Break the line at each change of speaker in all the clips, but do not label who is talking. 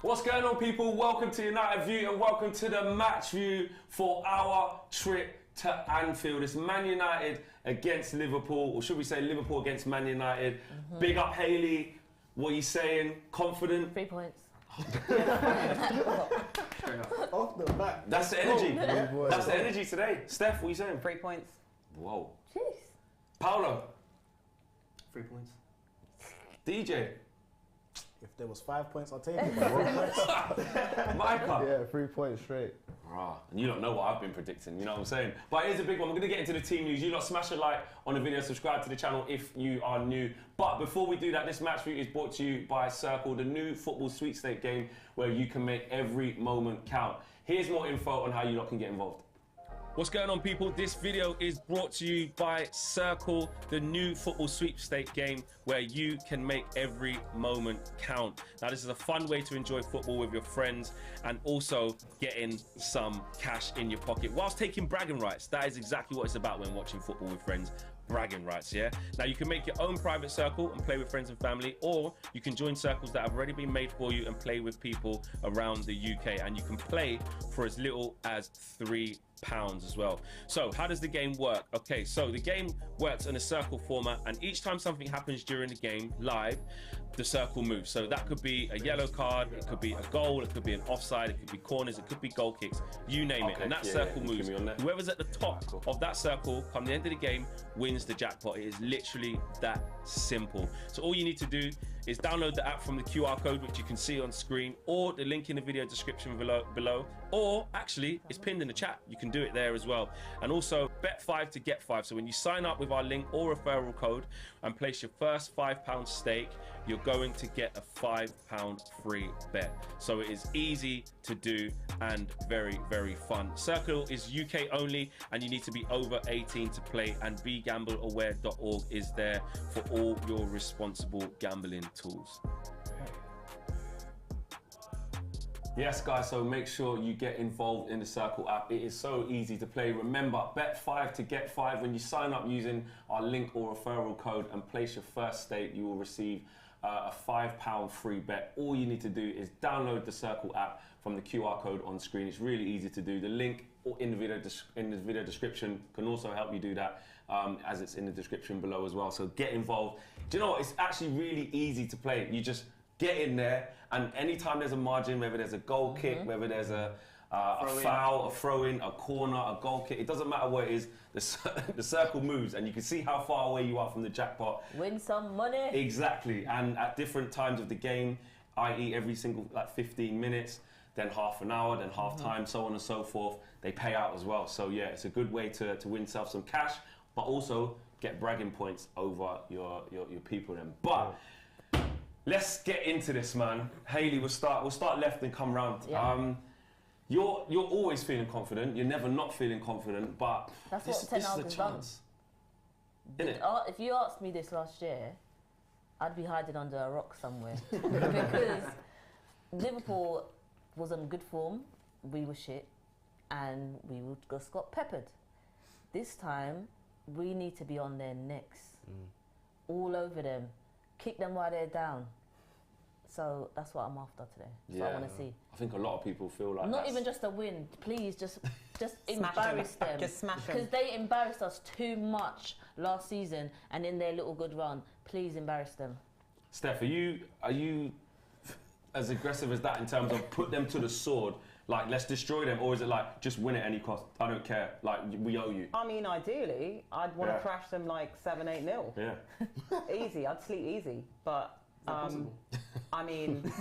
What's going on, people? Welcome to United View and welcome to the match view for our trip to Anfield. It's Man United against Liverpool, or should we say Liverpool against Man United. Big up Hayley. What are you saying? Confident?
3 points.
Off the back.
That's the energy. That's the energy today. Steph, what are you saying?
3 points.
Whoa.
Jeez.
Paulo.
3 points.
DJ.
If there was 5 points, I'll take it. 1 point.
Micah.
Yeah, 3 points straight.
And you don't know what I've been predicting, you know what I'm saying? But here's a big one. We're going to get into the team news. You lot smash a like on the video, subscribe to the channel if you are new. But before we do that, this match view is brought to you by Circl, the new football sweepstake game where you can make every moment count. Here's more info on how you lot can get involved. What's going on, people? This video is brought to you by Circl, the new football sweepstake game where you can make every moment count. Now, this is a fun way to enjoy football with your friends and also getting some cash in your pocket whilst taking bragging rights. That is exactly what it's about when watching football with friends. Bragging rights, yeah? Now, you can make your own private circle and play with friends and family, or you can join circles that have already been made for you and play with people around the UK. And you can play for as little as £3 as well. So how does the game work? Okay, so the game works in a circle format, and each time something happens during the game live, the circle moves. So that could be a yellow card, it could be a goal, it could be an offside, it could be corners, it could be goal kicks, you name it. And that circle moves. Whoever's at the top of that circle come the end of the game wins the jackpot. It is literally that simple. So all you need to do is download the app from the QR code, which you can see on screen, or the link in the video description below, or actually it's pinned in the chat. You can do it there as well. And also bet 5 to get 5. So when you sign up with our link or referral code and place your first £5 stake, you're going to get a £5 free bet. So it is easy to do and very, very fun. Circl is UK only, and you need to be over 18 to play, and begambleaware.org is there for all your responsible gambling tools. Yes, guys, so make sure you get involved in the Circl app. It is so easy to play. Remember, bet 5 to get 5. When you sign up using our link or referral code and place your first stake, you will receive a £5 free bet. All you need to do is download the Circl app from the QR code on screen. It's really easy to do. The link in the video description can also help you do that, as it's in the description below as well. So get involved. Do you know what? It's actually really easy to play. You just get in there, and anytime there's a margin, whether there's a goal kick, whether there's a foul, a throw-in, a corner, a goal kick, it doesn't matter what it is, the circle moves, and you can see how far away you are from the jackpot.
Win some money.
Exactly, and at different times of the game, i.e. every single 15 minutes, then half an hour, then half time, so on and so forth, they pay out as well. So yeah, it's a good way to win yourself some cash, but also get bragging points over your people then. But let's get into this, man. Hayley, we'll start left and come round.
Yeah.
You're always feeling confident. You're never not feeling confident, but
That's
this
what Ten
is
Hag
a
has
chance. Innit?
If you asked me this last year, I'd be hiding under a rock somewhere. Because Liverpool was on good form, we were shit, and we just got peppered. This time, we need to be on their necks, all over them, kick them while they're down. So that's what I'm after today. That's what I want to see.
I think a lot of people feel like
not even just a win. Please, just embarrass them.
Just smash them.
Because they embarrassed us too much last season, and in their little good run, please embarrass them.
Steph, are you as aggressive as that in terms of put them to the sword, like let's destroy them, or is it like just win at any cost? I don't care. Like we owe you.
I mean, ideally, I'd want to crash them like 7-8-0.
Yeah.
Easy. I'd sleep easy, but. I mean,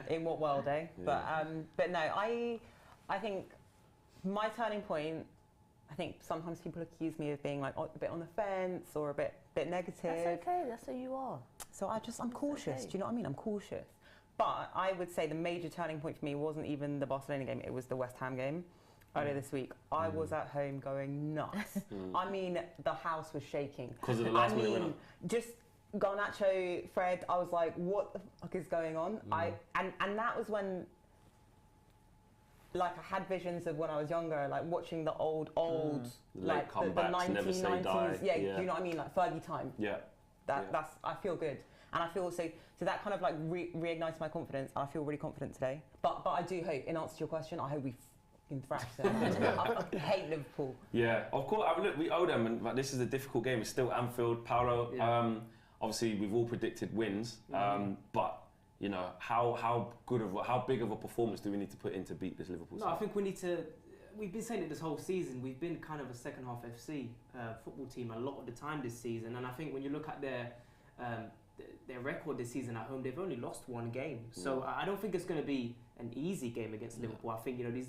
in what world, eh? Yeah. But no, I think my turning point. I think sometimes people accuse me of being like a bit on the fence or a bit negative.
That's okay. That's who you are.
So I'm cautious. Okay. Do you know what I mean? I'm cautious. But I would say the major turning point for me wasn't even the Barcelona game. It was the West Ham game earlier this week. I was at home going nuts. I mean, the house was shaking.
Because of the last minute winner.
Just. Garnacho, Fred, I was like, what the fuck is going on? And that was when, like, I had visions of when I was younger, like watching the old, like the 1990s. Yeah, do you know what I mean? Like Fergie time.
Yeah.
That's, I feel good. And I feel so that kind of like reignites my confidence. I feel really confident today. But I do hope, in answer to your question, I hope we fucking thrash them. I hate Liverpool.
Yeah, of course. I mean, look, we owe them, and like, this is a difficult game. It's still Anfield, Paulo.
Yeah.
Obviously, we've all predicted wins, but you know, how big of a performance do we need to put in to beat this Liverpool side?
No, I think we need to. We've been saying it this whole season. We've been kind of a second half FC football team a lot of the time this season, and I think when you look at their record this season at home, they've only lost one game. So I don't think it's going to be an easy game against Liverpool. I think, you know,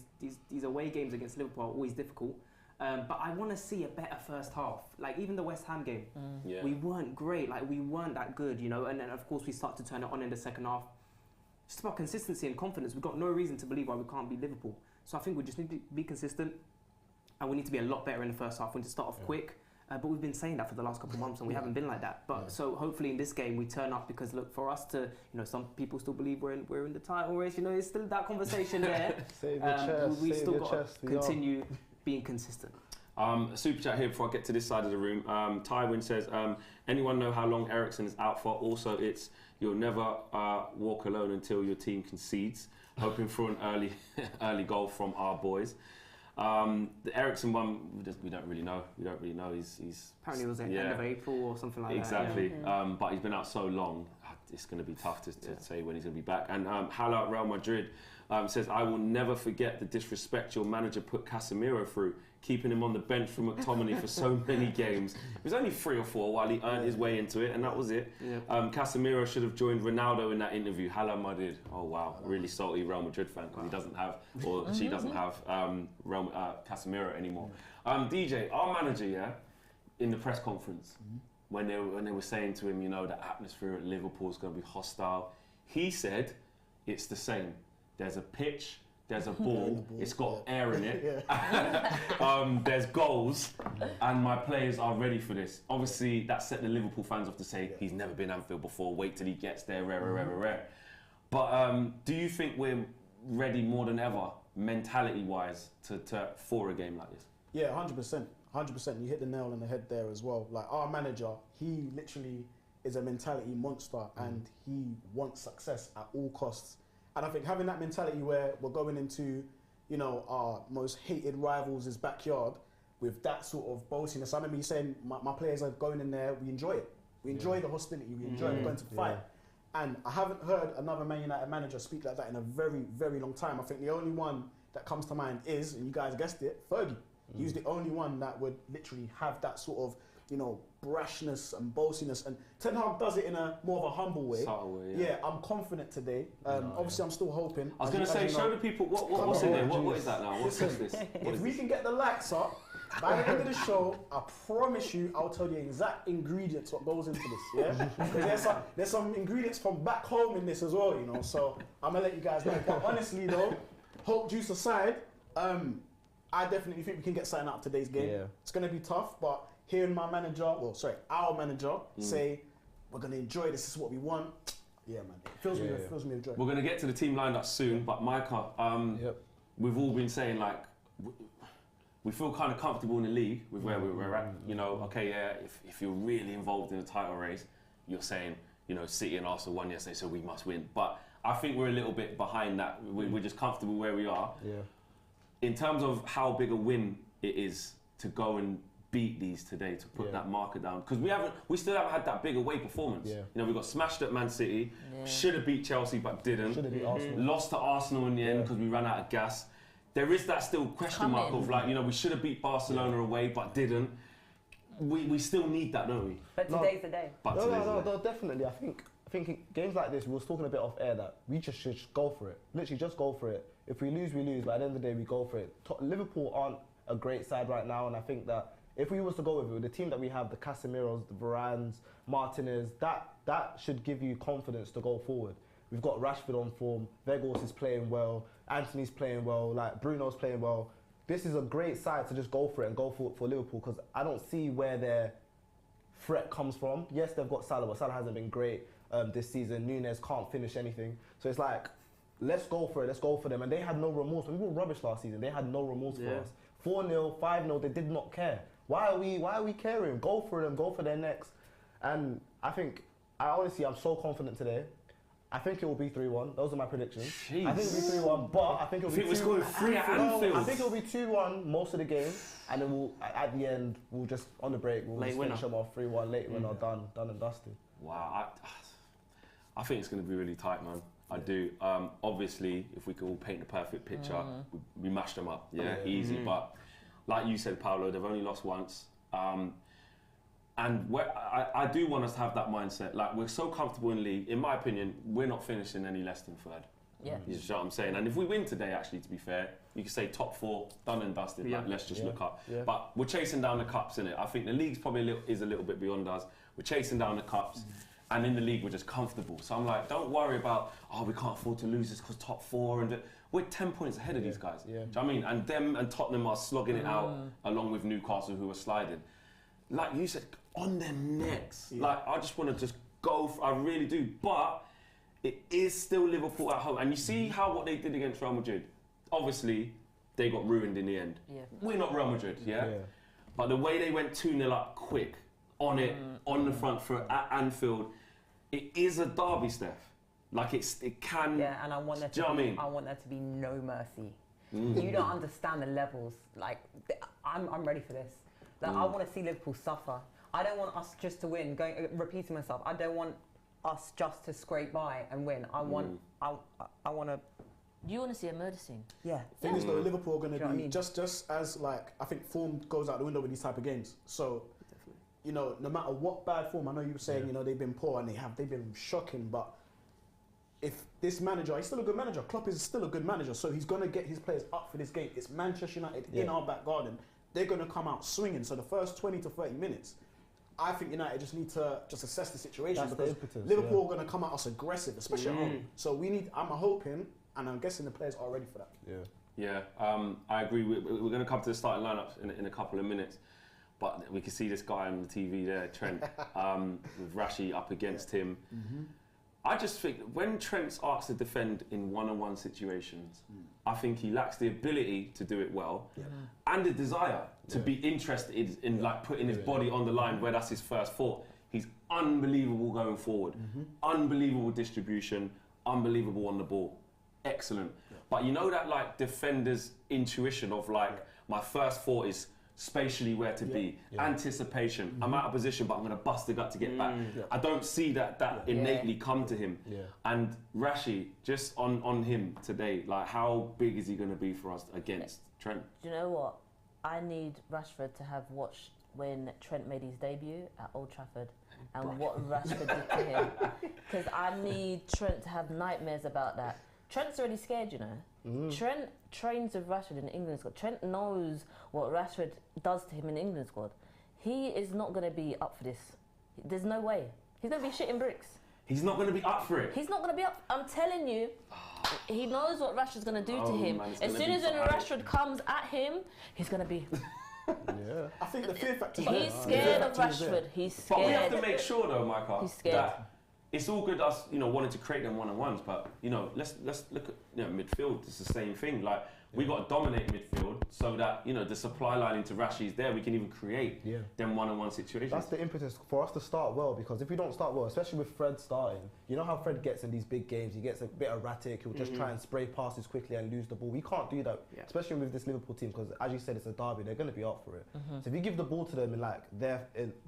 these away games against Liverpool are always difficult. But I want to see a better first half. Like even the West Ham game, we weren't great. Like we weren't that good, you know. And then of course we start to turn it on in the second half. Just about consistency and confidence. We've got no reason to believe why we can't beat Liverpool. So I think we just need to be consistent, and we need to be a lot better in the first half. We need to start off quick. But we've been saying that for the last couple of months, and we haven't been like that. But so hopefully in this game we turn up, because look, for us to, you know, some people still believe we're in the title race. You know, it's still that conversation there.
Save your chest.
We
save
still
your
got
chest,
to continue being consistent.
A super chat here before I get to this side of the room. Tywin says, anyone know how long Eriksen is out for? Also, it's you'll never walk alone until your team concedes. Hoping for an early goal from our boys. The Eriksen one, we don't really know. He's
Apparently it was at the end of April or something like
exactly.
that. Yeah.
But he's been out so long, it's going to be tough to say when he's going to be back. And Hala Real Madrid says, I will never forget the disrespect your manager put Casemiro through, keeping him on the bench for McTominay for so many games. It was only 3 or 4 while he earned his way into it, and that was it.
Yeah.
Casemiro should have joined Ronaldo in that interview. Hala Madrid. Oh wow, really salty Real Madrid fan, because he doesn't have, or she doesn't have, Casemiro anymore. DJ, our manager, in the press conference, when they were saying to him, you know, the atmosphere at Liverpool is going to be hostile, he said it's the same. There's a pitch, there's a ball, it's got air in it, there's goals, and my players are ready for this. Obviously, that set the Liverpool fans off to say, he's never been Anfield before, wait till he gets there, rare. But do you think we're ready more than ever, mentality-wise, for a game like this?
Yeah, 100%. 100%. You hit the nail on the head there as well. Like our manager, he literally is a mentality monster, and he wants success at all costs. And I think having that mentality where we're going into, you know, our most hated rivals' backyard with that sort of boastiness. I remember you saying, my players are going in there, we enjoy it. We enjoy the hostility, we enjoy we're going to fight. And I haven't heard another Man United manager speak like that in a very, very long time. I think the only one that comes to mind is, and you guys guessed it, Fergie. He was the only one that would literally have that sort of, you know, brashness and boastiness. And Ten Hag does it in a more of a humble way.
Subtle way, yeah.
I'm confident today. Obviously, I'm still hoping.
I was going to say, show the people what's in there. What is that now? What's this?
If we can get the lights up, by the end of the show, I promise you, I'll tell you exact ingredients what goes into this. Yeah, because there's some ingredients from back home in this as well, you know. So I'm gonna let you guys know. But honestly, though, hope juice aside, I definitely think we can get something out of today's game. Yeah. It's gonna be tough, but hearing our manager say we're gonna enjoy this is what we want. Yeah, man, it fills me with joy.
We're gonna get to the team lined up soon, but Micah, we've all been saying like. We feel kind of comfortable in the league with where we're at. You know, okay, if you're really involved in the title race, you're saying, you know, City and Arsenal won yesterday, so we must win. But I think we're a little bit behind that. We're just comfortable where we are. Yeah. In terms of how big a win it is to go and beat these today, to put that marker down, because we still haven't had that big away performance. Yeah. You know, we got smashed at Man City, should have beat Chelsea but didn't. Should have beat Arsenal. Lost to Arsenal in the end because we ran out of gas. There is that still question mark of like, you know, we should have beat Barcelona away but didn't. We still need that, don't we?
But today's the day.
No, definitely. I think in games like this, we were talking a bit off air that we just should go for it. Literally just go for it. If we lose, we lose. But at the end of the day, we go for it. Liverpool aren't a great side right now, and I think that if we was to go with the team that we have, the Casemiros, the Varans, Martinez, that should give you confidence to go forward. We've got Rashford on form, Weghorst is playing well, Anthony's playing well, like Bruno's playing well. This is a great side to just go for it and go for Liverpool, because I don't see where their threat comes from. Yes, they've got Salah, but Salah hasn't been great this season. Núñez can't finish anything. So it's like, let's go for it, let's go for them. And they had no remorse. We were rubbish last season. They had no remorse for us. 4-0, 5-0, they did not care. Why are we caring? Go for them, go for their necks. And I think honestly, I'm so confident today. I think it will be 3-1. Those are my predictions.
Jeez.
I think it will be 3-1, but I think it will be 2-1.
we're scoring 3 at Anfield.
I think it will be 2-1 most of the game, and then we'll, at the end, we'll just, on the break, we'll just finish them off 3-1, late winner, done and dusted.
Wow, I think it's going to be really tight, man. I do. Obviously, if we could all paint the perfect picture, we mashed them up, easy. But like you said, Paulo, they've only lost once. And I do want us to have that mindset. Like, we're so comfortable in the league. In my opinion, we're not finishing any less than third.
Yeah.
You know what I'm saying? And if we win today, actually, to be fair, you could say top 4, done and dusted. Like, let's just look up. Yeah. But we're chasing down the cups, innit? I think the league's probably a little bit beyond us. We're chasing down the cups. And in the league, we're just comfortable. So I'm like, don't worry about, we can't afford to lose this because top 4. And we're 10 points ahead of these guys. Yeah. Do you know what I mean? And them and Tottenham are slogging it out along with Newcastle, who are sliding. Like you said, on their necks. Yeah. Like, I just want to just go, I really do. But it is still Liverpool at home. And you see what they did against Real Madrid. Obviously, they got ruined in the end. Yeah. We're not Real Madrid, yeah? But the way they went 2-0 up quick, on it, on the front foot at Anfield, it is a derby, Steph. Like, it can...
Yeah, and I want there to be no mercy. You don't understand the levels. Like, I'm ready for this. Like, I want to see Liverpool suffer. I don't want us just to win. Repeating myself, I don't want us just to scrape by and win. I want to...
You want to see a murder scene?
Yeah. Thing is, though, Liverpool are going to be just as, like, I think form goes out the window with these type of games. So, you know, no matter what bad form, I know you were saying, you know, they've been poor and they've been shocking, but if this manager, he's still a good manager. Klopp is still a good manager, so he's going to get his players up for this game. It's Manchester United in our back garden. They're going to come out swinging. So the first 20 to 30 minutes, I think United just need to just assess the situation.
That's
because Liverpool are going to come at us aggressive, especially at home. So I'm hoping, and I'm guessing the players are ready for that.
Yeah, I agree. We're going to come to the starting lineups in a couple of minutes. But we can see this guy on the TV there, Trent, with Rashi up against him. I just think when Trent's asked to defend in one-on-one situations, I think he lacks the ability to do it well and the desire to be interested in like putting his body on the line where that's his first thought. He's unbelievable going forward, unbelievable distribution, unbelievable on the ball, excellent. But you know that like defender's intuition of like my first thought is spatially where to be, anticipation. I'm out of position, but I'm going to bust the gut to get back. I don't see that innately come to him. And Rashi, just on him today, like how big is he going to be for us against Trent?
Do you know what? I need Rashford to have watched when Trent made his debut at Old Trafford and what Rashford did to him. Because I need Trent to have nightmares about that. Trent's already scared, you know. Trent trains with Rashford in the England squad. Trent knows what Rashford does to him in the England squad. He is not going to be up for this. There's no way. He's going to be shitting bricks.
He's not going to be up for it.
He's not going to be up. I'm telling you, he knows what Rashford's going to do to him. Man, as soon as when Rashford comes at him, he's going to be...
I think the fear factor...
He's scared of Rashford. He's scared.
But we have to make sure, though, Micah,
he's scared.
that it's all good us, you know, wanting to create them one-on-ones, but, you know, let's look at, midfield. It's the same thing. Like, we got to dominate midfield so that, you know, the supply line into Rashi is there. We can even create them one-on-one situations.
That's the impetus for us to start well, because if we don't start well, especially with Fred starting, you know how Fred gets in these big games. He gets a bit erratic. He'll just try and spray passes quickly and lose the ball. We can't do that, especially with this Liverpool team, because as you said, it's a derby. They're going to be up for it. So if you give the ball to them in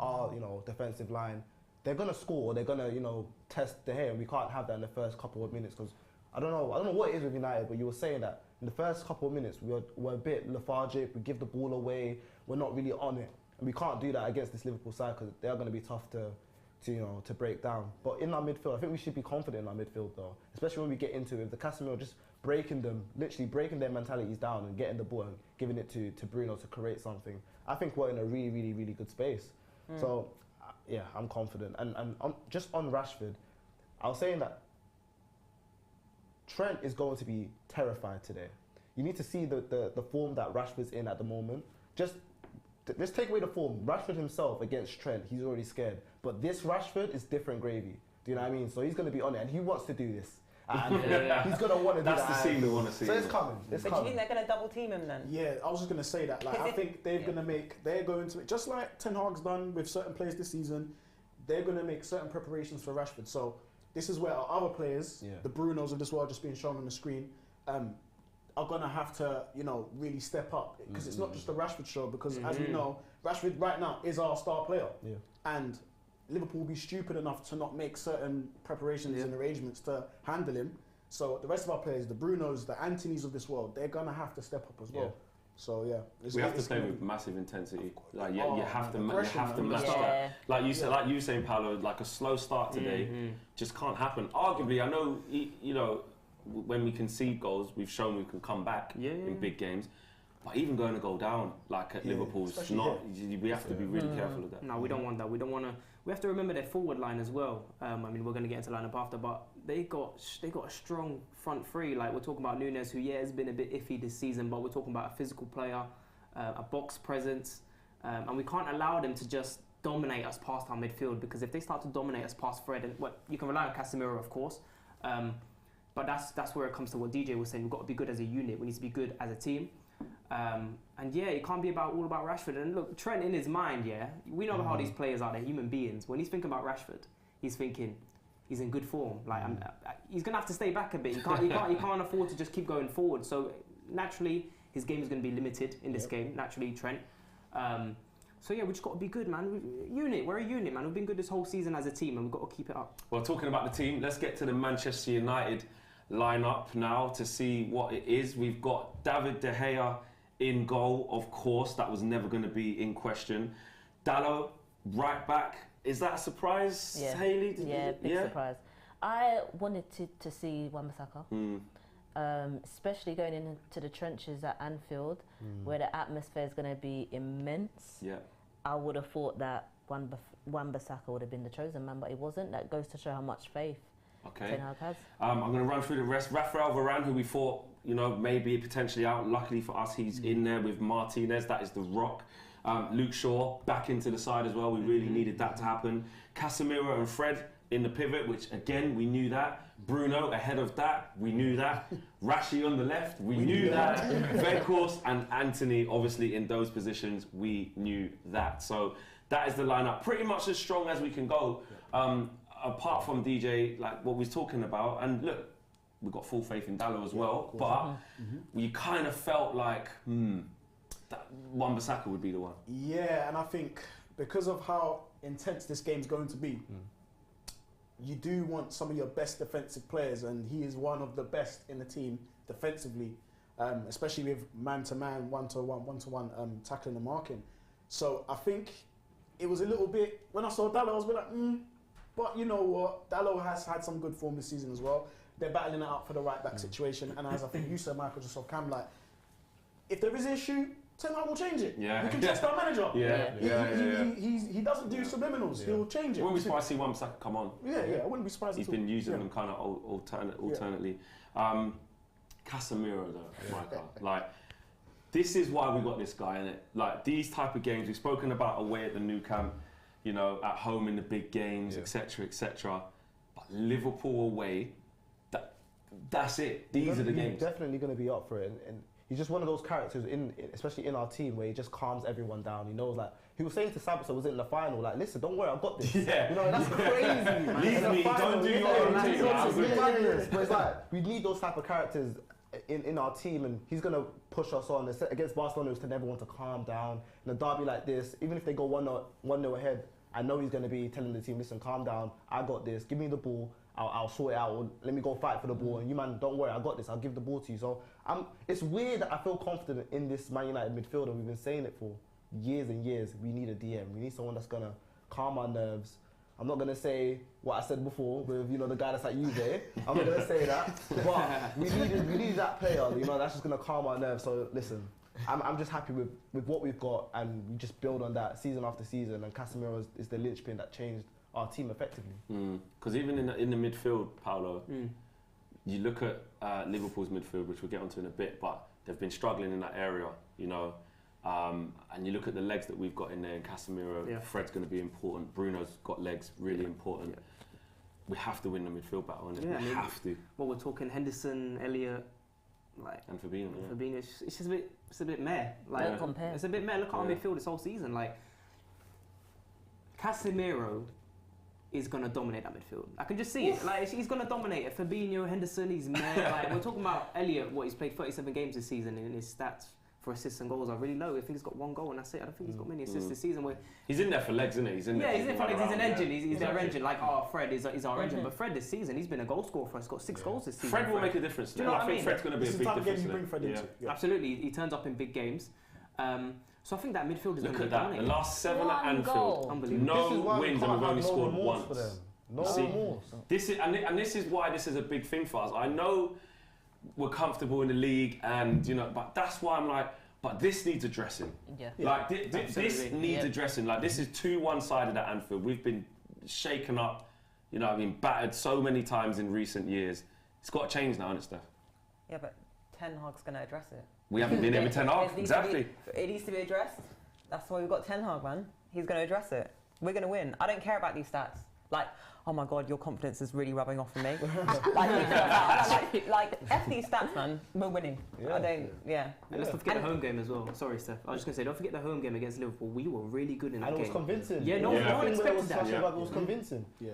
our, you know, defensive line, they're going to score, they're going to, you know, test the hair, and we can't have that in the first couple of minutes, because I don't know what it is with United, but you were saying that in the first couple of minutes we're a bit lethargic, we give the ball away, we're not really on it, and we can't do that against this Liverpool side because they are going to be tough to break down. But in our midfield, I think we should be confident in our midfield though, especially when we get into it, the Casemiro just literally breaking their mentalities down and getting the ball and giving it to Bruno to create something. I think we're in a really, really, really good space. So yeah, I'm confident. And just on Rashford, I was saying that Trent is going to be terrified today. You need to see the form that Rashford's in at the moment. Just take away the form. Rashford himself against Trent, he's already scared. But this Rashford is different gravy. Do you know what I mean? So he's going to be on it, and he wants to do this. And he's going to want to do that.
That's the scene we want to see.
So it's coming.
But do you think they're going to double team him then?
Yeah, I was just going to say that. Like, I think they're going to it just like Ten Hag's done with certain players this season. they're going to make certain preparations for Rashford. So this is where our other players, the Brunos of this world just being shown on the screen, are going to have to, you know, really step up. Because it's not just a Rashford show, because as we know, Rashford right now is our star player. And Liverpool will be stupid enough to not make certain preparations and arrangements to handle him. So the rest of our players, the Brunos, the Antonys of this world, they're going to have to step up as well. So
we have to play with massive intensity. Like you have to match
Yeah.
that. Like you said, like you were saying, Paulo, like a slow start today just can't happen. Arguably, I know, you know, when we concede goals, we've shown we can come back in big games. But even going to go down, like at Liverpool, it's not. We have to be really careful of that.
No, we don't want that. We don't want to. We have to remember their forward line as well. I mean, we're going to get into lineup after, but they got a strong front three. Like we're talking about Nunes, who has been a bit iffy this season, but we're talking about a physical player, a box presence, and we can't allow them to just dominate us past our midfield, because if they start to dominate us past Fred, and you can rely on Casemiro, of course, but that's where it comes to what DJ was saying. We've got to be good as a unit. We need to be good as a team. And it can't be all about Rashford. And look, Trent in his mind, we know how these players are. They're human beings. When he's thinking about Rashford, he's thinking he's in good form. Like he's gonna have to stay back a bit. He can't afford to just keep going forward. So naturally, his game is going to be limited in this game. Naturally, Trent. So we just got to be good, man. We're a unit, man. We've been good this whole season as a team, and we've got to keep it up.
Well, talking about the team, let's get to the Manchester United lineup now to see what it is. We've got David De Gea in goal, of course. That was never going to be in question. Dalot, right back. Is that a surprise, Hayley?
Big surprise. I wanted to see Wan-Bissaka, especially going into the trenches at Anfield, where the atmosphere is going to be immense. I would have thought that Wan-Bissaka would have been the chosen man, but he wasn't. That goes to show how much faith Ten Hag has.
I'm going to run through the rest. Referral Varane, who we thought, you know, maybe potentially out. Luckily for us, he's in there with Martinez. That is the rock. Luke Shaw back into the side as well. We really needed that to happen. Casemiro and Fred in the pivot, which again, we knew that. Bruno ahead of that, we knew that. Rashi on the left, we knew that. Weghorst and Antony, obviously in those positions, we knew that. So that is the lineup, pretty much as strong as we can go. Apart from DJ, like what we was talking about, and look, we've got full faith in Dalot as well, but we kind of felt like, that Wan-Bissaka would be the one.
Yeah, and I think because of how intense this game's going to be, you do want some of your best defensive players, and he is one of the best in the team defensively, especially with man-to-man, one-to-one tackling and marking. So I think it was a little bit, when I saw Dalot, I was a bit like, but you know what, Dalot has had some good form this season as well. They're battling it out for the right-back situation, and as I think you said, Michael, just off cam, like, if there is an issue, Ten Hag will change it. We can trust our manager. He doesn't do subliminals. He'll change it.
I wouldn't be surprised to see Wan-Bissaka come on.
I wouldn't be surprised.
He's been using them kind of alternately. Casemiro though, Micah, like this is why we got this guy in it. Like these type of games we've spoken about away at the Nou Camp, you know, at home in the big games, etc., etc. But Liverpool away, that's it. These are the games.
He's definitely going to be up for it, and he's just one of those characters, especially in our team, where he just calms everyone down. He knows, like, he was saying to Sabitzer, was it in the final, like, listen, don't worry, I've got this. You know, that's crazy, man.
Leave me, don't do your own thing.
But it's like, we need those type of characters in our team, and he's going to push us on. Against Barcelona, it's to never want to calm down. In a derby like this, even if they go 1-0 ahead, I know he's going to be telling the team, listen, calm down, I got this, give me the ball, I'll sort it out, or let me go fight for the ball, and you man, don't worry, I got this, I'll give the ball to you. So it's weird that I feel confident in this Man United midfielder. We've been saying it for years and years. We need a DM. We need someone that's going to calm our nerves. I'm not going to say what I said before with, you know, the guy that's at Juve. I'm not going to say that. But we need that player, you know, that's just going to calm our nerves. So listen, I'm just happy with what we've got, and we just build on that season after season, and Casemiro is the linchpin that changed our team effectively.
Because even in the midfield, Paulo, you look at Liverpool's midfield, which we'll get onto in a bit, but they've been struggling in that area, you know. And you look at the legs that we've got in there, and Casemiro, Fred's going to be important. Bruno's got legs, really important. We have to win the midfield battle, and we have to.
Well, we're talking Henderson, Elliott, like,
and Fabinho.
Fabinho, it's just a bit meh. Like, it's a bit meh. Look at our midfield this whole season. Like, Casemiro is going to dominate that midfield. I can just see it. Like, he's going to dominate it. Fabinho, Henderson, he's mad. Like, we're talking about Elliott, he's played 37 games this season, and his stats for assists and goals are really low. I think he's got 1 goal, and that's it. I don't think he's got many assists this season.
He's in there for legs, isn't he? He's in there.
Yeah, he's in for legs. He's an engine. He's their engine. Like, Fred is our engine. But Fred this season, he's been a goal scorer for us. He's got 6 goals this season.
Fred will make a difference.
Do you know what I mean?
Fred's going to be a big difference.
You bring Fred into it. Yeah.
Absolutely. He turns up in big games. So I think that midfield is going to be dominating.
The last 7 at Anfield.
Unbelievable.
No wins, and we've only scored once.
No remorse.
This is why this is a big thing for us. I know we're comfortable in the league, and but that's why I'm like, but this needs addressing.
Yeah.
Like this needs addressing. Like this is too one-sided at Anfield. We've been shaken up, battered so many times in recent years. It's got to change now, isn't it, Steph?
Yeah, but Ten Hag's going to address it.
We haven't been here with Ten Hag. Exactly.
It needs to be addressed. That's why we've got Ten Hag, man. He's going to address it. We're going to win. I don't care about these stats. Like, oh my God, your confidence is really rubbing off on me. like, F these stats, man. We're winning.
And let's not forget the home game as well. Sorry, Steph. I was just going to say, don't forget the home game against Liverpool. We were really good in that game.
And it was convincing.
Yeah, no one expected that.
It was convincing.
Yeah.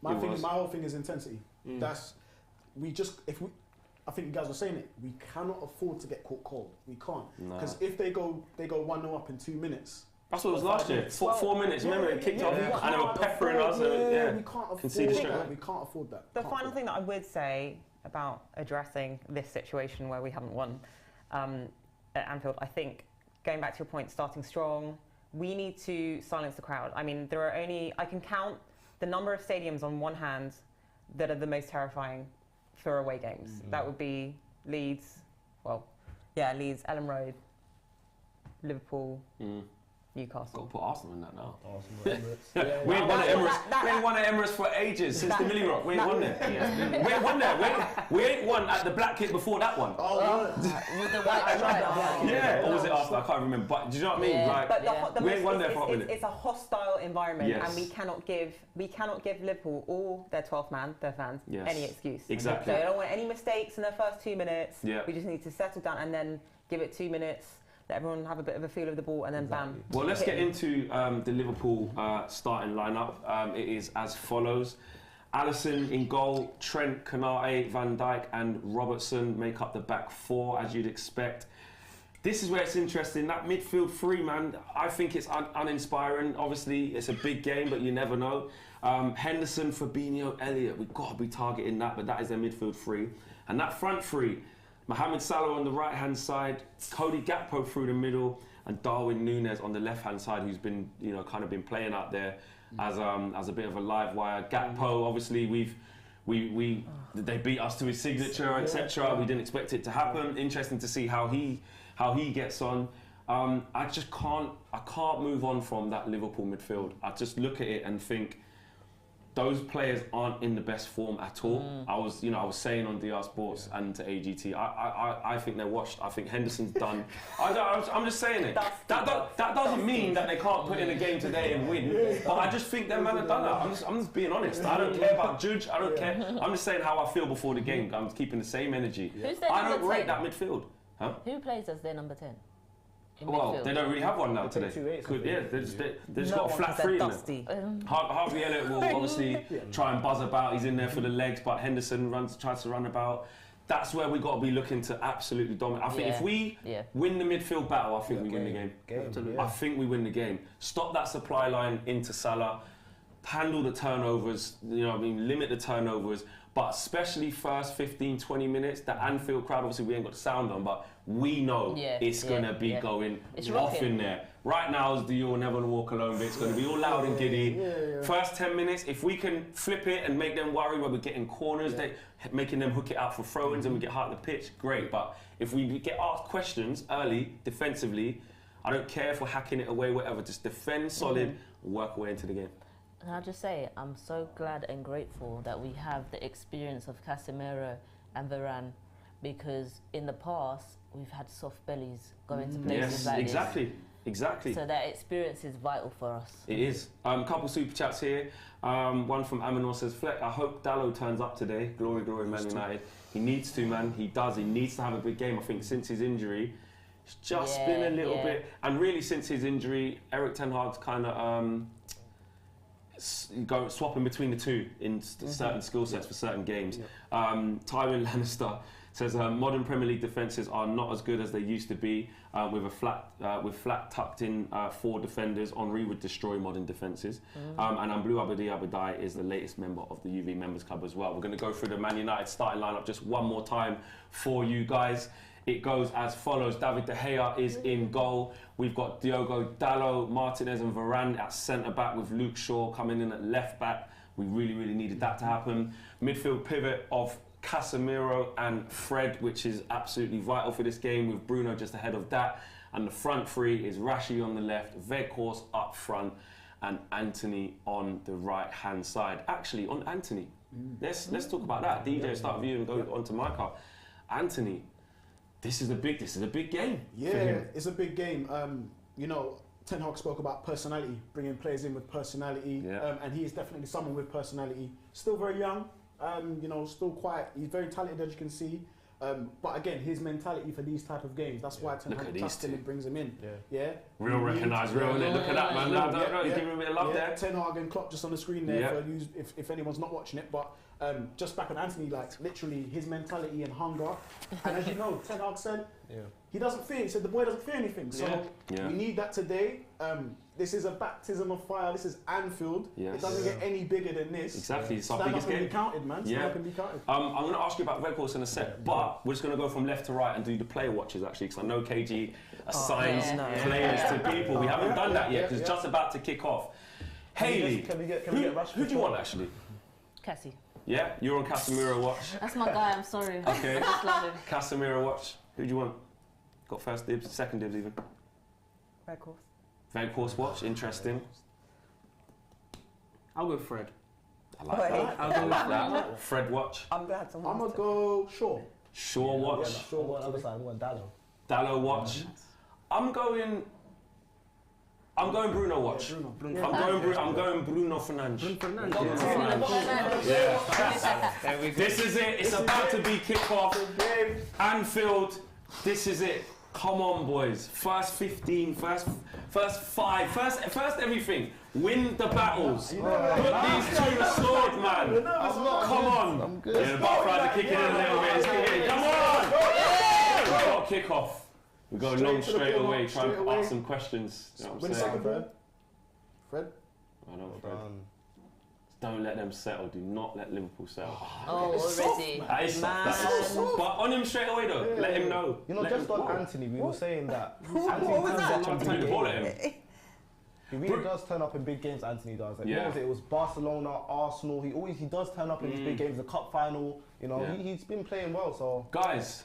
My whole thing is intensity. I think you guys were saying it. We cannot afford to get caught cold. We can't. Because if they go 1-0 up in 2 minutes.
That's what it was last year. 4 minutes, remember? It kicked off and they were peppering us.
We can't afford that. We can't afford that.
The final thing that I would say about addressing this situation where we haven't won at Anfield, I think, going back to your point, starting strong, we need to silence the crowd. I mean, I can count the number of stadiums on one hand that are the most terrifying for away games. That would be Leeds, Leeds, Ellen Road, Liverpool, Newcastle.
Got to put Arsenal in that now.
Arsenal,
Emirates. We ain't won at Emirates. We ain't won at Emirates for ages, since the Millie Rock. We ain't won there. We ain't won there. We ain't won at the Black Kit before that one.
With the white stripe.
Yeah, or was it after? I can't remember. But do you know what I mean?
Yeah.
Like,
But
we ain't won there for a minute.
It's a hostile environment,
Yes.
and we cannot give Liverpool or their 12th man, their fans, any excuse.
Exactly.
So I don't want any mistakes in their first 2 minutes.
Yeah.
We just need to settle down and then give it 2 minutes. Let everyone have a bit of a feel of the ball, and then bam.
Well, let's get into the Liverpool starting lineup. It is as follows. Alisson in goal, Trent, Konate, Van Dijk and Robertson make up the back 4, as you'd expect. This is where it's interesting. That midfield 3, man, I think it's uninspiring. Obviously, it's a big game, but you never know. Henderson, Fabinho, Elliott, we've got to be targeting that, but that is their midfield 3. And that front 3, Mohamed Salah on the right-hand side, Cody Gakpo through the middle, and Darwin Núñez on the left-hand side, who's been, kind of been playing out there as a bit of a live wire. Gakpo, obviously, they beat us to his signature, etc. We didn't expect it to happen. Interesting to see how he gets on. I can't move on from that Liverpool midfield. I just look at it and think, those players aren't in the best form at all. I was saying on DR Sports and to AGT, I think they're washed. I think Henderson's done. I'm just saying it. That doesn't mean that they can't put in a game today and win. But I just think them man have done that. I'm just being honest. I don't care about Judge. I don't care. I'm just saying how I feel before the game. I'm keeping the same energy. I don't rate that midfield. Huh?
Who plays as their number 10?
Well, they don't really have one now today. They just got a flat 3 in there. Harvey Elliott will obviously try and buzz about. He's in there for the legs, but Henderson tries to run about. That's where we got to be looking to absolutely dominate. I think if we win the midfield battle, I think we win the game. I think we win the game. Stop that supply line into Salah. Handle the turnovers. Limit the turnovers. But especially first 15, 20 minutes, the Anfield crowd, obviously we ain't got the sound on, but we know it's going to be going off in there. Right now is the You'll Never Walk Alone bit. It's going to be all loud and giddy. First 10 minutes, if we can flip it and make them worry where we're getting corners, making them hook it out for throw-ins and we get hard at the pitch, great. But if we get asked questions early, defensively, I don't care if we're hacking it away, whatever, just defend solid, work away into the game.
And I'll just say, I'm so glad and grateful that we have the experience of Casemiro and Varane, because in the past, we've had soft bellies going to places like this.
Exactly.
So that experience is vital for us.
It is. Couple super chats here. One from Aminor says, Fleck, I hope Dalot turns up today. Glory, glory, Man United. He needs to, man. He does. He needs to have a big game. I think since his injury, it's just been a little bit. And really, since his injury, Erik ten Hag's kind of... swapping between the two in certain skill sets for certain games. Tywin Lannister says modern Premier League defences are not as good as they used to be. With flat tucked in 4 defenders, Henry would destroy modern defences. And Blue Abadi is the latest member of the UV Members Club as well. We're going to go through the Man United starting lineup just one more time for you guys. It goes as follows. David De Gea is in goal. We've got Diogo Dalot, Martinez and Varane at centre-back with Luke Shaw coming in at left-back. We really, really needed that to happen. Midfield pivot of Casemiro and Fred, which is absolutely vital for this game, with Bruno just ahead of that. And the front three is Rashi on the left, Weghorst up front, and Anthony on the right-hand side. Actually, on Anthony, let's talk about that. DJ, start with you and go on to Micah. Anthony, this is a big game.
Yeah,
for him.
it's a big game. You know, Ten Hag spoke about personality, bringing players in with personality, and he is definitely someone with personality. Still very young, you know, still quite. He's very talented, as you can see. But again, his mentality for these type of games, that's why Ten Hag trusts him and brings him in.
Real recognised, real. Look at that, man. He's giving him a bit of love there.
Ten Hag and Klopp just on the screen there for you, if anyone's not watching it. But just back on Anthony, like literally his mentality and hunger. And as you know, Ten Hag said he doesn't fear. He said the boy doesn't fear anything. So we need that today. This is a baptism of fire. This is Anfield. It doesn't get any bigger than this.
Exactly. It's our
Stand
biggest
up and
game.
be counted, man. Stand up and be counted.
I'm going to ask you about Weghorst in a sec, but we're just going to go from left to right and do the player watches actually, because I know KG assigns players to people. We haven't done that yet because it's just about to kick off. Hayley,
Can we get Rashford?
who do you want actually?
Cassie.
Yeah, you're on Casemiro watch.
That's my guy, I'm sorry.
Okay.
I just love him.
Casemiro watch. Who do you want? Got first dibs, second dibs even.
Weghorst.
Weghorst watch, interesting.
I'll go Fred.
I like that. I like that. Fred watch.
I'm glad someone.
I'm gonna go Shaw.
Shaw watch.
Shaw watch. Other side, I'm going Dalot.
Dalot watch. I'm going Bruno watch. I'm going Bruno Fernandes. Yeah. This is it. It's about to be kick off. Anfield. This is it. Come on, boys. First 15, first 5, first everything. Win the battles. Put these two to the sword, man. Come on.
I'm good.
Yeah, the backgrounds are kicking in a little bit. It's kicking in. Come on. We've got kick off. We go long straight away. Try and ask some questions. You know what I'm saying?
Fred?
I know, Fred. Don't let them settle. Do not let Liverpool settle.
Oh, already.
That is soft. That is soft. But on him straight away though. Let him know.
You know,
Let
just
him
on
know.
Anthony, we were saying that.
What was that?
Throw the ball at him.
He really does turn up in big games. Anthony does. Like, what was it? It was Barcelona, Arsenal. He does turn up in these big games. The cup final. You know, he's been playing well. So
guys,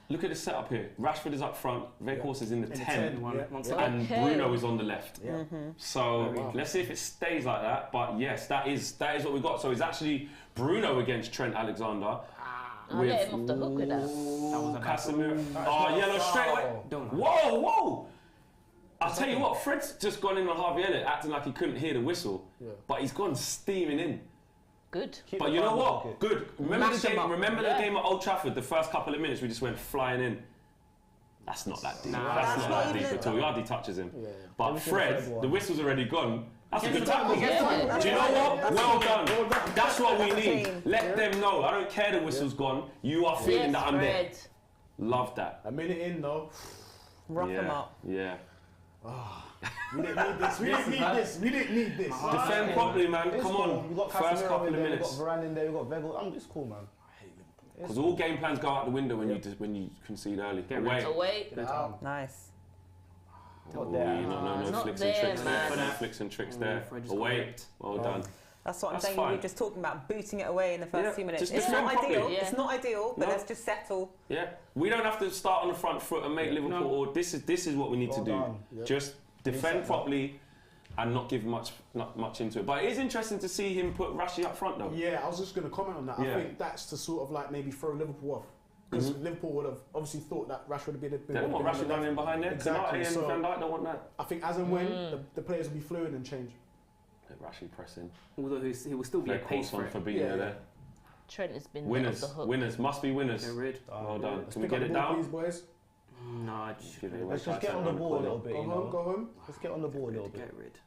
look at the setup here. Rashford is up front. Weghorst is in the 10. And
Okay.
Bruno is on the left. So let's see if it stays like that. But yes, that is what we got. So it's actually Bruno against Trent Alexander.
I'll let him off the hook with that.
Casemiro. Oh, yellow straight away. Whoa. I'll tell you what, Fred's just gone in on Harvey Elliott acting like he couldn't hear the whistle. But he's gone steaming in.
Good.
But you know what? Good. Remember the game at Old Trafford, the first couple of minutes we just went flying in? That's not that deep. That's not that deep at all. He hardly touches him. But Fred, the whistle's already gone. That's a good tackle. Do you know what? Well done. That's what we need. Let them know. I don't care the whistle's gone. You are feeling that I'm there. Love that.
A minute in though.
Rough him up.
Yeah.
We didn't need this. We didn't need this.
Defend properly, man.
It's
Come
cool.
on.
We got
First
Casemiro
couple
in
of
there,
minutes.
we got Varane in there, we got Weghorst. It's cool, man.
Because all game plans go out the window when you concede early.
Away.
Nice.
Oh,
there.
no
Not
flicks
there,
and tricks there.
man.
No flicks and tricks there.
Fred just
Away.
got
Well done.
That's what I'm
That's
saying.
fine.
We were just talking about booting it away in the first 2 minutes.
just
It's
defend
not
properly.
ideal.
Yeah.
It's not ideal, but
No.
let's just settle.
Yeah, we don't have to start on the front foot and make Liverpool. Or this is what we need to do.
done.
Just defend properly and not give not much into it. But it is interesting to see him put Rashi up front though.
Yeah, I was just going to comment on that. I think that's to sort of like maybe throw Liverpool off. Because Liverpool would have obviously thought that Rashford would be the...
They don't want Rashi down in behind there.
Exactly.
Konate and
So
Van Dijk don't want that.
I think as and when the players will be fluid and change.
Let Rashi press in.
Although he will still be a
Play
pace
course on
for it.
Fabinho there.
Trent has been
Winners,
off the hook.
winners, must be winners.
They're rid.
Well done.
Let's
Can we
pick
get
up
it
the ball,
down?
please, boys.
No, just
Give it away.
Let's just get on the ball a little bit,
Go
you
home,
know.
go home.
Let's get on the ball a little bit.
get rid.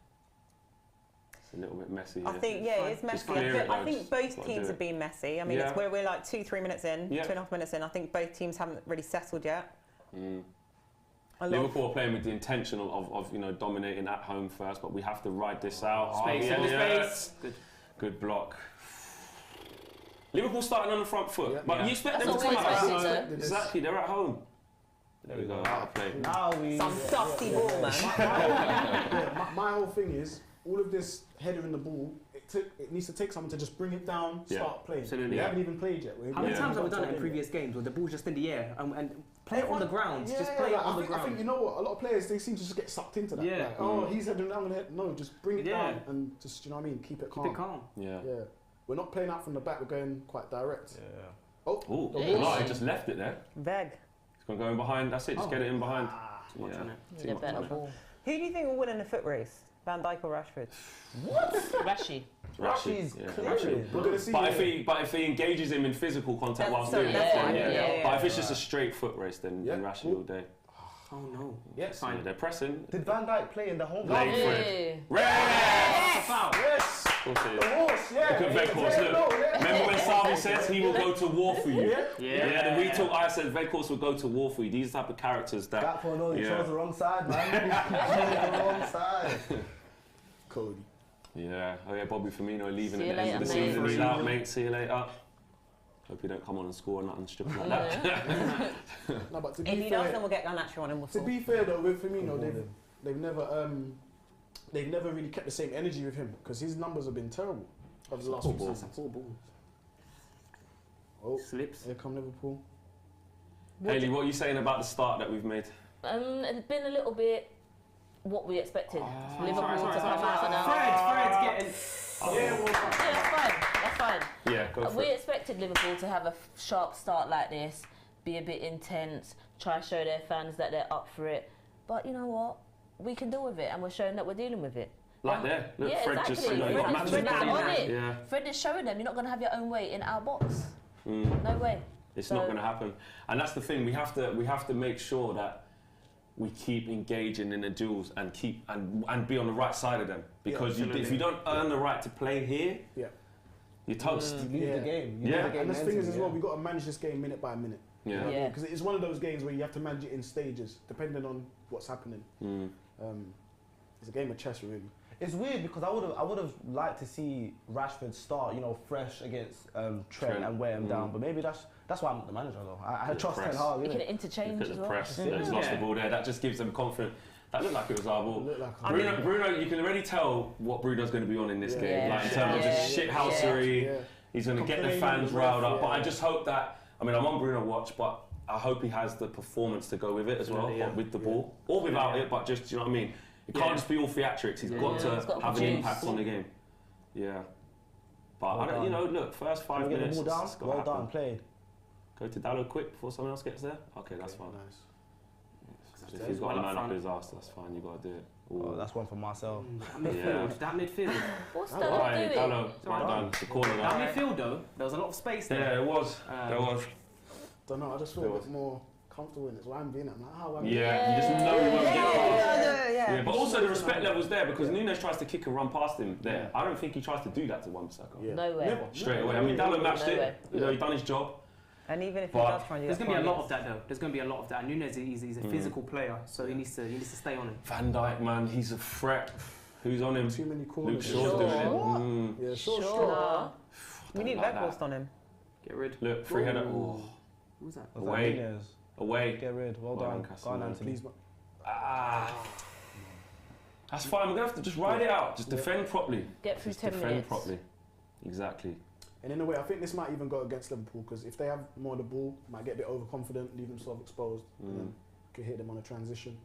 a little bit messy here.
I think, it's messy.
clear it,
I
though,
think
just
both
gotta
teams
do
have
it.
been messy. I mean,
Yeah.
we're like 2-3 minutes in,
Yeah.
2.5 minutes in. I think both teams haven't really settled yet.
Liverpool are playing with the intention of dominating at home first, but we have to ride this out.
Space,
Harvey Elliott.
space. Good.
Good block. Liverpool starting on the front foot,
Yeah.
but you expect
That's
them to
what
come
we
out.
expected,
though.
Exactly, they're at home.
There we go.
Out of play.
Now we.
Some dusty ball, man.
My whole thing is, all of this header in the ball, it needs to take someone to just bring it down,
Yeah.
start playing.
Absolutely.
We
Yeah.
haven't even played yet.
How many
Yeah.
times have we done it in
Yet.
previous games where the ball's just in the air and play it on the ground?
Yeah,
Just play it
like,
on the
I
ground.
think you know what, a lot of players, they seem to just get sucked into that.
Yeah.
Like, oh, he's heading down the head. No, just bring it
Yeah.
down and just, you know what I mean, keep it calm.
Keep it calm.
Yeah.
Yeah. We're not playing out from the back, we're going quite direct.
Yeah.
Oh,
Ooh,
the
Yeah.
wall.
he just left it there.
Veg.
He's going to go in behind. That's it. Just get it in behind.
Too much on it.
Too
Yeah,
much
better
on it.
ball.
Who do you think will win in a foot race? Van Dijk or Rashford?
Rashi.
Rashi's
Yeah.
clearing.
We're gonna see.
But if he engages him in physical contact whilst
So
doing
that's
it,
what I
then
mean, yeah.
But if it's just a straight foot race, then
Yeah.
Rashford all day.
Oh no.
Yes.
Yeah, they're pressing.
Did Van Dijk play in the home
Played
game?
for it.
Hey.
Red!
Foul.
Yes.
Of course it
The
is.
horse, yeah.
Look at Veghorst, look. Remember when Savi says he will go to war for you?
Yeah.
Yeah, we talk. I said Veghorst will go to war for you. These type of characters that.
That for no, he
Yeah.
chose the wrong side, man. He chose the wrong side.
Cody.
Yeah. Oh yeah, Bobby Firmino leaving
See
at the
you
end of the
later,
season.
mate.
He's out, mate. See you later. Hope you don't come on and score nothing stupid like that.
No, but to
If
be
he does, then
fair,
we'll get Garnacho on him. We'll
to
sort.
be fair though, with Firmino,
Good
they've never really kept the same energy with him because his numbers have been terrible over the last few
Football.
seasons.
Full ball.
Oh,
Slips.
here come Liverpool.
Hayley, what are you saying about the start that we've made?
It's been a little bit what we expected. Liverpool
Sorry.
to come out now.
Fred's getting.
Yeah, well,
Yeah, that's fine. That's fine.
Yeah, go for
We
it.
expected Liverpool to have a sharp start like this, be a bit intense, try to show their fans that they're up for it. But you know what? We can deal with it, and we're showing that we're dealing with it.
Like there, look,
Yeah,
Fred
exactly.
just, you know,
Fred
got
is
matches
Fred is
body.
on it.
Yeah.
Fred is showing them you're not going to have your own way in our box.
Mm.
No way.
It's
So-
not going to happen, and that's the thing. We have to make sure that we keep engaging in the duels and keep and be on the right side of them. Because if you don't earn the right to play here,
Yeah.
you're toast.
You lose
Yeah.
the game. You
Yeah.
lose the game
And the thing is
mentally,
as well,
yeah.
we've got to manage this game minute by minute.
Yeah.
Yeah.
Because it's one of those games where you have to manage it in stages, depending on what's happening.
Mm.
It's a game of chess, really.
It's weird because I would have liked to see Rashford start, you know, fresh against Trent
Trent.
and wear him down. But maybe that's why I'm not the manager though. I
Good
trust Ten
press.
Hag.
We can
innit?
interchange
Look at
as
the
well.
press.
Mm.
He's lost the
Yeah.
ball there. That just gives them confidence. That looked like it was our ball.
Look like
Bruno, you can already tell what Bruno's going to be on in this
Yeah.
game.
Yeah.
Like in terms of just
Yeah.
shithousery.
Yeah.
He's going to get the
Complaining
fans
with the ref,
riled up. But I
yeah.
just hope that. I mean, I'm on Bruno watch, but I hope he has the performance to go with it as well,
Yeah.
with the
Yeah.
ball or without
Yeah.
it. But just, you know what I mean? It
Yeah.
can't just be all theatrics. He's
Yeah.
got
Yeah.
to
He's got to
have an
produce.
impact on the game. Yeah. But I
Well
don't, you know,
done.
look, first
Can
5
we get
minutes.
the ball down?
it's gotta
Well
happen.
done, played.
Go to Dallo quick before someone else gets there. Okay, that's fine.
Nice.
If
There's
he's got
one
a
up
man up
front.
his arse, that's fine. You got to do it.
Oh,
Ooh.
that's one for Marcel.
That midfield.
What's
Oh,
that
Right,
doing?
Dallo, well done. The corner
That
now.
midfield though, there was a lot of space there.
Yeah, it was. There was.
Don't know, I just feel
There
a
was.
bit more comfortable in it. It's why I'm being I'm like, how I'm
Yeah, you just know he won't get past.
Yeah.
Yeah, but also the respect level's there because Nunes tries to kick and run past him there. I don't think he tries to do that to Wan-Bissaka.
Yeah.
No way.
Never.
Straight away. I mean, Dallo matched
No
it.
way.
You know, he done his job.
And even if he
But
does try and do
There's
that
going to be a lot
for
of that though. There's going to be a lot of that. And Nunes, he's a physical player, so he needs to stay on it.
Van Dijk, man, he's a threat. Who's on him?
Too many
Luke
corners.
Shaw's
Shaw.
doing it. Mm.
Yeah, sure.
Sure.
We need
like
Veghorst on him.
Get rid.
Look, free header. Oh,
Who was that?
Was
Away.
that Nunes?
away.
Get rid. Well
Well
done.
done,
Go on,
Casemiro.
Anthony.
Please, man.
Ah. That's fine. We're going to have to just ride it out. Just
Yeah.
defend properly.
Get through
Just
10
defend
minutes.
properly. Exactly.
And in a way, I think this might even go against Liverpool because if they have more of the ball, might get a bit overconfident, leave themselves exposed, and then could hit them on a transition.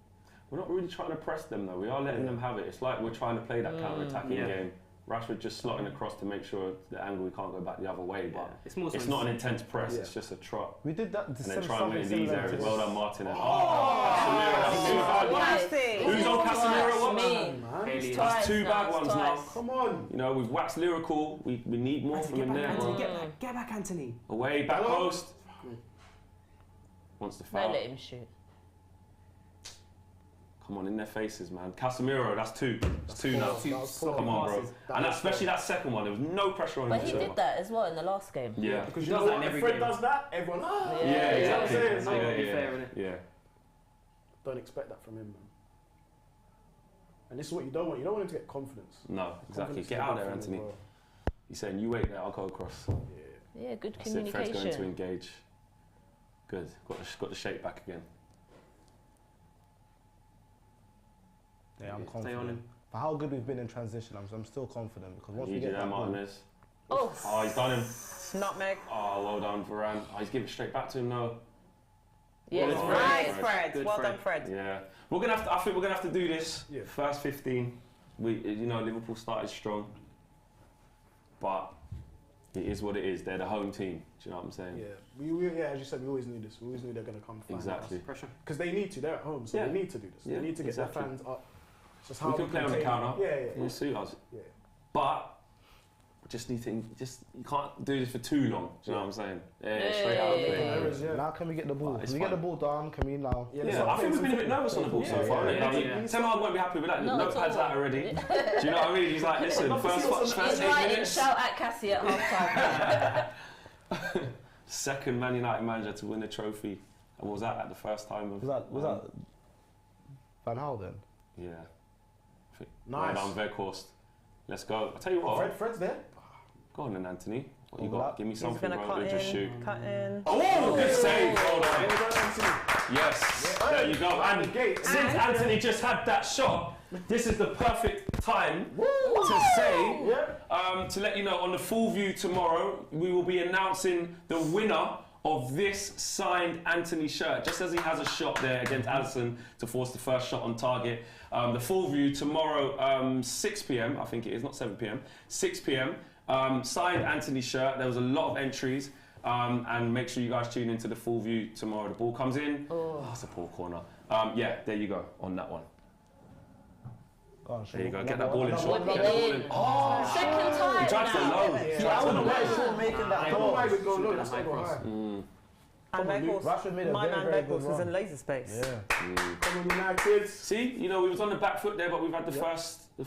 We're not really trying to press them though. We are letting them have it. It's like we're trying to play that counter-attacking
Yeah.
game. Rashford just slotting across to make sure the angle we can't go back the other way. But
It's more.
it's not an intense press.
Yeah.
It's just a trot.
We did that.
And then try and win in these areas. Well done, Martinez.
Nasty.
Who's on Casemiro? What?
Me.
Man,
Hayley.
That's two
Twice
bad
now,
ones
twice.
now.
come on.
You know, we've waxed lyrical. We need more from him there.
Anthony,
Bro.
get back, Anthony.
Away, back
Hello?
post. Wants to
No,
foul.
let him shoot.
Come on, in their faces, man. Casemiro, that's 2. That's 2 now. Come on, bro. And especially that second one, there was no pressure on him.
But he did that as well in the last game.
Yeah.
Because you know what, if Fred does that, everyone,
yeah, exactly.
Yeah.
Don't expect that from him, man. And this is what you don't want. You don't want him to get confidence.
No, exactly.
Confidence
Get
is
out
a
there,
big
Anthony.
thing as well.
He's saying, you wait there, I'll go across.
Yeah, good
That's it, Fred's
communication.
going to engage. Good. Got the shape back again.
Yeah, I'm
Stay on
confident.
him.
For how good we've been in transition, I'm still confident because once we
Need
get
you there,
that ball,
Martinez.
Oh,
Oh, he's done him.
Nutmeg.
Oh, well done, Varane. Oh, he's giving it straight back to him now.
yeah.
Well,
it's
Fred.
right.
Nice, Fred.
Good
Well
Fred.
done, Fred.
Yeah. I think we're gonna have to do this.
Yeah.
First 15. Liverpool started strong, but it is what it is. They're the home team. Do you know what I'm saying?
Yeah, as you said, we always knew this. We always knew they're going to come find
Exactly.
us.
Pressure.
Because they need to. They're at home, so
Yeah.
they need to do this.
Yeah,
They need to get
exactly.
their fans up. It's just
We
how
can play on the
take-
counter.
Yeah.
It'll suit us.
Yeah.
But just need to you can't do this for too long. Do you know what I'm saying? Yeah, straight out of
Yeah.
play.
Errors, yeah.
now can we get the ball?
It's
Can we get
fine.
the ball down? Can we now?
Yeah,
Yeah, I think we've been a bit nervous on the ball so far.
Yeah,
I mean,
yeah.
Ten Hag won't be happy with that.
Not
No
at
pads
all.
out already. Do you know what I mean? He's like, listen, first
He's
8
writing,
minutes.
shout at Cassie at half time.
Second Man United manager to win a trophy. And was that at the first time of...
Was that Van Gaal then?
Yeah.
Nice.
Well done, Weghorst. Let's go. I'll tell you what.
Fred's there.
Go on then, Anthony. What you
All
got?
that.
Give me
He's
something,
going to
bro.
cut
Just shoot.
in. Cut in.
Oh, good save. Hold on.
Well done, Anthony.
Yes, there you go.
And the
And
gate.
since Anthony just had that shot, this is the perfect time to say, to let you know, on the full view tomorrow, we will be announcing the winner of this signed Anthony shirt. Just as he has a shot there against Alisson to force the first shot on target. The full view tomorrow, 6 p.m. I think it is, not 7 p.m. 6 p.m. Signed Anthony shirt. There was a lot of entries. And make sure you guys tune into the full view tomorrow. The ball comes in. Oh, that's a poor corner. Yeah, there you go on that one.
Go on,
There you go.
Sean.
Get that ball in, Sean.
Whip
Get
it
that ball
in.
in. Oh,
Second time
he tried to
now.
low.
Yeah.
He tried to
I don't know why he's
low.
still making that
I don't know why
cross.
we go low. Let's
High
go
cross.
high.
And
Rashford
Weghorst,
made a
my
very,
man
very good
Weghorst was
run.
in laser space.
Yeah.
Come on, United.
See, we was on the back foot there, but we've had the first.
I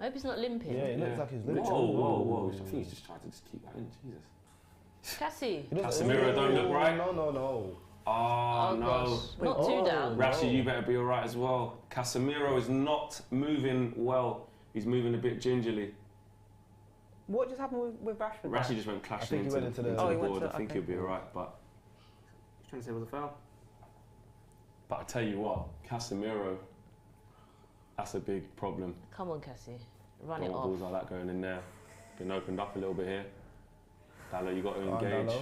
hope he's not limping.
Yeah, it looks like he's
Whoa,
literally.
whoa. I think he's just trying to just keep that in. Jesus.
Cassie.
He doesn't-
Casemiro don't look right.
No.
Oh, no.
Gosh. Not too down.
Rashi, you better be all right as well. Casemiro is not moving well. He's moving a bit gingerly.
What just happened with Rashford?
Rashi just went clashing
think he went into the-
Oh, he went
board.
to-
I think
okay.
he'll be all right, but
He's trying to say it was a foul.
I tell you what, Casemiro, that's a big problem.
Come on, Cassie. Run it
Long
off.
balls like that going in there. Been opened up a little bit here. Dallo, you got to
Go on,
engage.
Dallo.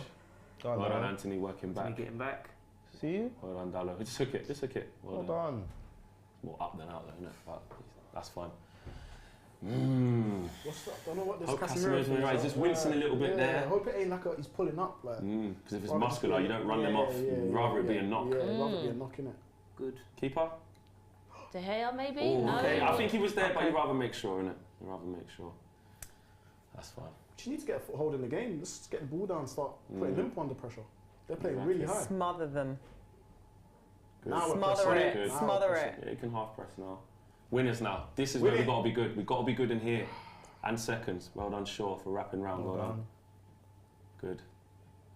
Go on,
Well done,
Dallo.
Anthony, working
Can he
back.
get him back?
See you?
Well done, Dallo. Just hook it.
Well done.
More up than out, though, isn't it? But that's fine.
What's that? I don't know what this
Hope
Casemiro
Casemiro's
thing is.
right. He's just wincing a little bit
I
there.
hope it ain't like he's pulling up. Like,
Because if it's
rather
muscular,
just
you don't run them
yeah,
off. You'd rather it be a knock.
Yeah, rather be a knock, innit?
Good.
Keeper?
De Gea, maybe?
Oh,
No.
okay. I think he was there, but you'd rather make sure, innit? You'd rather make sure. That's fine.
You need to get a foothold in the game. Let's just get the ball down and start putting Liverpool under pressure. They're playing really high.
Smother them.
Good.
Now we're
Smother
pressing.
it.
Good.
Now we're
Smother
pressing.
it.
Yeah, you can half press now. Winners now. This is
Win
where we've
it.
got to be good. We've got to be good in here. And seconds. Well done, Shaw, for wrapping round. Well done. Good.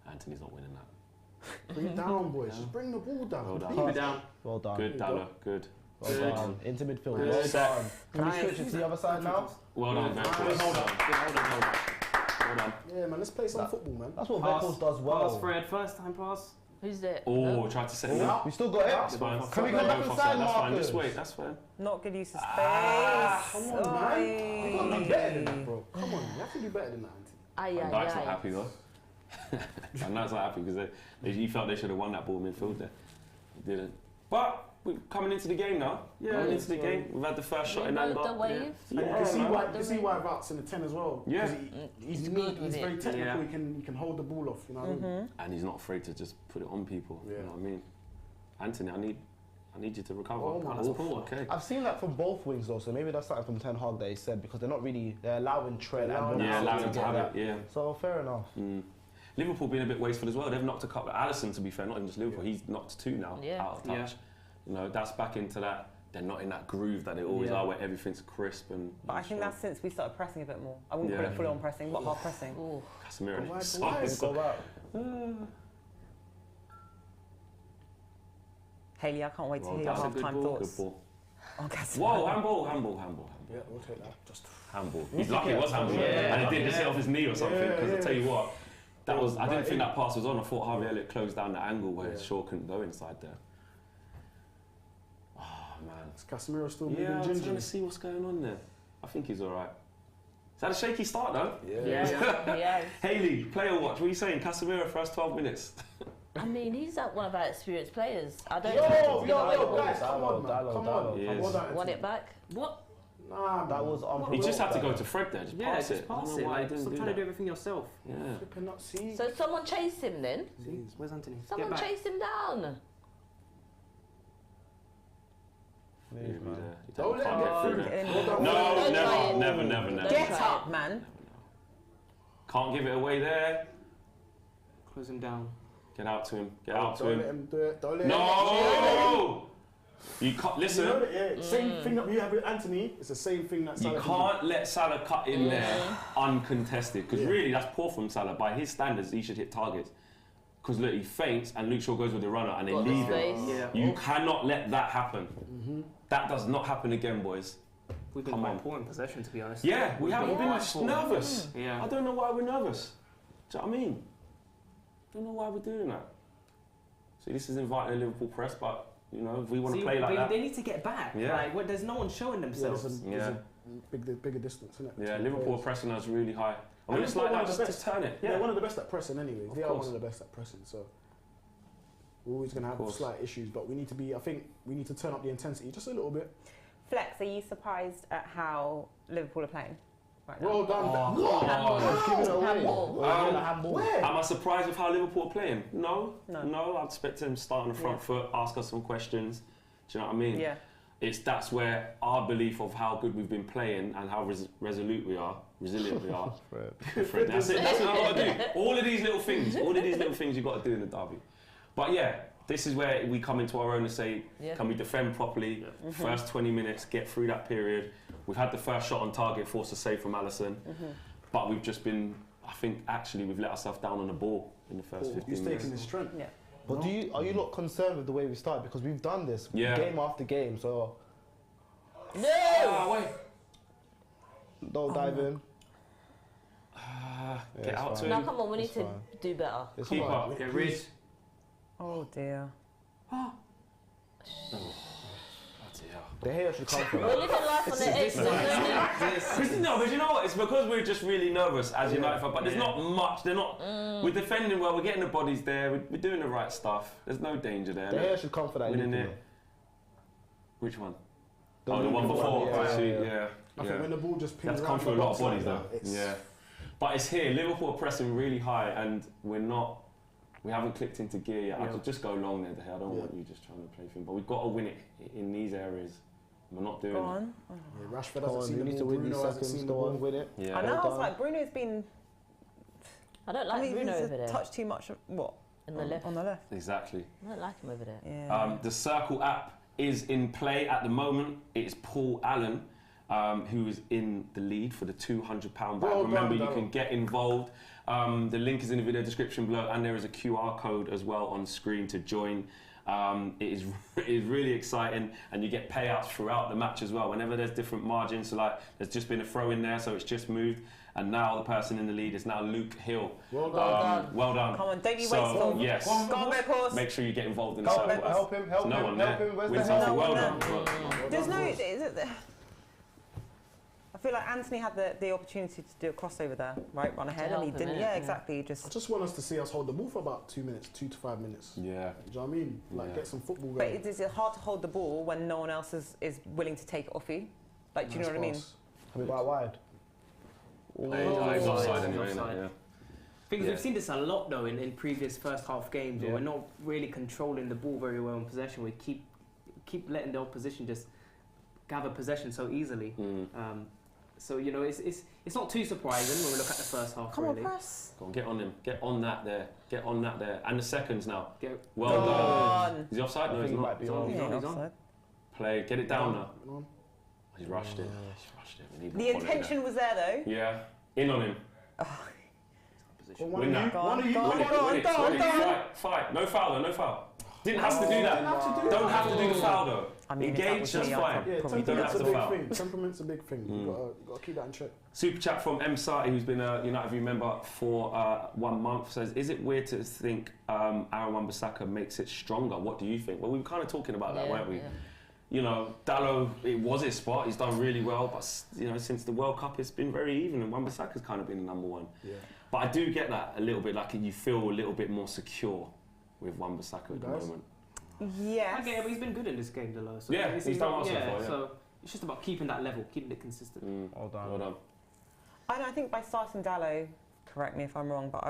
Anthony's not winning that.
Bring it down, boys. Just bring the ball down.
Well done.
Keep it down.
Well done.
Good, Dallo. Good.
Well
Good.
done. Into midfield.
Good.
Well
Set.
done. Can we
Nice.
switch it to the other side now?
Well done,
Good.
Weghorst.
Hold on. Hold on.
Well done.
Yeah, man. Let's play some football, man.
That's what
Pass.
Weghorst does well.
Pass, Fred. First time pass.
Who's there?
Oh, tried to set him up.
We still got it.
That's fine.
Can we come back
That's
inside,
fine.
Marcus?
Just wait. That's fine.
Not good use of space.
Come on, man. You gotta be better than that, bro. Come on. You have to do better than that, Anthony.
Aye,
Van
aye,
Dijk's not
aye.
happy though. Van Dijk's not happy because he felt they should have won that ball midfield there. They didn't. But we're coming into the game now. Coming into the game. We've had the first shot in
Rainbow,
Andover.
the wave.
And you
Yeah,
can see
man.
why. You can see why Vout's in the 10 as well.
Yeah.
'Cause he's
He's
neat,
good with
He's very
it.
technical.
Yeah.
He can hold the ball off. You know what I mean?
And he's not afraid to just put it on people. You
Yeah.
know what I mean? Anthony, I need you to recover.
Oh, man, that's
poor. Okay.
I've seen that from both wings though, so maybe that's something from Ten Hag that he said because they're allowing Trent
They're
and
allowing
Ronaldo
Yeah, allow
to
him to
get
have
that.
it. Yeah.
So fair enough.
Liverpool being a bit wasteful as well. They've knocked a couple. Alisson, to be fair, not even just Liverpool. He's knocked 2 now
Yeah.
out of touch. You know, that's back into that. They're not in that groove that they always are, where everything's crisp and.
But I think that's since we started pressing a bit more. I wouldn't call it full on pressing, but half pressing.
Casemiro.
Go out.
Hayley, I can't wait to hear your
That's a
half-time
good
thoughts.
ball.
Oh, Casemiro.
Whoa, handball.
Yeah, we'll take that. Just
Handball. He's lucky it was handball. And he didn't just hit off his knee or something, because I tell you what, that was, I didn't think that pass was on. I thought Harvey Elliott closed down the angle where Shaw couldn't go inside there. Oh, man.
Is Casemiro still moving
Yeah, I'm
gingerly?
trying to see what's going on there. I think he's all right. Is that a shaky start, though?
Yeah.
Hayley, player watch. What are you saying? Casemiro first 12 minutes.
I mean, he's one of our experienced players. I don't
Yo, guys, come on, man. Come on.
He is.
want it back.
What?
Nah,
That was
He just had to go to Fred there, just
Yeah,
pass
just
it.
pass
I don't
it.
know why he
Like,
didn't
stop
do
trying to
that.
do everything yourself.
Yeah.
flipping not see.
So someone chase him then.
See? Where's Anthony?
Someone
Get back.
chase him down.
He'll be there. He
Don't
can't
let
get
him
through
get
there.
through.
No,
Don't try it.
never.
Don't
Get
try
up, man.
Can't give it away there.
Close him down.
Get out to him. Get out to
Don't let
him.
him do it. Don't let him.
No! You can't, listen,
You know that, same thing that you have with Anthony. It's the same thing that
you
Salah
can't let Salah cut in there uncontested, because really that's poor from Salah. By his standards, he should hit targets. Because look, he feints and Luke Shaw goes with the runner and they
Got the
leave him.
space.
Yeah.
You cannot let that happen. That does not happen again, boys.
We've been
Come
quite
on.
poor in possession, to be honest.
Yeah, we have. We've been
quite poor.
nervous.
Yeah.
I don't know why we're nervous. Do you know what I mean? Don't know why we're doing that. See, this is inviting a Liverpool press, but you know, if we want to
See,
play like that.
they need to get back.
Yeah.
Like, there's no one showing themselves.
there's a bigger distance, isn't it?
Yeah,
between
Liverpool are
players.
pressing us really high. And when
And
it's
Liverpool
like
are
that,
one of the
just turn it.
They're
Yeah.
one of the best at pressing anyways.
Of
They are
course.
one of the best at pressing, so we're always going to have
course.
slight issues, but we need to be, I think we need to turn up the intensity just a little bit.
Flex, are you surprised at how Liverpool are playing right now?
Well done.
Handball.
Give it away.
Handball.
Handball.
Where?
Am I surprised with how Liverpool are playing? No.
No.
I'd expect them to start on the front foot, ask us some questions. Do you know what I mean?
Yeah.
That's where our belief of how good we've been playing and how resilient we are. Fred, that's it. That's what you've got to do. All of these little things you've got to do in the derby. But yeah, this is where we come into our own and say, can we defend properly? First 20 minutes, get through that period. We've had the first shot on target, forced a save from Alisson. But we've just been, I think actually we've let ourselves down on the ball in the first 15
Who's
minutes.
taking the strength?
Yeah.
But are you not concerned with the way we started? Because we've done this game after game, so
No!
Wait.
don't dive in.
Get
it's
out
fine.
to
Now
him.
come on, we need
It's
to
fine.
do better.
It's
Keep
fine.
up. Get rid.
Oh dear.
The hair should come from
We're living life on the edge.
No, but you know what? It's because we're just really nervous as United fans. But there's not much. They're not. We're defending well. We're getting the bodies there. We're doing the right stuff. There's no danger there.
The hair should come for that.
Winning
Liverpool.
it. Which one?
The
The one
Liverpool
before.
one,
I see.
yeah.
Yeah.
I think when the ball just pings
That's come
around
through a
the
lot
box
of bodies
like
though.
that, it's-
Yeah. But it's here. Liverpool are pressing really high, and we're not. We haven't clicked into gear yet. I could just go long there. I don't want you just trying to play thing. But we've got to win it in these areas. We're not doing
Go
it.
on.
Yeah, Rashford
Come
hasn't
on,
seen
you
the
need to
ball,
win these
Bruno hasn't
seconds.
seen the
Go on,
ball.
win it.
Yeah.
I know. I
Well
was
done.
like, Bruno's been.
I don't
I
like
mean,
Bruno
he's
over
a
there.
touch too much. What?
In the left.
On the left.
Exactly.
I don't like him over there.
Yeah.
The Circl app is in play at the moment. It's Paul Allen who is in the lead for the £200 back.
Well
Remember,
done,
you can get involved. The link is in the video description below, and there is a QR code as well on screen to join. It is really exciting, and you get payouts throughout the match as well. Whenever there's different margins, so like there's just been a throw in there, so it's just moved, and now the person in the lead is now Luke Hill.
Well done.
Well done.
Come on, don't you
So,
wasteful.
yes.
Go on, Red Horse.
Make sure you get involved in the
Help
Circl
him,
app.
help him, help
There's no
him,
one
help
there.
him. Where's
Win
the
something.
help?
Well
No
done.
one There's no.
Horse.
I feel like Anthony had the opportunity to do a crossover there, right? Run ahead, and he
help him,
didn't.
innit?
Yeah,
Yeah.
exactly.
I
Just.
just want us to see us hold the ball for about 2 minutes, 2 to 5 minutes.
Yeah.
Do you know what I mean? Like
Yeah.
get some football
But
going.
is it hard to hold the ball when no one else is willing to take it off you? Like, do you know what I mean?
A bit quite wide.
He's offside anyway, isn't
offside.
it? Yeah.
Because
Yeah.
we've seen this a lot though in previous first half games where
Yeah.
we're not really controlling the ball very well in possession. We keep letting the opposition just gather possession so easily. So you know, it's not too surprising when we look at the first half.
Come
really.
on, press.
Go on, get on him. Get on that there. Get on that there. And the seconds now. Well
Go
done.
on.
Is he offside? No,
I
he's
think he
not.
might be
He's on,
on.
he's on, he's on.
Offside.
Play. Get it down now.
Come on.
He's rushed it. He's rushed it. We need
The
more quality
intention was there though.
there. Yeah. In on him.
Well,
Win that.
One of you.
Go on,
Win it.
go on,
Win it.
go on,
Win
go
it.
on.
Fight. Fight. No foul though. No foul. Didn't have to do that. Don't have to do the foul though.
I mean, if that
Engage,
was
just
me, I'd
fine.
Yeah,
probably
You don't have
temperament's a
to
big
foul.
thing. Temperament's a big thing. You got to keep that in check.
Super chat from M. Sati, who's been a United View member for 1 month, says, is it weird to think Aaron Wan-Bissaka makes it stronger? What do you think? Well, we were kind of talking about that, weren't we?
Yeah.
You know, Dalot, it was his spot. He's done really well, but you know, since the World Cup, it's been very even, and Wan-Bissaka's kind of been the number one.
Yeah.
But I do get that a little bit, like you feel a little bit more secure with Wan-Bissaka at the
Guys?
moment.
Yes.
Okay, but he's been good in this game, Dalot. So
Yeah,
it's
he's done well so
yeah,
far, yeah.
So it's just about keeping that level, keeping it consistent.
Well done.
Well done.
I think by starting Dalot, correct me if I'm wrong, but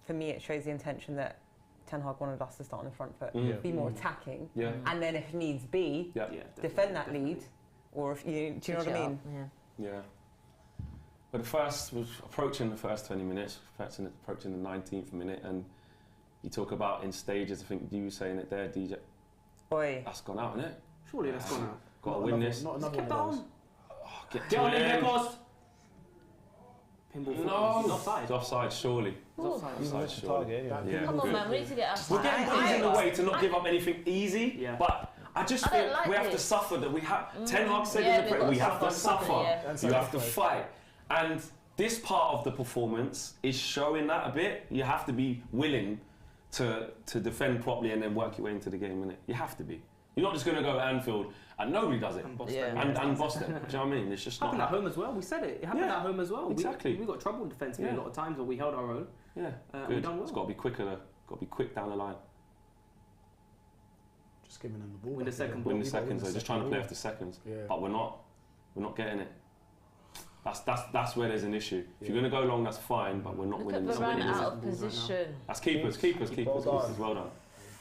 for me it shows the intention that Ten Hag wanted us to start on the front foot,
Yeah.
be more attacking,
Yeah.
and then if needs be,
Yeah.
Yeah,
defend that
definitely.
lead, or if you, do you know
Switch
what I
it
mean?
up, Yeah.
Yeah. But the first was approaching the first 20 minutes, approaching the 19th minute, and you talk about in stages. I think you were saying it there, DJ.
Boy,
That's gone out, isn't it?
Surely that's gone out.
Got to win this.
Not another
Get
one of those.
down.
Get
on
to
in,
him.
Pecos. Pinball.
No.
He's offside.
It's offside, surely.
He's offside.
He's
Offside,
missed the
surely.
target, yeah.
Yeah,
Come on,
good.
man, we need to get our
We're getting things in the way to not give up anything easy,
Yeah.
but I just
I
feel
don't like
we have to
this.
suffer that we have. Ten Hag said
yeah,
in the
we've
press,
got
we
to
have to
suffer,
suffer.
yeah.
And
You have to
sacrifice.
fight. And this part of the performance is showing that a bit. You have to be willing to defend properly and then work your way into the game, innit? You have to be. You're not just going to go to Anfield and nobody does it.
And Boston.
Yeah.
And Boston. Do you know what I mean? It's just not
Happened at
happening.
home as well. We said it. It happened
Yeah,
at home as well.
exactly.
We got trouble defensively
Yeah.
a lot of times, but we held our own.
Yeah,
we
good.
done well.
It's got to be quicker though. Got to be quick down the line.
Just giving them the ball.
Win the
back
second
again.
ball.
Win the
We gotta
seconds though.
the
Just trying to
second
play
ball.
after seconds.
Yeah.
But we're not getting it. That's where there's an issue. If you're going to go long, that's fine, but we're not
Look
winning
at
the second
Varane
ball.
out of position.
That's keepers.
Well done.
Well done.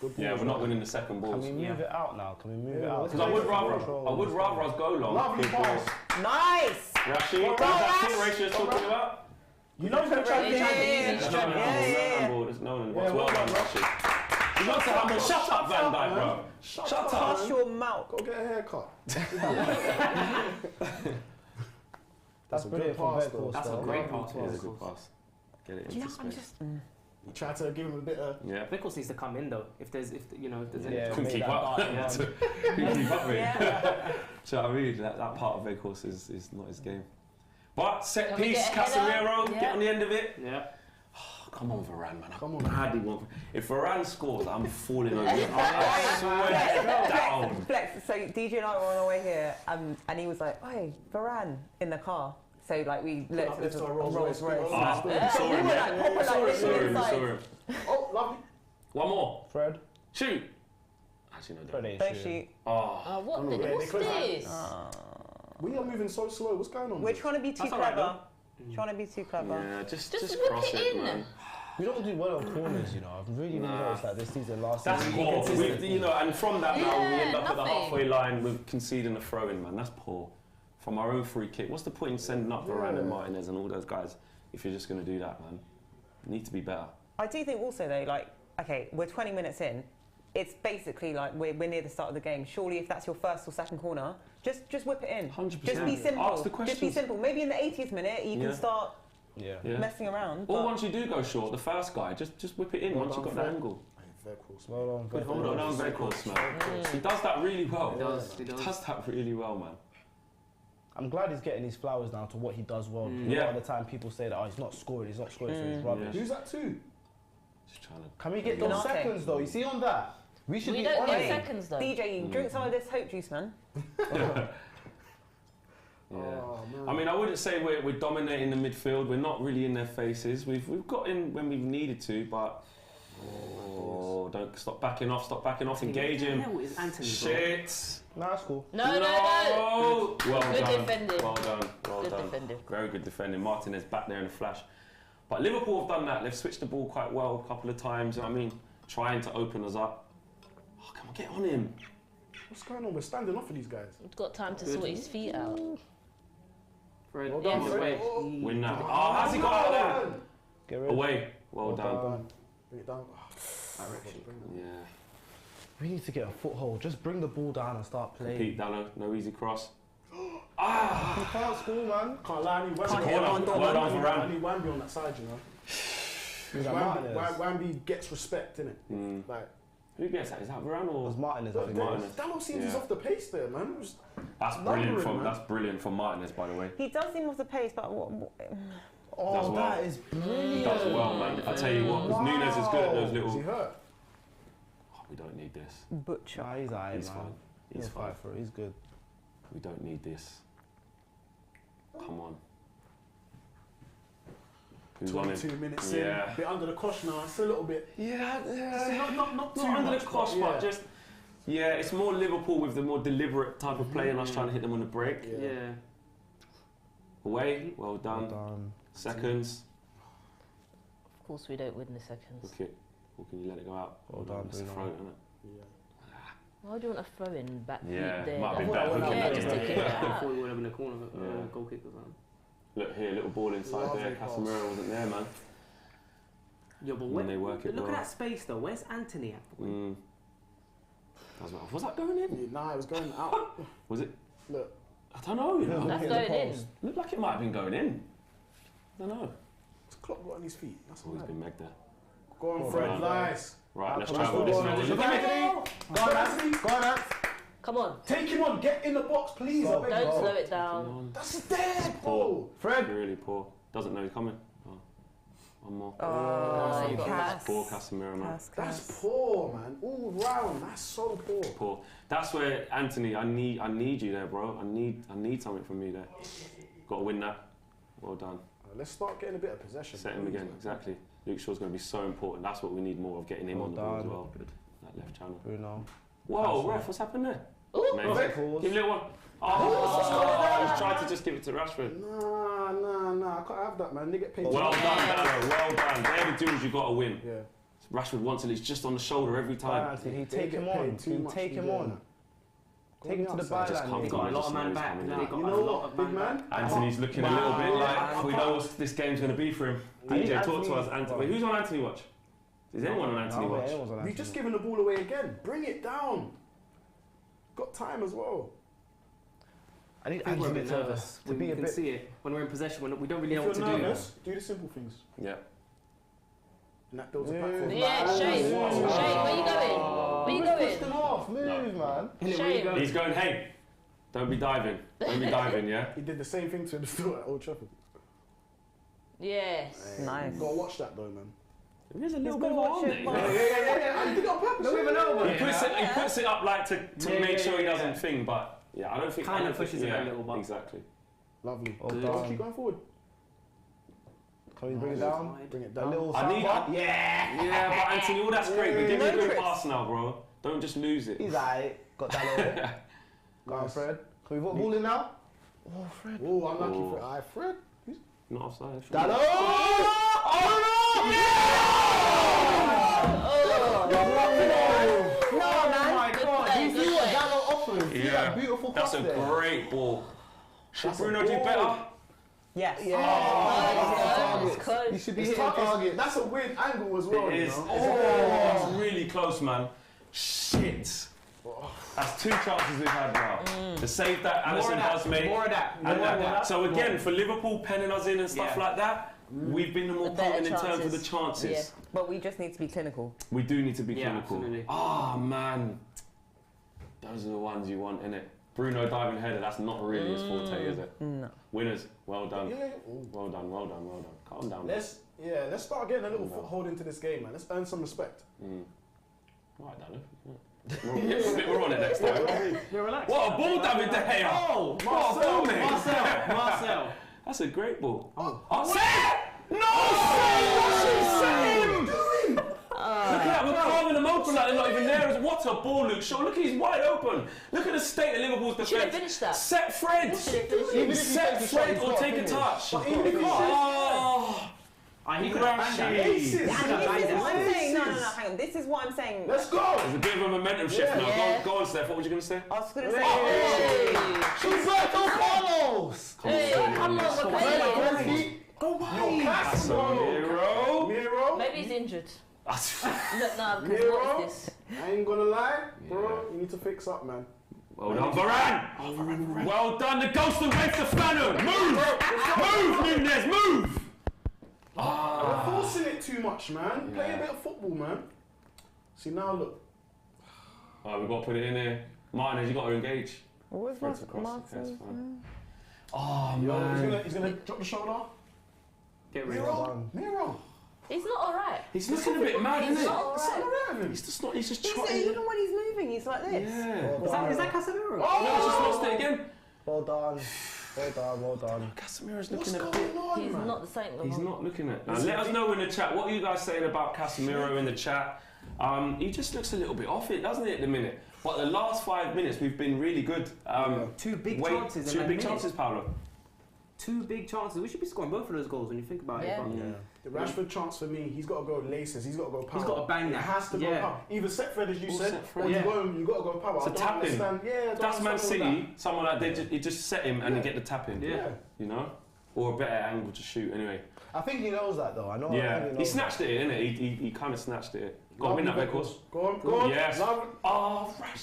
Good
Yeah,
balls,
we're not
right?
winning the second
Can
balls.
we move it out now? Can we move it
Yeah,
out?
let's
Because I
go.
would rather us go long.
Lovely
Good
pass.
balls.
nice.
Rashi, what
Well
was that
done.
kill ratio talking about?
You know he's trying to
Yeah,
get
There's no
yeah,
handball,
yeah.
there's no handball.
Yeah,
Well
well
done,
done,
Rashi. You got to handball. Shut up, Van Dijk, bro. Shut up.
Hush your mouth.
Go get a haircut.
That's
a
brilliant
good
from
pass,
Vegas.
though.
That's a great pass.
It is a good pass. Get it
Do you
into
know, I'm
space.
just.
You try to give him a bit of.
Yeah.
Vickers needs to come in though. If there's any
Yeah,
Couldn't
made
keep
that
up.
dark
Yeah.
run.
Couldn't keep up with it.
Yeah.
Do you know what I mean? That part of Vegas is not his game. But set
Can we
piece,
get a header?
Casemiro,
Yeah.
get on the end of it.
Yeah.
Oh, come on, Varane, man.
Come on.
I hardly want. If Varane scores, I'm falling over. I swear down.
Flex. So DJ and I were on our way here, and he was like, "Hey, Varane," in the car. So like we looked
up
at
next
the
to a Rolls
Rolls
Royce.
Royce.
Ah,
man.
saw him,
We were
yeah.
like, proper, like,
Saw
literally
him,
inside.
saw him.
Oh, lovely.
One more.
Fred?
Shoot. Actually, no.
Fred
Don't.
ain't
Don't
shooting.
shoot.
Oh.
What?
Oh, no, yeah,
What's
they could have-
this?
We are moving so slow. What's going on?
We're trying to be too
That's all right,
clever. Trying to be too clever.
Yeah, just
Just whip
cross
it
it,
in.
man.
We don't do well on corners, you know. I've really noticed that this season, last
That's
season.
poor. You know, and from that now we end up at the
nothing.
halfway line with conceding a throw-in, man. That's poor. From our own free kick. What's the point in sending up Varane and Martinez and all those guys if you're just going to do that, man? You need to be better.
I do think also though, like, okay, we're 20 minutes in. It's basically like we're near the start of the game. Surely, if that's your first or second corner, just whip it in.
100%.
Just be simple.
Ask the
Just be
questions.
simple. Maybe in the 80th minute you
Yeah.
can start
Yeah.
Yeah.
messing around.
Or
but-
once you do go short, the first guy, just whip it in
Well
once you've got
done,
the
Fred.
angle.
Very close.
Well done,
Good
Fred.
hold
Well
on.
done, very close, man. He does that really well.
He does. He
He
does.
does that really well, man.
I'm glad he's getting his flowers now to what he does well. A
Yeah.
lot of the time people say that, oh, he's not scoring, so he's rubbish.
Yeah.
Who's that too?
Just trying to.
Can we get those
United.
seconds though? You see on that? We should
We
be
don't
on
get
it.
seconds though.
DJ, drink some of this hope juice, man.
Yeah.
Oh, man.
I mean, I wouldn't say we're dominating the midfield. We're not really in their faces. We've got in when we've needed to, but don't stop backing off. Stop backing off. Engage
What the
him.
hell is Anthony, bro?
Shit.
Nah, that's cool.
No.
Well
Good
done.
defending.
Well done. Well
Good
done.
defending.
Very good defending. Martinez back there in a flash. But Liverpool have done that. They've switched the ball quite well a couple of times. I mean, trying to open us up. Oh, come on, get on him.
What's going on? We're standing off for these guys.
He's got time to sort his feet out.
Fred.
Well
done,
He's
Fred.
away.
Oh.
Win now. Oh, how's he got out of there?
Get rid.
Away. Well done.
Bring it down.
Yeah.
We need to get a foothold. Just bring the ball down and start playing.
Pete Dallo, no easy cross.
You can't score, man.
Can't lie, I need Wamby.
Well done for
I
Ram.
need Wamby on that side, you know.
Who's that,
Wamby,
Martinez?
Wamby gets respect, innit? Like,
Who gets that? Is that Varane
It was
or?
Martinez, I think.
Martinez.
Dallo seems he's
Yeah.
off the pace there, man. Just
That's
lumbering,
brilliant from
man.
that's brilliant from Martinez, by the way.
He does seem off the pace, but
Oh,
Does well.
that is
He
brilliant.
does well, man. I tell you what, because Nunes is good at those
Is he
little.
hurt?
Oh, we don't need this.
butcher.
Nah, he's alright,
He's
man.
fine.
He's
He's fine.
fine for it. He's good.
We don't need this. Come on. Who's on
22
him?
minutes
Yeah.
in. Bit under the cosh now. It's a little bit.
Yeah,
Not too
not under
much,
the cosh,
but
but
yeah.
just. Yeah, it's more Liverpool with the more deliberate type of play and us trying to hit them on the break.
Yeah.
Yeah.
Away, well done.
Well done.
Seconds.
Of course, we don't win the seconds.
Look it. Or can you let it go out?
Well done,
It's a
Bruno.
throw, isn't it?
Yeah.
Why do you want to throw in back
Yeah,
there?
might have been
That
better
whole-
hooking
yeah,
that
just
in.
to kick it
I
out.
thought he would have been a corner,
Yeah.
goal kick or something.
Look here, little ball inside
Lovely
there.
pass.
Casemiro wasn't there, man.
Yeah, but
When they work it
look
well.
at that space though. Where's Anthony at?
Was that going in?
Yeah, nah, it was going out.
Was it?
Look,
I don't know. You know.
That's
Hit the
going in.
post.
Looked like it might have been going in. I don't know.
this clock got on his feet. That's
Oh,
all
he's
right.
been megged there.
Go on,
Well
Fred.
done.
Nice.
Right, let's
Come
travel
on,
this
go on,
now.
Anthony.
Look
Go on,
at it.
Anthony. Go on, Anthony. Go on, Anthony.
Come on.
Take him on. Get in the box, please.
Go.
I beg
Don't
you.
slow it down.
Come on.
That's dead,
Poor.
Paul.
Fred.
Really poor. Doesn't know he's coming. Oh. One more.
Oh, you got
Cass.
Poor Casemiro, man.
That's poor, man. All round. That's so poor.
Poor. That's where Anthony. I need you there, bro. I need something from you there. Got to win that. Well done.
Let's start getting a bit of possession.
Set him
please,
again.
man.
Exactly. Luke Shaw's going to be so important. That's what we need more of, getting him
Well
on the ball as
done.
well. That left channel.
Bruno.
Whoa, ref, what's happened there?
Ooh.
Amazing.
Perfect pause.
Give a little one. Oh, he's tried to just give it to Rashford.
Nah. I can't have that, man. They get paid.
Well done, Dallo. Well done. They're the duels you got to win.
Yeah.
Rashford wants it. He's just on the shoulder every time.
Anthony, he
They
take
get
him
paid
on.
too
He
much,
take him
yeah.
on.
Go
Take him to the
outside.
Just
byline.
come
They
on.
got a lot
Just
of
know
man
he's
back.
coming
They
in.
got
You
a
know
lot
what,
of
big
man
man?
back.
Anthony's looking a little bit like we know what this game's going to be for him.
I need
DJ, talk to
Anthony.
us. Anthony. Wait, who's on Anthony watch? Is anyone on Anthony
No,
watch?
anyone's on
We've
Anthony.
just given the ball away again. Bring it down. Got time as well.
I need
I think we're a
Anthony
bit
to
nervous.
be
We
a
can
bit.
see it when we're in possession. We don't really know
If
what to
you're
do.
nervous, do the simple things.
Yeah.
And that builds a
Yeah.
platform.
Yeah,
Like,
Shane.
oh,
Shane, where you going? Where you
Push
going?
them off. Move, man.
Where you
Shame.
go?
He's going, hey, don't be diving. Don't be diving, yeah?
He did the same thing to the store at Old Trafford.
Yes.
Nice.
Gotta watch that though, man.
There's a little
got
bit of
to
arm
watch
there.
it,
you
man.
know?
Yeah. He did it on purpose.
No, even over.
He puts it up like to
Yeah,
make sure he
yeah.
doesn't think, but yeah, I don't think.
Kinda
I don't think-
pushes it a
yeah,
little, but-
Exactly.
Lovely.
Well
Keep
done.
going forward.
Can we bring it down?
Bring it
A
down.
little
I need.
soundbar?
Yeah, but Anthony, all that's great, but give me a good pass now, bro. Don't just lose it.
He's alright. Got Dallo. Go on,
Nice.
Fred. Can we put ball in now? Oh, Fred.
Oh, unlucky
Oh.
for Fred.
Not offside.
Dallo!
Oh.
No, man.
Good play,
You
good
see what
play.
Dallo offers? See that beautiful
That's
cross
a
there?
great ball. Should
That's a
Bruno do
ball.
better?
Yes.
Yeah.
It's close.
You should be
It's
hitting
tough.
target.
That's a weird angle as well.
It
you
is.
know?
Oh, it's really close, man. Shit. That's two chances we've had now. The save that Alisson has made.
More of that.
And
More of
that.
that.
So again, for Liverpool penning us in and stuff
Yeah.
like that, we've been the more
The better
potent in terms of the
chances.
chances.
But we just need to be clinical.
We do need to be
Yeah,
clinical.
absolutely.
Ah, man. Those are the ones you want, innit? Bruno diving header, that's not really his forte, is it?
No.
Winners, well done.
Yeah.
Well done, well done, well done. Calm down.
Let's start getting a little foothold into this game, man. Let's earn some respect.
Right, Danny. We're on it next time.
You're relaxed.
What a ball, David De Gea!
Oh,
What a ball, mate!
Marcel.
That's a great ball.
Oh.
Set! No! Set him! Look at that, we're carving them open like they're not even there. What a ball, Luke Shaw. Look, he's wide open. Look at the state of Liverpool's defence.
Should have finished that.
Set Fred!
Should have finished it.
Even if he
Set
takes a shot,
Fred
he's
or
got
take a
finish.
touch.
But even if he
Oh,
He could have banged that.
Aces.
And
Yeah,
this is what I'm saying. No,
Aces.
hang on. This is what I'm saying.
Let's go.
There's a bit of a momentum shift now.
Yeah.
Go on, Steph. What was you going to say?
I was going to say.
Hey.
Roberto Carlos.
Hey, come on, we're playing.
Go Casemiro. Miro.
Maybe he's injured. Look, no, because
Miro.
what is this?
I ain't gonna lie, bro. You need to fix up, man.
Well done, Varane. Well done, the ghost of Red Stefano. Move, Nunes, move.
We're forcing it too much, man. Play a bit of football, man. See, now look.
Alright, we've got to put it in here. Martinez, you got to engage.
What
Threads
was
across.
Martinez?
Okay, that's fine. Oh,
Yo,
man.
he's gonna drop the shoulder.
Get rid of him.
Miro.
He's not alright.
He's looking a bit mad, isn't
He's
it?
not alright.
He's just not, he's just
Even
trotting.
when he's moving, he's like this.
Yeah.
Is that Casemiro?
No, he's just lost it again.
Well done.
Casemiro's
What's
looking a bit.
going on,
He's
man?
not the same.
He's not looking at. Now, let us know in the chat. What are you guys saying about Casemiro in the chat? He just looks a little bit off it, doesn't he, at the minute? But the last 5 minutes, we've been really good.
Two big chances in
Two
that
big
minute.
chances, Paulo.
Two big chances. We should be scoring both of those goals when you think about
Yeah.
it. But
The Rashford chance for me, he's got to go laces, he's got to go power.
He's got to bang
It
that.
has to go
Yeah.
power. Either set Fred, as you
Or
said,
set Fred.
or
Yeah.
you got to go power.
It's a
I don't
tap-in.
understand. Yeah, I don't
That's Man
understand all
City. Someone like they just set him and they get the tap in.
Yeah.
You know, or a better angle to shoot. Anyway.
I think he knows that though. I know.
Yeah. He snatched it, innit? He kind of snatched it. Got to win that, of course.
Go on.
Yes.
Love-
Oh, Rash.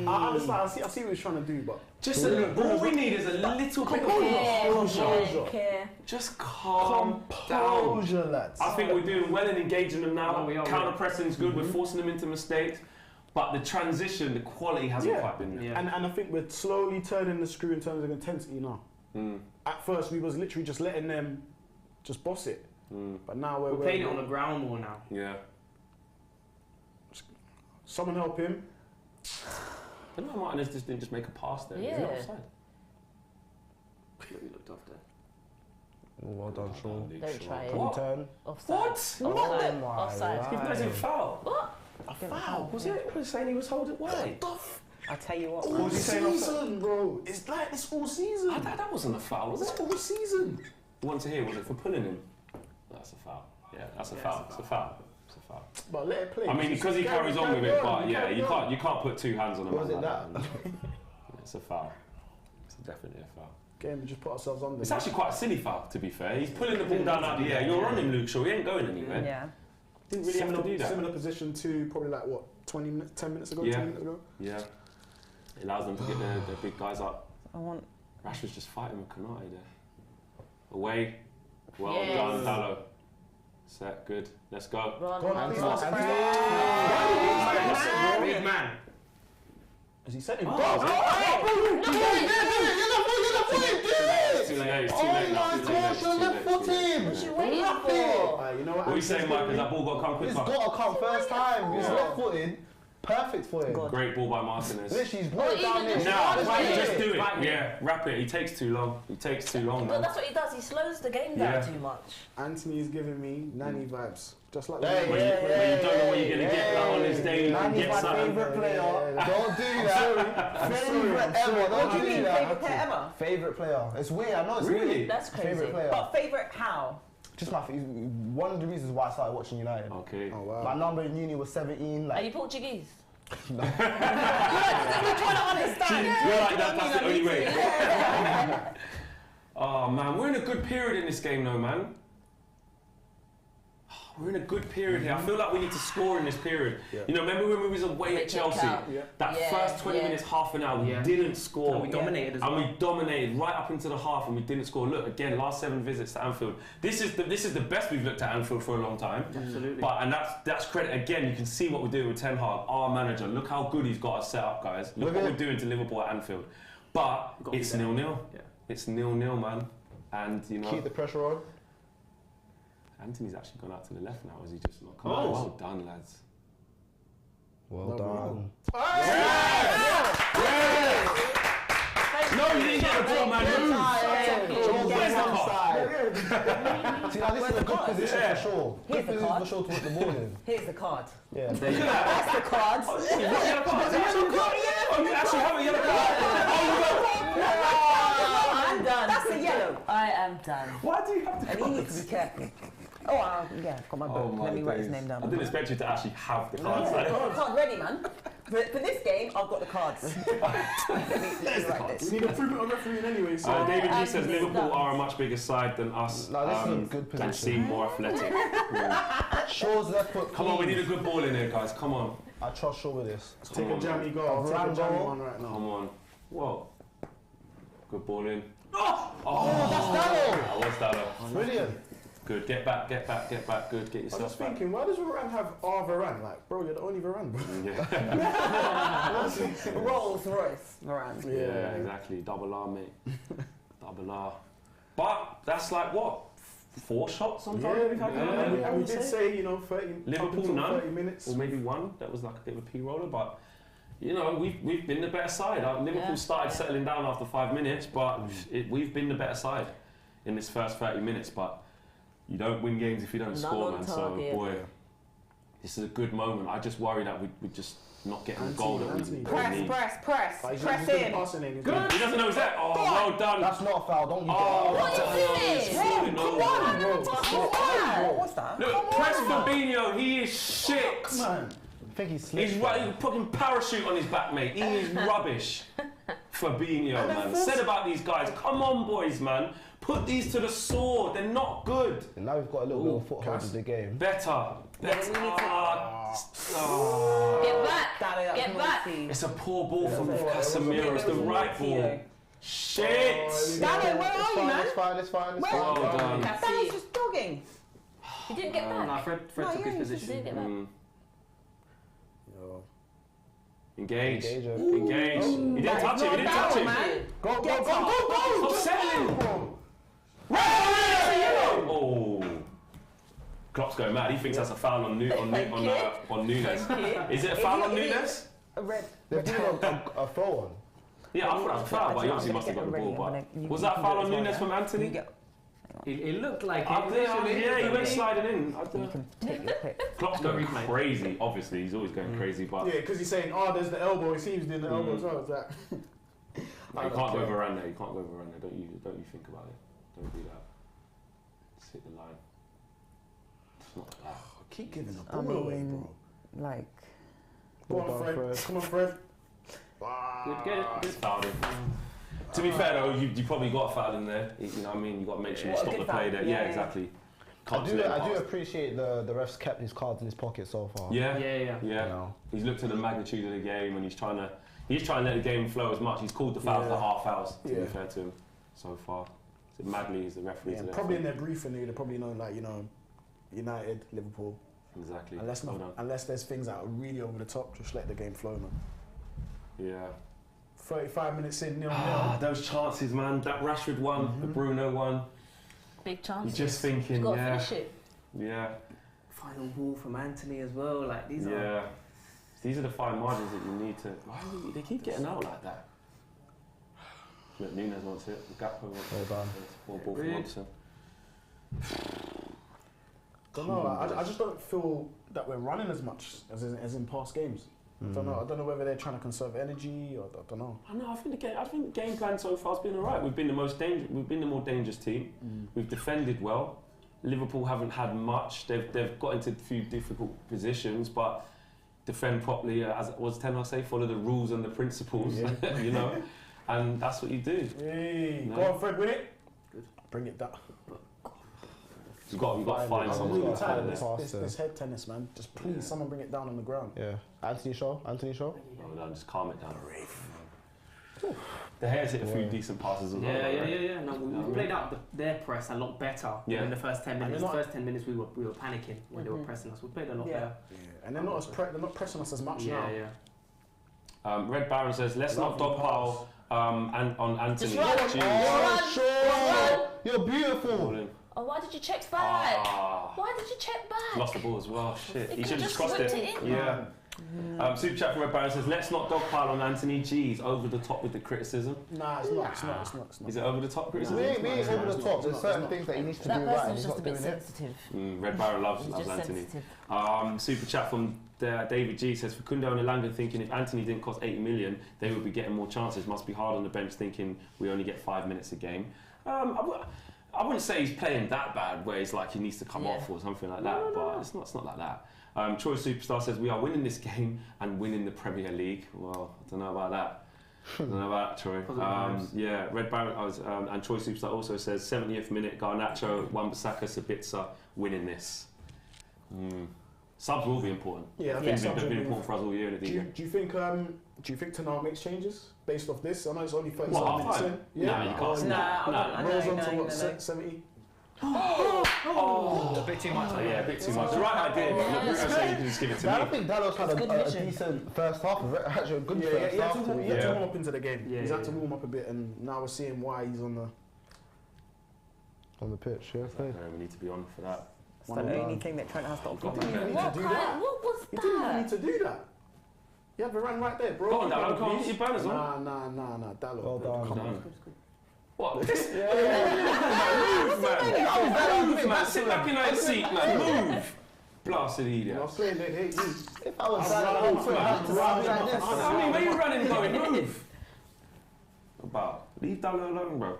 I understand. I see what he's trying to do, but
Just a little. All we need is a little bit of
Care.
Just calm down.
Composure, lads.
I think we're doing well in engaging them now.
Oh, we are,
Counter pressing's good. We're forcing them into mistakes, but the transition, the quality hasn't
Yeah.
quite been there.
Yeah.
and I think we're slowly turning the screw in terms of intensity now. At first, we was literally just letting them just boss it, but now
We're playing it on the ground more now.
Yeah.
Someone help him.
I don't know why Martinez didn't just make a pass there. Is he
Yeah.
offside?
He looked off there.
Well done, Sean.
Don't try it.
Can you turn?
Offside.
What?
Offside.
my
Offside.
He plays in foul.
What?
A foul.
Was it? Was saying he was holding? Why?
I tell you what.
All
was he saying offside?
season, bro. It's like this all season.
That wasn't a foul, was
It's
it?
all season.
Want to hear? Was it for pulling him? That's a foul. Yeah, that's a foul. It's a foul. It's a foul.
But let it play.
I mean, because he carries on with it, but yeah, you can't put two hands on a man
Was it
like
that?
that. It's a foul. It's definitely a foul.
Game, we just put ourselves on there.
It's actually quite a silly foul, to be fair. He's pulling the ball down out of the air. You're on him, Luke Shaw. He ain't going anywhere.
Yeah.
Didn't really have to do that.
Similar position to probably like what, 20 minutes, 10 minutes ago,
Yeah.
20 minutes ago.
Yeah. It allows them to get their big guys up.
I want.
Rashford's just fighting with Konate there. Away. Well
Yes.
done, Paulo. Set, good. Let's go.
Run.
Go on,
Hands
Anthony.
up.
Anthony.
Big man.
Has he said it?
It's too late. It's too late now. It's too late. It's too late. It's too late.
What you waiting for?
You know what?
What are you saying, Mike? Has that ball got to come quick?
He's got to come first time. He's
Yeah.
left-footed. Perfect for him.
God.
Great ball by Martinez.
Literally, he's brought it
Well,
down
even
there.
the
Now,
Right here.
just do it.
Right here.
Yeah, wrap it. He takes too long. He takes too long,
But
man.
that's what he does. He slows the game down
Yeah.
too much.
Anthony is giving me nanny vibes. Just like
Hey,
When you don't know what you're going to get like, on this day, you can
Nanny's
get
my
something.
favourite player. Don't do that. Favourite ever.
What
Don't
do you
do
mean,
that.
favourite player ever?
Favourite player. It's weird. I know it's
Really?
weird.
That's crazy.
Favourite player.
But favourite how?
Just my one of the reasons why I started watching United.
Okay.
Oh wow.
My number in uni was 17.
Are
Like
you Portuguese?
You're like that, that's the only way. Oh man, we're in a good period in this game though, man. We're in a good period here. I feel like we need to score in this period.
Yeah.
You know, remember when we was away at
Make it
Chelsea?
count.
Yeah.
That
Yeah,
first 20
yeah.
minutes, half an hour, we
Yeah.
didn't score.
And we dominated as well.
And we dominated right up into the half and we didn't score. Look, again, last 7 visits to Anfield. This is the best we've looked at Anfield for a long time.
Absolutely.
And that's credit again. You can see what we're doing with Ten Hag, our manager. Look how good he's got us set up, guys. Look what we're doing to Liverpool at Anfield. But
Got to
it's
be there.
0-0.
Yeah.
It's 0-0, man. And you know,
keep the pressure on.
Anthony's actually gone out to the left now. Is he just not? Come
Nice.
on, well done, lads.
Well done.
No, you didn't get the ball, man. Move.
Where's the
car?
See, now this is a good position for sure.
Here's the
Good position
card.
for sure to put the ball in.
Here's the card.
Yeah.
That's the card.
Oh, you actually have a yellow card?
I'm done.
That's a yellow.
I am done.
Why do you have to
And he needs to be careful. Oh, yeah, I've got my book. Let me write his name down.
I didn't expect you to actually have the cards.
I've got the card ready, man. For this game, I've got the cards. Let me write this.
We need improvement on refereeing anyway. So
David G
I'm
says
done.
Liverpool are a much bigger side than us.
No, this is a good
And
position.
seem more athletic.
Shaw's left foot.
Come on, we
clean.
need a good ball in here, guys. Come on.
I trust Shaw with this.
take a jammy goal. Take a
Rambo.
jammy one right now.
Come on. Whoa. Good ball in.
Oh, that's Dallo.
That was Dallo.
Brilliant.
Good. Get back. Good. Get
I was
yourself
just
back.
thinking, why does Varane have our Varane? Like, bro, you're the only Varane, bro.
Yeah.
Rolls Royce, Varane.
Yeah, exactly. Double R, mate. Double R. But that's like what? 4 shots on target we've had?
And we did say, 30,
Liverpool,
up until
none.
30 minutes.
Or maybe 1. That was like a bit of a P roller, but we've been the better side. Liverpool
Yeah.
started settling down after 5 minutes, but we've been the better side in this first 30 minutes. But you don't win games if you don't
None
score,
on
man.
target.
So boy, this is a good moment. I just worry that we're just not getting the goal that we
Anthony.
need.
Press in. Press in.
Good.
He doesn't know that. Oh, well done.
That's not a foul. Don't you
Oh,
dare.
What are you doing?
Come
What was that?
Look, press Fabinho. He is shit.
Man.
I think he's slipped.
He's right. He's fucking parachute on his back, mate. He is rubbish. Fabinho, man. Said about these guys. Come on, boys, man. Put these to the sword. They're not good.
And now we've got a little bit of foothold of the game.
Better. Better.
we need to-
Oh.
Get back.
Get
back.
It's a poor ball from
Yeah.
Casemiro. It's the right ball. Shit.
Danny, where are you, man?
It's fine.
Where?
Well done.
Danny's just dogging.
He didn't get back.
Nah, Fred
No,
took
yeah,
his
he just
position.
didn't get back.
Engage.
Engage him.
Engage. He didn't
That is
touch him.
not
He didn't touch
foul,
him.
man.
Go.
Stop settling. Oh. Klopp's going mad. He thinks that's a foul on Nunes. Is it a foul on Nunes?
A red.
They've given a throw on.
Yeah, I thought that was a foul, but he obviously must have got the ball. But was that a foul on Nunes from Anthony?
It looked like it.
Yeah, he went sliding in.
You can take your pick.
Klopp's going crazy. Obviously, he's always going crazy, but
Yeah, because he's saying, there's the elbow. He seems doing the elbow as well. It's like,
no, you can't go over around there. You can't go over around there. Don't you think about it. Don't do that. Just hit the line. It's not like that.
keep giving the
I
ball away,
mean,
bro.
like,
Go on, Fred. Come on, Fred.
Good.
Fouled him. To be fair though, you probably got a foul in there. You know what I mean? You got to make sure you
What, a
stop
good
the play
foul?
there.
Yeah,
Yeah,
yeah.
exactly.
I
Can't
do
let him pass.
appreciate the refs kept his cards in his pocket so far.
Yeah.
Yeah.
You know, he's looked at the magnitude of the game and he's trying to let the game flow as much. He's called the fouls the half fouls. To be fair to him, so far. So Madley is the referee.
Yeah,
to
probably in their briefing, they probably know, United, Liverpool.
Exactly.
Unless there's things that are really over the top, just let the game flow, man.
Yeah.
35 minutes in, 0-0.
Those chances, man. That Rashford one, the Bruno one.
Big chance.
You're just thinking,
You've got to finish it.
Yeah.
Final ball from Anthony as well. Like these are.
Yeah. These are the fine margins that you need to. Why do they keep getting out like that? Look, Nunes wants it. Gakpo wants it.
Well done.
More ball from
Really?
Watson.
Don't know. I just don't feel that we're running as much as in past games. I don't know. I don't know whether they're trying to conserve energy or I don't know.
I know. I think the game plan so far has been alright. We've been the more dangerous team. We've defended well. Liverpool haven't had much. They've got into a few difficult positions, but defend properly. As was Ten say, follow the rules and the principles. You know, and that's what you do.
Hey,
No.
go on, Fred, win it. Good. Bring it down.
You've got to find
I'm
someone
really
to
tired of
find there.
this head tennis, man. Just please, someone bring it down on the ground.
Yeah. Anthony Shaw.
No, just calm it down. The Hare's hit a few decent passes as well.
Yeah. No, we played out their press a lot better in the first 10 minutes. The first 10 minutes we were panicking when they were pressing us. We played a lot better.
Yeah, and they're not pressing us as much now.
Red Baron says, let's not dogpile on Anthony.
Just run.
Shaw! You're beautiful.
Oh, why did you check back? Why did you check back?
Lost the ball as well. Shit. He should have
just
crossed
whipped
it.
it in.
Yeah. Super chat from Red Baron says, let's not dogpile on Anthony. G's over the top with the criticism.
Nah, it's not.
Is it over the top criticism?
We ain't over the top. There's certain things that he needs to do
That
right.
person
And
is
he's
just a
not
bit
doing it.
sensitive.
Red Baron loves
He's just
Anthony.
sensitive.
Super chat from David G says, Facundo and Elanga thinking if Anthony didn't cost 80 million, they would be getting more chances. Must be hard on the bench thinking we only get 5 minutes a game. I wouldn't say he's playing that bad where he's like he needs to come off or something like that, but it's not like that. Troy Superstar says, we are winning this game and winning the Premier League. Well, I don't know about that. I don't know about that, Troy. Yeah, Red Baron, and Troy Superstar also says, 70th minute, Garnacho, Wan-Bissaka, Sabitzer, winning this. Subs will be important.
Yeah, I
They've
think
been important for us all year in the league.
Do you think Tanal makes changes based off this? I know it's only 30
What,
minutes
half-time?
in.
Nah, you can't.
Nah.
Rolls on to what, 70?
A bit too much.
Yeah, a bit too much. The right idea, but Bruno said you can just give it to
I
me.
think Dallas had
good
a
vision.
decent first half. Actually, a good
Yeah,
first
he had
half.
to warm up into the game.
Yeah,
He's had to warm up a bit, and now we're seeing why he's on
On the pitch, yeah.
We need to be on for that.
It's the only thing that Trent has to offer.
He didn't even need to do that.
What was
He didn't even
that?
need to do that. You have a run right there, bro.
Go on, Dallo, come on, get your banners on.
Nah, Dallo.
Well done.
Come
Well
on.
done. What? This?
Yeah.
Move, man. Sit back in that seat, man. Move. Blasted
I
idiot.
was playing, they'd hate you.
If I was
I'd
Dallas,
run
I'd
off,
like this.
I mean, where you running going? Move. About. Leave Dallo alone, bro.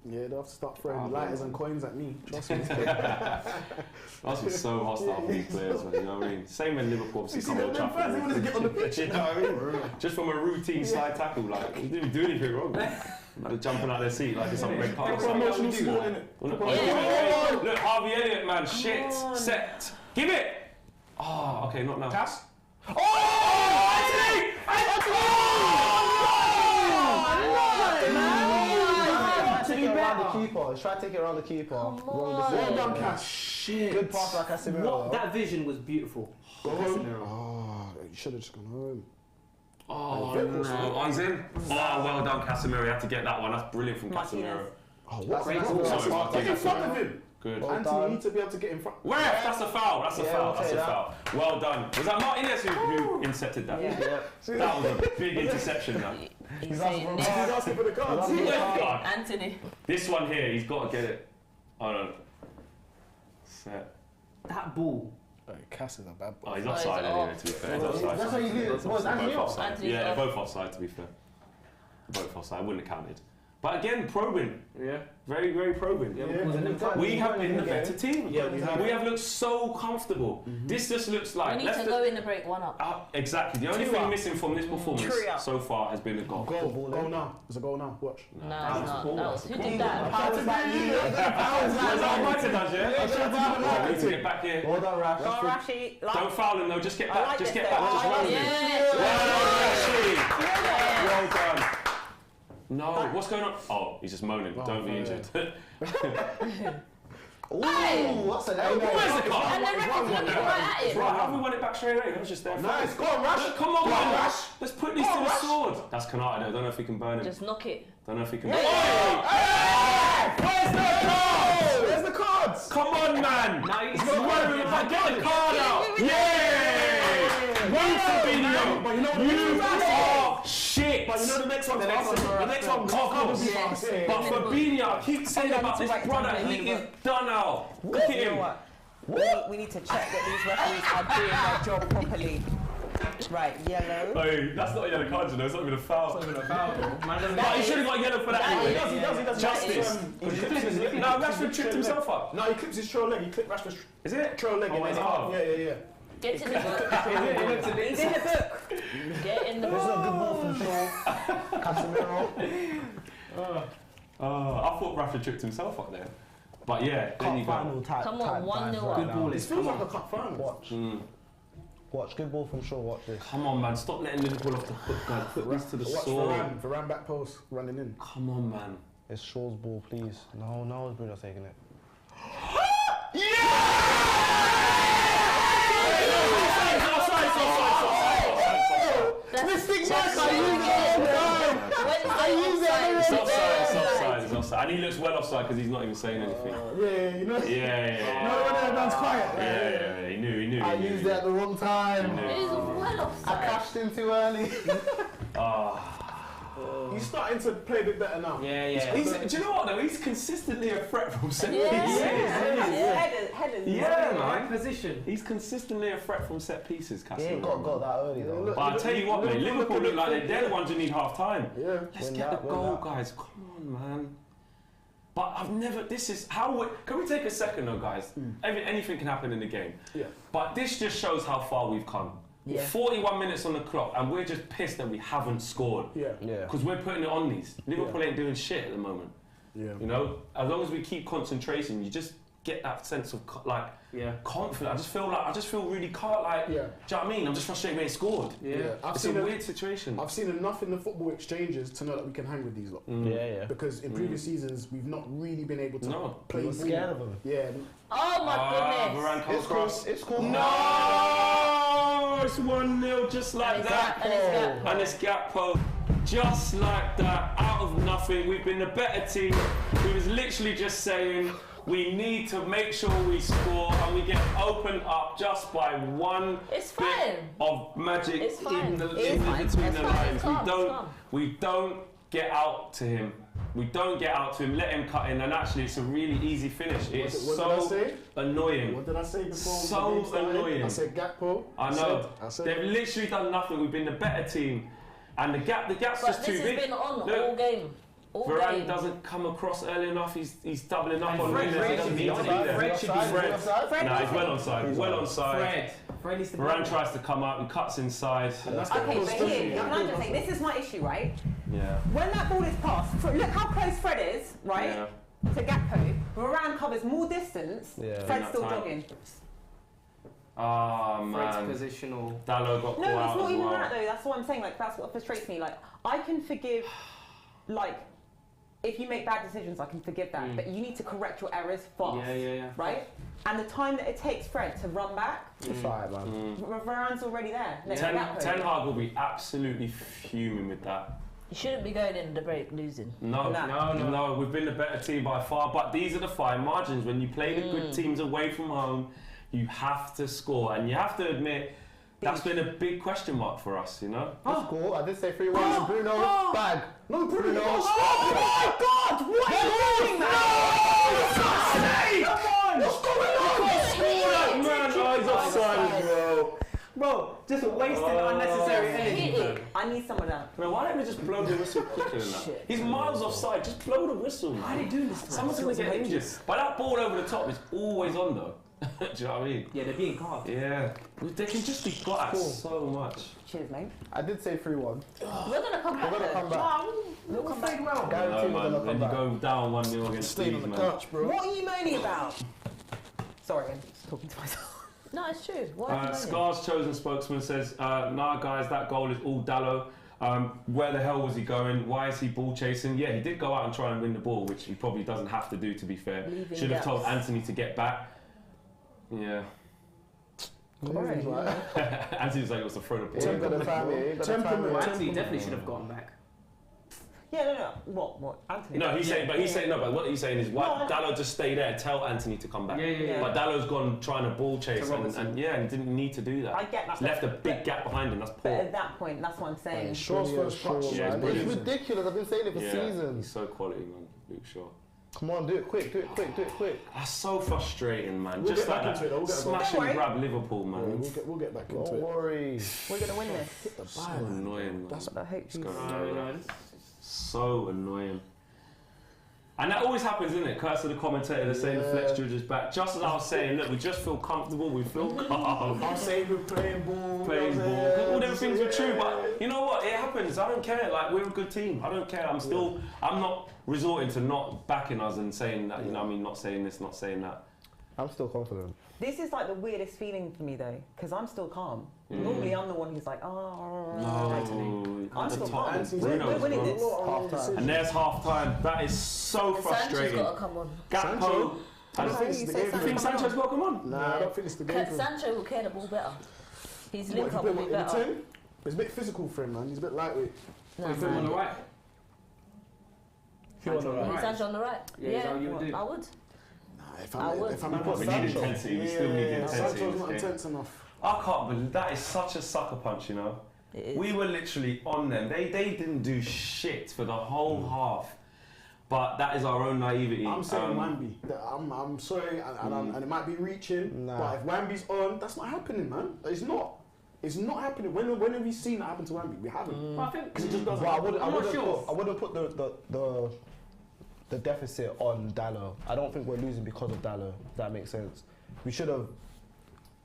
Yeah, they'll have to start throwing
Oh,
lighters
man.
and coins at me. Trust me.
That's what's so hostile for these players, man. You know what I mean? Same when Liverpool obviously
You see
come
them
Old
fans, they want to
Trafford.
get on the pitch.
You know what I mean? Just from a routine side tackle, like, you didn't even do anything wrong. Like, jumping out their seat like it's some red card.
Proper emotional sport, innit?
Look, Harvey Elliott, man. Shit. Set. Give it. Oh, okay, not now.
Cass?
Oh,
Take it around the keeper. Try to take it around the keeper. Wrong
Well
decision.
done, Cass. Shit.
Good pass by Casemiro.
What? That vision was beautiful.
Go
Casemiro.
home. Oh, you should have just gone home.
Oh, no. Oh, he's in. Oh, well done, Casemiro. You had to get that one. That's brilliant from
Martinez.
Casemiro.
Oh,
That's
what?
a
Sorry,
good
Martin.
Get in front of him.
Good.
Well
Anthony,
done.
you need to be able to get in front.
Where? That's a foul. That's a
Yeah,
foul.
we'll
That's a
take
foul. Well done. Was that Martinez who intercepted that?
Yeah.
That was a big interception. That.
He's saying
He's asking for the cards.
God.
Anthony.
This one here, he's got to get it. Oh no. Set.
That ball.
Cass is a bad boy.
Oh, he's
Oh, he's
offside anyway,
off.
to be fair. He's offside.
That's how you do it.
Both
Both Anthony off?
offside.
Anthony's
Yeah,
off.
both offside, to be fair. Both offside. Wouldn't have counted. But again, probing.
Yeah.
Very, very probing. We have been the better team.
Yeah, we have.
We have looked so comfortable. This just looks like.
We need to go in the break 1-up.
Exactly. The only thing missing from this performance
Trio.
so far has been a goal.
Go now. There's a goal now. Watch.
No, it's not. That was, who did that?
Was that Micah does, yeah? We need to get back here.
Well done, Rash.
Go on, Rashi.
Don't foul him though. Just get
I
back.
like
Just
this
get
bit.
back. Just
I
run
like
him.
Yeah.
Well done. No, what's going on? Oh, he's just moaning. Don't be injured.
Ooh, what's the name?
Where's the card?
And the referee's looking right at him.
Right, how have we won it back straight away? That was just there.
Nice. Go on, Rash.
Come on, man.
Rash.
Let's put this to the sword. That's Kanata though. I don't know if we can burn him.
Just knock it.
Don't know if we can.
Where's the cards? Where's the cards?
Come on, man.
Now he's
Get the card out. Yeah. Wait for Binion.
But you know what the
You
next one's
are shit.
But you know the next one's the next one.
But Fabinho, I keep saying about this brother, he is done now. Look at
You know
him.
what? We need to check that these referees are doing their job properly. Right, yellow.
Hey, that's not a yellow card, you know. It's not even a foul.
not even a foul, though. Man doesn't
But he should have got yellow for that anyway.
He does.
Justice. No, Rashford tripped himself up.
No, he clips his trail leg. He clipped Rashford's
Is it?
trail leg.
Oh, it's hard.
Yeah.
Get to the book.
He's in the book.
Get in the
This is a
book.
good ball from Shaw. Casemiro.
I thought Rashford tripped himself up there. But yeah, then you
Cup
go.
final type.
Come on, 1-0 up.
Good ball.
This feels like a cup final.
Watch. Watch. Good ball from Shaw. Watch this.
Come on, man. Stop letting Liverpool off the hook, man. Put this to the
Watch
sword.
Varane back post running in.
Come on, man.
It's Shaw's ball, please. No, it's Bruno taking it.
Where's the
It's offside. And he looks well offside because he's not even saying anything.
Yeah, you know.
Yeah.
No, when everyone's quiet.
Yeah, he knew.
I used it at the wrong time.
He's well offside.
I cashed in too early.
He's starting to play a bit better now.
Yeah.
Do you know what though? He's consistently a threat from set
Yeah.
pieces.
Headers.
Yeah,
Right
man.
position.
He's consistently a threat from set pieces,
He
Casemiro.
ain't got that early though.
But I'll tell you what, mate, Liverpool look like they're the ones who need half time.
Yeah.
Let's
Win
get
that,
the
win
goal,
that.
guys. Come on, man. But I've never. This is how. Can we take a second, though, guys? Anything can happen in the game.
Yeah.
But this just shows how far we've come.
Yeah.
41 minutes on the clock, and we're just pissed that we haven't scored.
Yeah.
Because we're putting it on these. Liverpool ain't doing shit at the moment.
Yeah.
You know, as long as we keep concentration, you just get that sense of confidence. I just feel really do you know what I mean? I'm just frustrated we ain't scored.
Yeah.
It's a weird situation.
I've seen enough in the football exchanges to know that we can hang with these lot.
Yeah.
Because in previous seasons, we've not really been able to play
We're
ball.
scared of them.
Yeah.
Oh my goodness.
Varane comes across.
It's cool.
No! It's 1-0 just like that. And it's Gakpo. Just like that, out of nothing. We've been the better team. We was literally just saying we need to make sure we score and we get opened up just by one
It's
bit
fine.
of magic
It's fine.
in the
It's fine.
between
It's
the
fine.
lines.
It's calm.
We don't get out to him. We don't get out to him, let him cut in, and actually it's a really easy finish. It's
What did I say?
annoying.
What did I say before?
So
the game started?
annoying.
I said Gakpo.
I know.
I said
They've literally done nothing. We've been the better team. And the gap's
But
just too
this
big.
has been on
Look,
all game. All
Varane
game.
doesn't come across early enough. He's doubling up
And
on
Fred
Nunes. He doesn't
should be
need to
on
be
it.
there.
Fred should be
Fred. No, he's well onside. He's well onside.
Fred needs to be
Varane tries to come up and cuts inside.
Okay, but here, can I just say, this is my issue, right?
Yeah.
When that ball is passed, look how close Fred is, right?
Yeah.
To Gakpo. Varane covers more distance.
Yeah.
Fred's
In that
still
time.
jogging.
Oh
Fred's
man.
positional.
Dalot got
No,
caught out
it's not
as
even
well.
that though. That's what I'm saying. Like, that's what frustrates me. Like, I can forgive, like, if you make bad decisions, I can forgive that. But you need to correct your errors fast.
Yeah.
Right? And the time that it takes Fred to run back,
It's alright, man.
Varane's already there. Next to
Ten
Gakpo.
Hag will be absolutely fuming with that.
You shouldn't be going in the break losing.
No. We've been the better team by far, but these are the fine margins. When you play the good teams away from home, you have to score, and you have to admit that's been a big question mark for us. You know.
That's cool. I did say 3-1. Bruno, bag.
No, Bruno.
Oh
my God! What are you doing, man?
Come on! What's going on? Man, he's offside, bro.
Bro, just wasting unnecessary energy.
I need some of that.
Bro, why don't we just blow the whistle quicker than that? He's miles offside. Just blow the whistle.
Why are they doing this?
Someone's gonna get injured. But that ball over the top is always on though. Do you know what I mean?
Yeah, they're being carved.
Yeah. They can just be got at so much.
Cheers, mate.
I did say 3-1.
We're gonna come back.
We're gonna come back.
We'll come back.
well.
Guarantee
No,
we're gonna
man.
come
When you
back.
go down 1-0 against
Staying on
Leeds,
the
man.
couch, bro.
What are you moaning about? Sorry, I'm just talking to myself.
No, it's true. What are you moaning?
Scar's chosen spokesman says, nah guys, that goal is all Dalot. Where the hell was he going? Why is he ball chasing? Yeah, he did go out and try and win the ball, which he probably doesn't have to do, to be fair.
Leaving
Should have told
gaps.
Anthony to get back. Yeah. Anthony's like, it was a throw the ball.
Ain't got the time, ain't got the time.
Temperament.
mate.
Anthony definitely should have gotten back.
Yeah, no. What? Anthony?
No, he's saying, but what he's saying is, why
No,
Dalot just stay there and tell Anthony to come back.
Yeah.
But Dalot's gone trying to ball chase
Robinson.
and didn't need to do that.
I get that.
He's left a big gap behind him. That's
But
poor.
at that point, that's what I'm saying.
Shaw's first touch.
Yeah,
It's
brilliant.
ridiculous. I've been saying it for
He's
seasons.
so quality, man. Luke Shaw.
Come on, do it quick, do it quick, do it quick.
That's so frustrating, man.
We'll
Just
get
like
back
that.
into it, though. We'll get
Smash
back.
and grab Liverpool,
Yeah,
man.
we'll get back into
Don't
it.
worry.
We're gonna win this.
So annoying, man.
That's
I hope
What's
you.
going
No,
on?
no.
So annoying. And that always happens, isn't it? Curse of the commentator, they're saying the flex judge is back. Just as I was saying, look, we just feel comfortable, we feel calm.
I'm saying we're playing ball.
Playing ball. All them things were true, but you know what? It happens. I don't care. Like, we're a good team. I don't care. I'm not resorting to not backing us and saying that, you know what I mean, not saying this, not saying that.
I'm still confident.
This is like the weirdest feeling for me though, because I'm still calm. Normally, I'm the one who's like, oh.
No,
I'm
at the
still
top,
calm.
Bruno's
We're winning
gone.
this.
Half-time.
And there's half time. That is so
Sancho's
frustrating.
got to come on.
Gakpo.
I don't think it's the game
You
for
think
him.
Sancho's got to come on?
Nah, I don't think it's the game for him.
Sancho will carry the ball better. His link
What,
up
if
will
you
be
put him in the
better.
10? It's a bit physical for him, man. He's a bit lightweight.
No,
You put him on the right.
Who on the right?
Sancho on the right.
Yeah, is that what you would do?
I would.
If I'm
We need intensity. We still need intensity.
Sancho's not intense enough.
I can't believe that is such a sucker punch, you know.
It is.
We were literally on them. They didn't do shit for the whole half. But that is our own naivety.
I'm saying Wambi. I'm sorry, and it might be reaching, but if Wambi's on, that's not happening, man. It's not. It's not happening. When have we seen that happen to Wambi? We haven't.
But I think
Because it just doesn't.
Well, I wouldn't put the deficit on Dallo. I don't think we're losing because of Dallo. If that makes sense. We should have.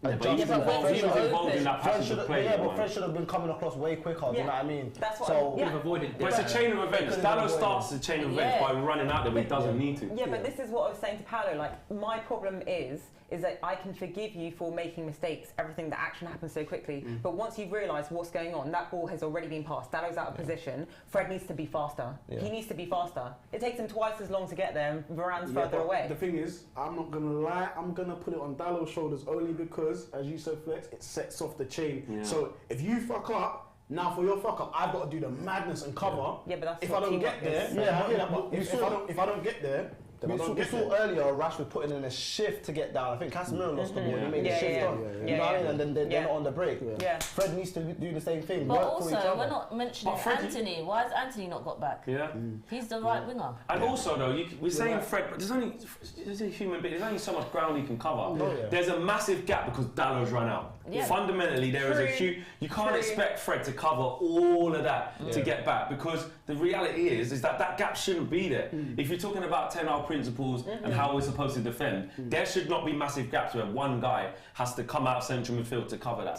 He was involved in that passage of play.
But Fred should have been coming across way quicker. Do you know what I mean?
That's what
so
could have avoided.
But it's a chain of events. Dallo starts the chain of events by running out there, but he doesn't need to.
Yeah, but this is what I was saying to Paulo. Like, my problem is that I can forgive you for making mistakes, everything, the action happens so quickly. But once you've realised what's going on, that ball has already been passed. Dallo's out of position. Fred needs to be faster.
Yeah.
He needs to be faster. It takes him twice as long to get there, and Varane's further
but
away.
The thing is, I'm not gonna lie. I'm gonna put it on Dallo's shoulders only because, as you said, Flex, it sets off the chain.
Yeah.
So if you fuck up, now for your fuck up, I've got to do the madness and cover.
Yeah, but that's
if
what
I don't
teamwork
get there.
is.
Yeah, I hear that. But if I don't get there, then I don't
We
get
saw
there.
earlier Rashford putting in a shift to get down. I think Casemiro lost the ball. He made a shift
Yeah.
on.
Yeah,
You know what I mean? And then they're
Yeah.
not on the break.
Yeah.
Fred needs to do the same thing.
But
work for each
also,
other.
we're not mentioning
But Fred-
Anthony. Why has Anthony not got back?
Yeah.
He's the right winger.
And also, though, we're saying Fred, but there's a human being. There's only so much ground he can cover.
Oh, yeah.
There's a massive gap because Dallo's run out.
Yeah.
Fundamentally, there is a huge. You can't expect Fred to cover all of that to get back because the reality is that that gap shouldn't be there. If you're talking about 10-hour principles and how we're supposed to defend, there should not be massive gaps where one guy has to come out central midfield to cover that.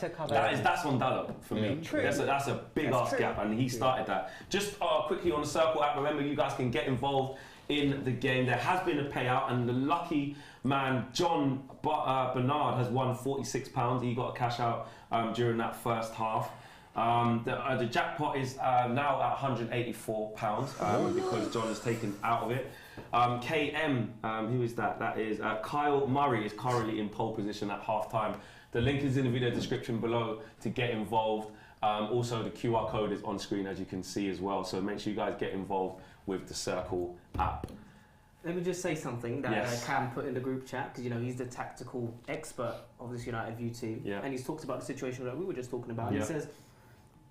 That's on Dallo for me.
True.
That's a big ass gap, and he started that. Just quickly on the Circl app, remember you guys can get involved in the game. There has been a payout, and the lucky man John Bernard has won £46. He got a cash out during that first half. The jackpot is now at £184 because John has taken out of it. KM, who is that? That is Kyle Murray is currently in pole position at half time. The link is in the video description below to get involved. Also, the QR code is on screen as you can see as well. So make sure you guys get involved with the Circl app.
Let me just say something that
Yes.
Cam put in the group chat because he's the tactical expert of this United View team, and he's talked about the situation that we were just talking about. He says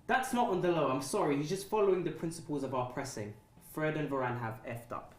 that's not on the low. I'm sorry, he's just following the principles of our pressing. Fred and Varane have effed up.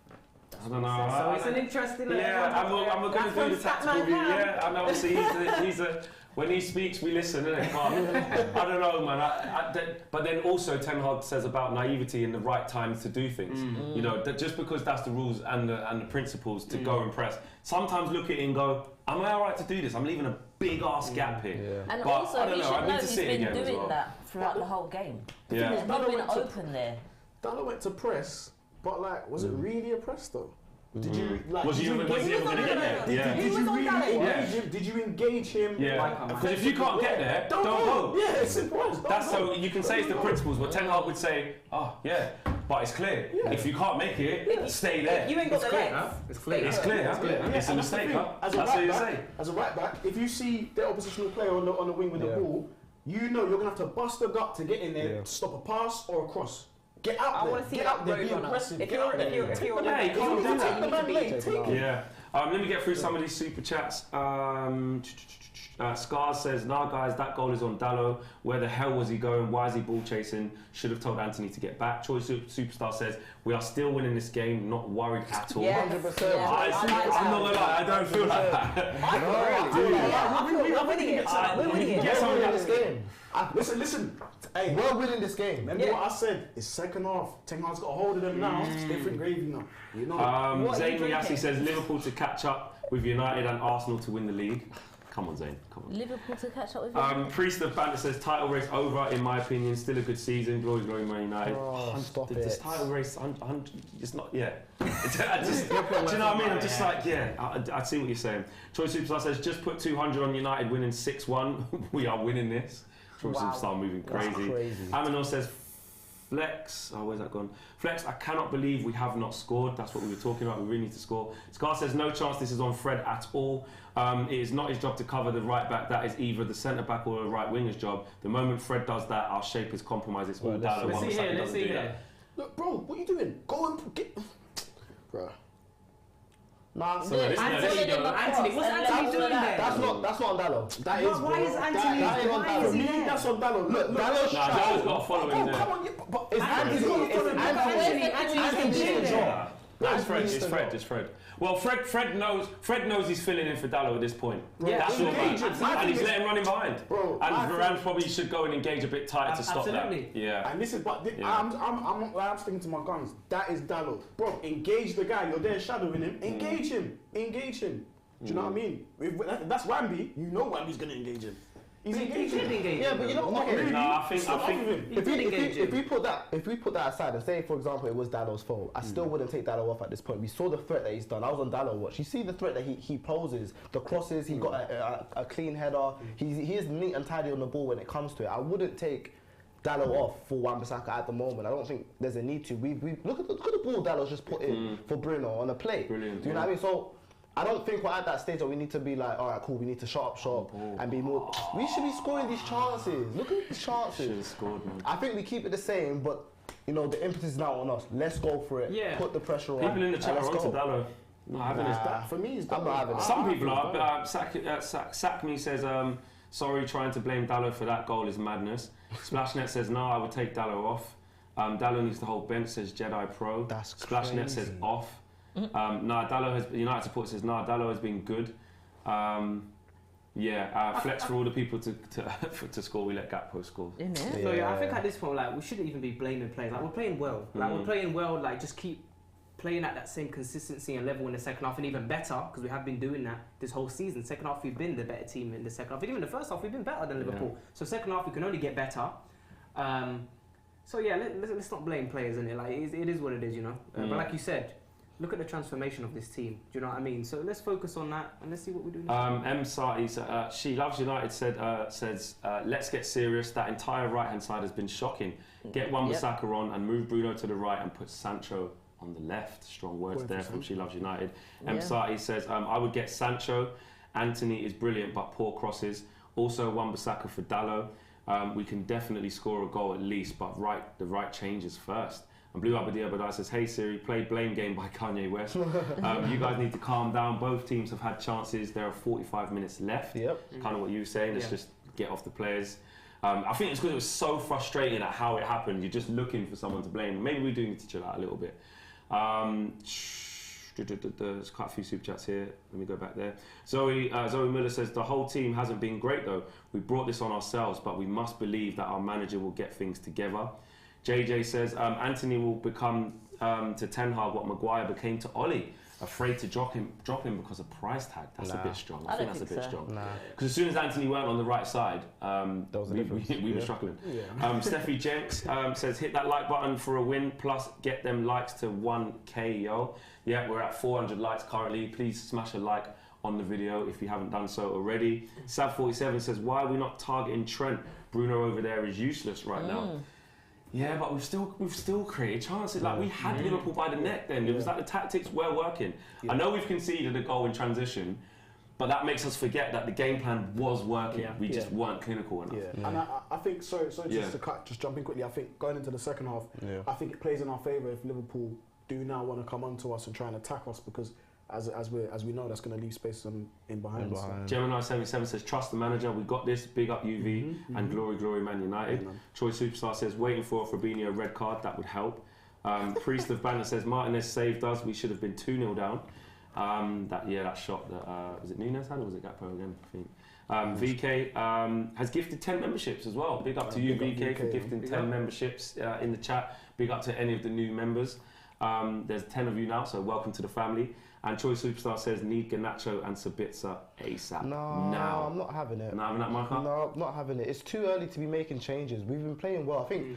I don't know.
So it's an interesting.
Yeah, I'm going to do the tactical view. Yeah, and obviously he's a when he speaks, we listen, innit? But I don't know, man. But then also Ten Hag says about naivety and the right times to do things. You know, that just because that's the rules and the principles to go and press. Sometimes look at it and go, am I alright to do this? I'm leaving a big ass gap here.
Yeah.
And
But
also,
I don't
he
know.
should
I
know
need to
he's
see it
been
again as
doing
well.
that throughout the whole game.
Yeah.
He's not been open there.
Dallo went to press, but like, was it really a press though? Did you like?
Was he ever going to get there? Yeah.
Did you really engage him? Did you engage him?
Yeah. Because if you can't get there, don't go.
Yeah, it's simple.
That's so you can say it's the principles, but Ten Hag would say, oh yeah, but it's clear. If you can't make it, stay there.
You ain't got the legs.
It's clear.
It's clear. It's a mistake. That's what you say.
As a right back, if you see the oppositional player on the wing with the ball, you know you're gonna have to bust the gut to get in there to stop a pass or a cross. Get out
I
there.
want to see
Get
that
out there. Be
road runner.
aggressive.
If
Get
you're
out there.
Yeah, you can't do that.
The man late. Take it.
Yeah. Let me get through some of these super chats. Scars says, nah guys, that goal is on Dallo. Where the hell was he going? Why is he ball chasing? Should have told Anthony to get back. Troy Superstar says, we are still winning this game, not worried at all.
100%.
I'm not gonna lie, I don't feel like that.
I'm winning it. We're winning it.
Yes,
We're winning this game.
Listen. Hey,
We're winning this game.
remember what I said? It's second half. Ten Hag's got a hold of them now. It's different gravy now. You know.
What are
Zayn
you
Riassi
drinking?
says Liverpool to catch up with United and Arsenal to win the league. Come on, Zayn. Come on.
Liverpool to catch up with him.
Priest of Bandit says title race over in my opinion. Still a good season. Glory, glory, Man United.
Stop
This
it.
title race, it's not. Yeah. Do you know what I mean? I'm just like, yeah. I see what you're saying. Troy Superstar says just put 200 on United winning 6-1. We are winning this. Troy Superstar moving crazy. Aminor says Flex, where's that gone? Flex, I cannot believe we have not scored. That's what we were talking about. We really need to score. Scar says, no chance this is on Fred at all. It is not his job to cover the right back. That is either the centre back or the right winger's job. The moment Fred does that, our shape is compromised. It's all down.
Let's see here.
Look, bro, what are you doing? Go and get. Bruh.
Nah,
So this-
Anthony, though. Anthony, what's Anthony doing there?
that's not on Dallo.
That is,
Why is
bro.
Anthony?
that is on
Why
Dallo.
is he
For me,
there?
that's on Dallo. Look,
Dallo's
Nah, Dallo's got a following there.
Come on, but it's
Anthony's got a
Anthony.
following. Anthony's been there.
No, it's Fred. Well, Fred knows he's filling in for Dallo at this point.
Yeah,
That's your man.
engage him.
And he's letting him run in behind.
Bro,
and
my
Varane
thing-
probably should go and engage a bit tighter to stop
Absolutely.
that. Yeah.
And this is, but
Yeah.
I'm sticking to my guns. That is Dallo. Bro, engage the guy. You're there shadowing him. Engage him. Engage him. Do you know what I mean? If that's Wamby, you know Wamby's going to engage him. He's
He
engaging
did
him.
engage.
Yeah, but you know,
Not
okay.
really.
No, I think-
If we put that aside and say, for example, it was Dallo's fault, I still wouldn't take Dallo off at this point. We saw the threat that he's done. I was on Dallo watch. You see the threat that he poses, the crosses. He got a clean header. He is neat and tidy on the ball when it comes to it. I wouldn't take Dallo off for Wan-Bissaka at the moment. I don't think there's a need to. We look at the ball Dallo's just put in for Bruno on a plate.
Brilliant,
Do you know what I mean? So I don't think we're at that stage where we need to be like, all right, cool, we need to shut up shop and be more. We should be scoring these chances. Look at these
Should have
chances.
scored, man.
I think we keep it the same, but you know the impetus is now on us. Let's go for it.
Yeah.
Put the pressure on.
People in the
and
chat
let's
are onto
go.
Dallo. Not having this.
That, for me, it's
I'm not having it.
Some people are. Sack me says, sorry, trying to blame Dallo for that goal is madness. Splashnet says, no, I would take Dallo off. Dallo needs the whole bench, says Jedi Pro.
That's
Splashnet says
crazy.
off. Dallo has, United support says, Dallo has been good. Flex for all the people to score, we let Gakpo score.
Isn't it?
So yeah, I think at this point, like, we shouldn't even be blaming players. Like, we're playing well. Like, we're playing well. Like, just keep playing at that same consistency and level in the second half, and even better, because we have been doing that this whole season. Second half, we've been the better team in the second half. And even the first half, we've been better than Liverpool. So second half, we can only get better. So yeah, let's not blame players in it. Like, it is what it is, you know. But like you said, look at the transformation of this team. Do you know what I mean? So let's focus on that and let's see what we do next.
M. Sati, she loves United, says, let's get serious. That entire right-hand side has been shocking. Get Wan-Bissaka on and move Bruno to the right and put Sancho on the left. Strong words there from She Loves United. M. Sati says, I would get Sancho. Anthony is brilliant, but poor crosses. Also Wan-Bissaka for Dallo. We can definitely score a goal at least, but the right changes first. And Blue Abadia Badai says, hey Siri, play Blame Game by Kanye West. You guys need to calm down. Both teams have had chances. There are 45 minutes left.
Yep.
Kind of what you were saying. Let's just get off the players. I think it's because it was so frustrating at how it happened. You're just looking for someone to blame. Maybe we do need to chill out a little bit. There's quite a few super chats here. Let me go back there. Zoe Miller says, the whole team hasn't been great though. We brought this on ourselves, but we must believe that our manager will get things together. JJ says, Anthony will become to Ten Hag what Maguire became to Ollie. Afraid to drop him because of price tag. That's a bit strong. I think that's a bit strong. Because as soon as Anthony weren't on the right side, we were struggling. Steffi Jenks says, hit that like button for a win, plus get them likes to 1K, yo. Yeah, we're at 400 likes currently. Please smash a like on the video if you haven't done so already. Sav47 says, why are we not targeting Trent? Bruno over there is useless right now. Yeah, but we've still created chances. Like, we had Liverpool by the neck then. It was like the tactics were working. I know we've conceded a goal in transition, but that makes us forget that the game plan was working. We just weren't clinical enough.
And I think, sorry, just jump in quickly. I think going into the second half, I think it plays in our favour if Liverpool do now want to come onto us and try and attack us, because as we know, that's going to leave space in behind us.
Gemini77 says, trust the manager, we got this, big up UV, and glory Man United. Troy Superstar says, waiting for a Fabinho red card, that would help. Priest of Banner says, Martinez saved us, we should have been 2-0 down. That shot that, was it Nunes had or was it Gakpo again, I think. VK has gifted 10 memberships as well. Big up to you, VK, for gifting 10 memberships in the chat. Big up to any of the new members. There's 10 of you now, so welcome to the family. And Troy Superstar says, need Garnacho and Sabitzer ASAP.
No, I'm not having it.
Not having that, Micah?
No, I'm not having it. It's too early to be making changes. We've been playing well. I think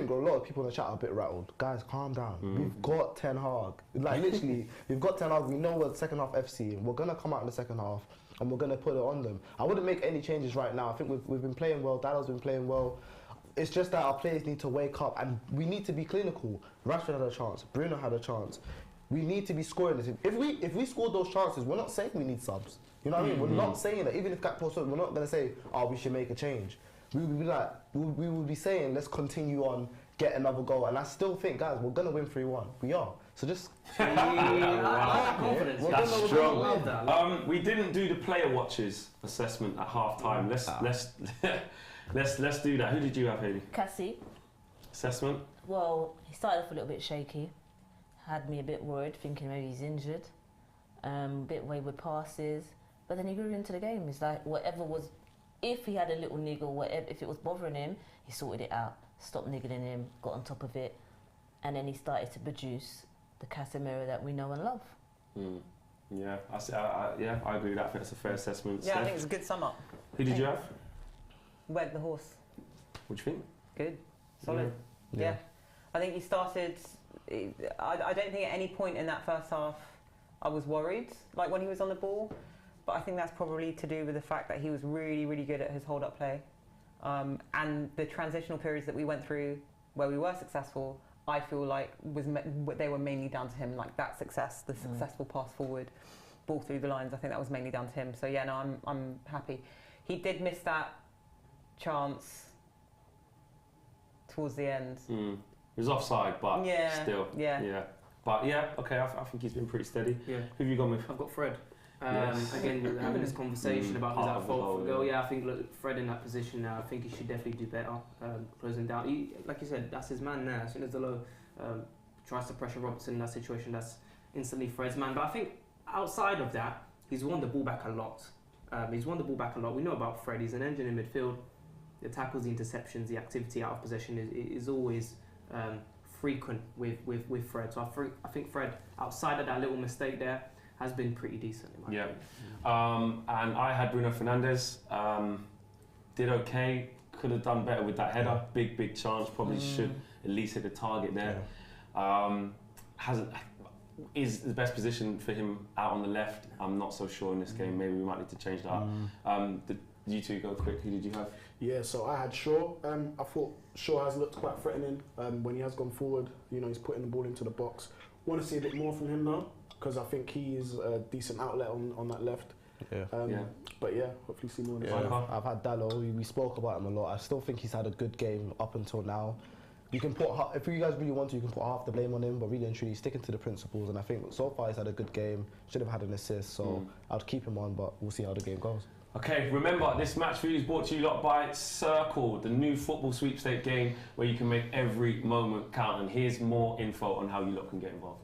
a lot of people in the chat are a bit rattled. Guys, calm down. We've got Ten Hag. Like, literally, we've got Ten Hag. We know we're the second half FC. We're going to come out in the second half and we're going to put it on them. I wouldn't make any changes right now. I think we've been playing well. Dallo's been playing well. It's just that our players need to wake up and we need to be clinical. Rashford had a chance. Bruno had a chance. We need to be scoring this. If we score those chances, we're not saying we need subs. You know what I mean? We're not saying that. Even if Gakpo, we're not going to say, oh, we should make a change. We would be like, we would be saying, let's continue on, get another goal. And I still think, guys, we're going to win 3-1. We are. So just
Confidence.
That's strong.
Love that.
We didn't do the player watches assessment at half time. Let's do that. Who did you have, Hayley?
Cassie,
Assessment.
well, he started off a little bit shaky. Had me a bit worried, thinking maybe he's injured. A bit wayward passes. But then he grew into the game. It's like whatever was, if he had a little niggle, whatever, if it was bothering him, he sorted it out. Stopped niggling him, got on top of it. And then he started to produce the Casemiro that we know and love.
Yeah, I agree with that. I think that's a fair assessment.
Yeah, I
Steph?
think it's a good sum up.
Who did you have?
Weg the horse.
What do you think?
Good. Solid. Yeah. I think he started. I don't think at any point in that first half I was worried, like when he was on the ball. But I think that's probably to do with the fact that he was really, really good at his hold-up play. And the transitional periods that we went through where we were successful, I feel like they were mainly down to him, like that success, the successful pass forward, ball through the lines. I think that was mainly down to him. So yeah, no, I'm happy. He did miss that chance towards the end.
It was offside, but still.
Yeah.
But yeah, okay, I think he's been pretty steady.
Yeah.
Who have you gone with?
I've got Fred.
Yes.
Again, we're having this conversation about who's
Part
at
of the
fault
goal,
for goal. Yeah, I think Fred in that position now, I think he should definitely do better, closing down. He, like you said, that's his man now. As soon as the low tries to pressure Robertson in that situation, that's instantly Fred's man. But I think outside of that, he's won the ball back a lot. We know about Fred. He's an engine in midfield. The tackles, the interceptions, the activity out of possession is always frequent with Fred. So I think Fred, outside of that little mistake there, has been pretty decent in my opinion.
And I had Bruno Fernandes. Did okay. Could have done better with that header. Big chance. Probably should at least hit the target there. Is the best position for him out on the left. I'm not so sure in this game. Maybe we might need to change that up. You two go quick. Who did you have?
Yeah, so I had Shaw. I thought Shaw has looked quite threatening when he has gone forward. You know, he's putting the ball into the box. Want to see a bit more from him now, because I think he is a decent outlet on that left. But yeah, hopefully see more.
I've had Dallo. We spoke about him a lot. I still think he's had a good game up until now. You can put, if you guys really want to, you can put half the blame on him, but really and truly sticking to the principles. And I think so far he's had a good game. Should have had an assist, so I'd keep him on, but we'll see how the game goes.
Okay, remember, this match review is brought to you lot by Circl, the new football sweepstake game where you can make every moment count. And here's more info on how you lot can get involved.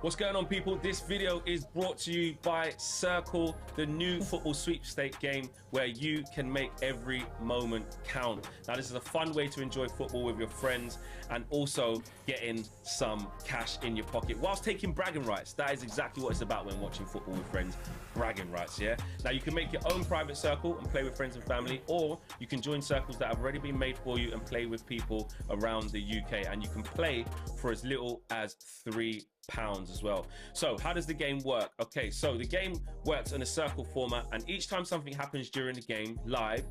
What's going on, people? This video is brought to you by Circl, the new football sweepstake game where you can make every moment count. Now, this is a fun way to enjoy football with your friends and also getting some cash in your pocket whilst taking bragging rights. That is exactly what it's about when watching football with friends. Bragging rights, yeah? Now, you can make your own private circle and play with friends and family, or you can join circles that have already been made for you and play with people around the UK. And you can play for as little as £3 as well. So how does the game work? Okay, so the game works in a circle format, and each time something happens during the game live,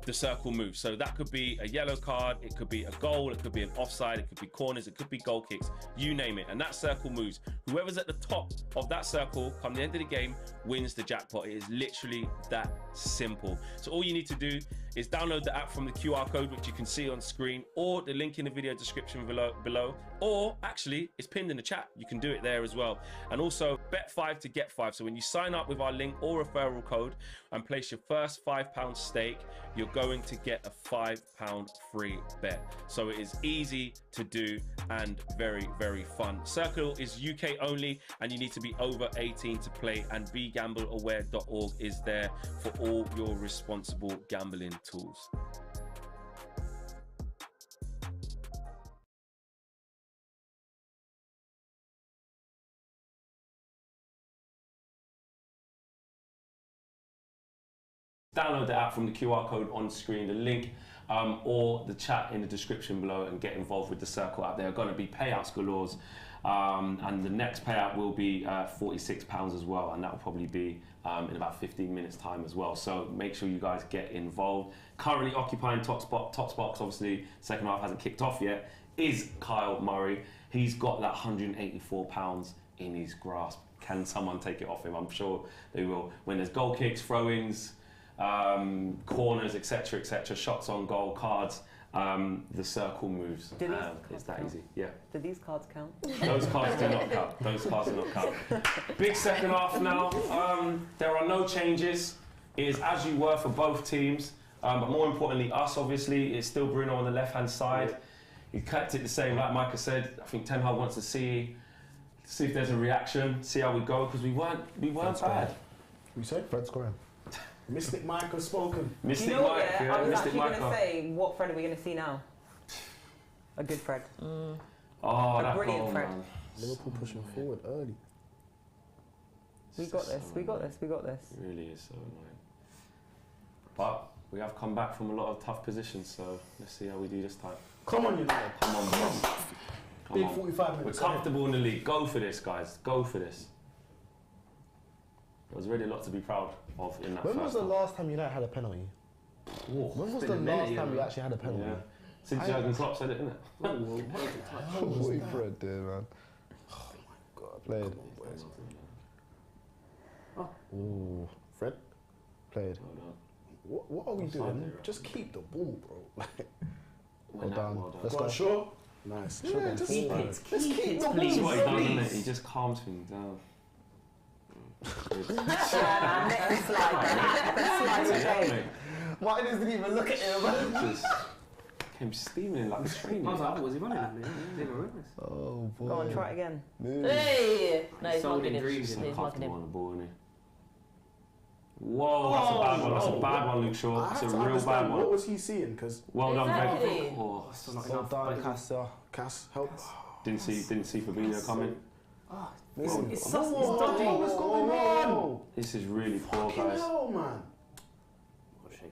the circle moves. So that could be a yellow card, it could be a goal, it could be an offside, it could be corners, it could be goal kicks, you name it, and that circle moves. Whoever's at the top of that circle come the end of the game wins the jackpot. It is literally that simple. So all you need to do is download the app from the QR code which you can see on screen, or the link in the video description below, or actually it's pinned in the chat. You can do it there as well. And also bet 5 to get 5. So when you sign up with our link or referral code and place your first £5 stake, you're going to get a £5 free bet. So it is easy to do and very, very fun. Circl is UK only, and you need to be over 18 to play, and begambleaware.org is there for all your responsible gambling tools. Download the app from the QR code on screen, the link or the chat in the description below, and get involved with the Circl app. There are going to be payouts galore, and the next payout will be £46 as well, and that will probably be in about 15 minutes time as well. So make sure you guys get involved. Currently occupying top spots, obviously second half hasn't kicked off yet, is Kyle Murray. He's got that £184 in his grasp. Can someone take it off him? I'm sure they will. When there's goal kicks, throw-ins, corners, etc., shots on goal, cards, the Circl moves.
Do these
It's that
count?
easy. Yeah.
Do these cards count?
Those cards do not count. Those cards do not count. Big second half now. There are no changes. It is as you were for both teams. But more importantly, us, obviously, it's still Bruno on the left-hand side. He kept it the same, like Micah said. I think Ten Hag wants to see if there's a reaction, see how we go, because we weren't bad.
We said
Fred scoring.
Mystic Micah spoken.
Mystic
You know what,
Mike,
yeah? I was
Mystic
actually going to
Micah.
say, what Fred are we going to see now? A good Fred.
Oh,
A
that
brilliant
goal,
Fred.
man.
Liverpool pushing forward early.
We got this, we got this, we got this.
It really is so annoying. But we have come back from a lot of tough positions, so let's see how we do this time.
Come on, United.
Come on, boss. Come
Big
on.
45
We're
minutes.
comfortable in the league. Go for this, guys. Go for this. There's really a lot to be proud of in that
When was
first
the
half.
last time United had a penalty?
Whoa.
When was
been
the
a minute,
last time
you
we
know.
actually had a penalty?
Yeah. Since
I-
Jurgen Klopp said it, isn't it?
What did Fred do, man?
Oh my God.
Played.
Come on, boys.
Ooh,
Fred,
played.
Well done.
what are we
Offside
doing?
there, right?
Just keep the ball, bro.
Well done.
Well done.
Let's
Go on,
go.
sure. Nice.
Yeah,
Sure,
just-
Keep
forward.
it,
Let's
keep
keep
it,
the
This is what he
ball,
does, isn't
please.
it? He just calms things down.
Martin didn't even look at him, man.
Just came steaming like a train.
I was like, oh, was he running? I didn't even realise.
Oh, boy.
Go on, try it again.
Hey! No, he's
Sold
mugging
in
him.
dreams,
He's
So
mugging
comfortable
him.
on the ball, isn't he? Whoa, that's a bad one. That's a bad one, Luke Shaw.
I
It's
have
a
to
real
understand,
bad
what
one.
was he seeing? Because
Well done, Greg.
Exactly.
Oh,
Still not
Well
enough.
done,
but-
Castor.
Cass, help.
didn't see Fabinho coming.
Oh,
Listen.
it's
Whoa,
so
whoa,
dodgy.
whoa, what's going on?
This is really poor,
Fucking
guys.
hell, man.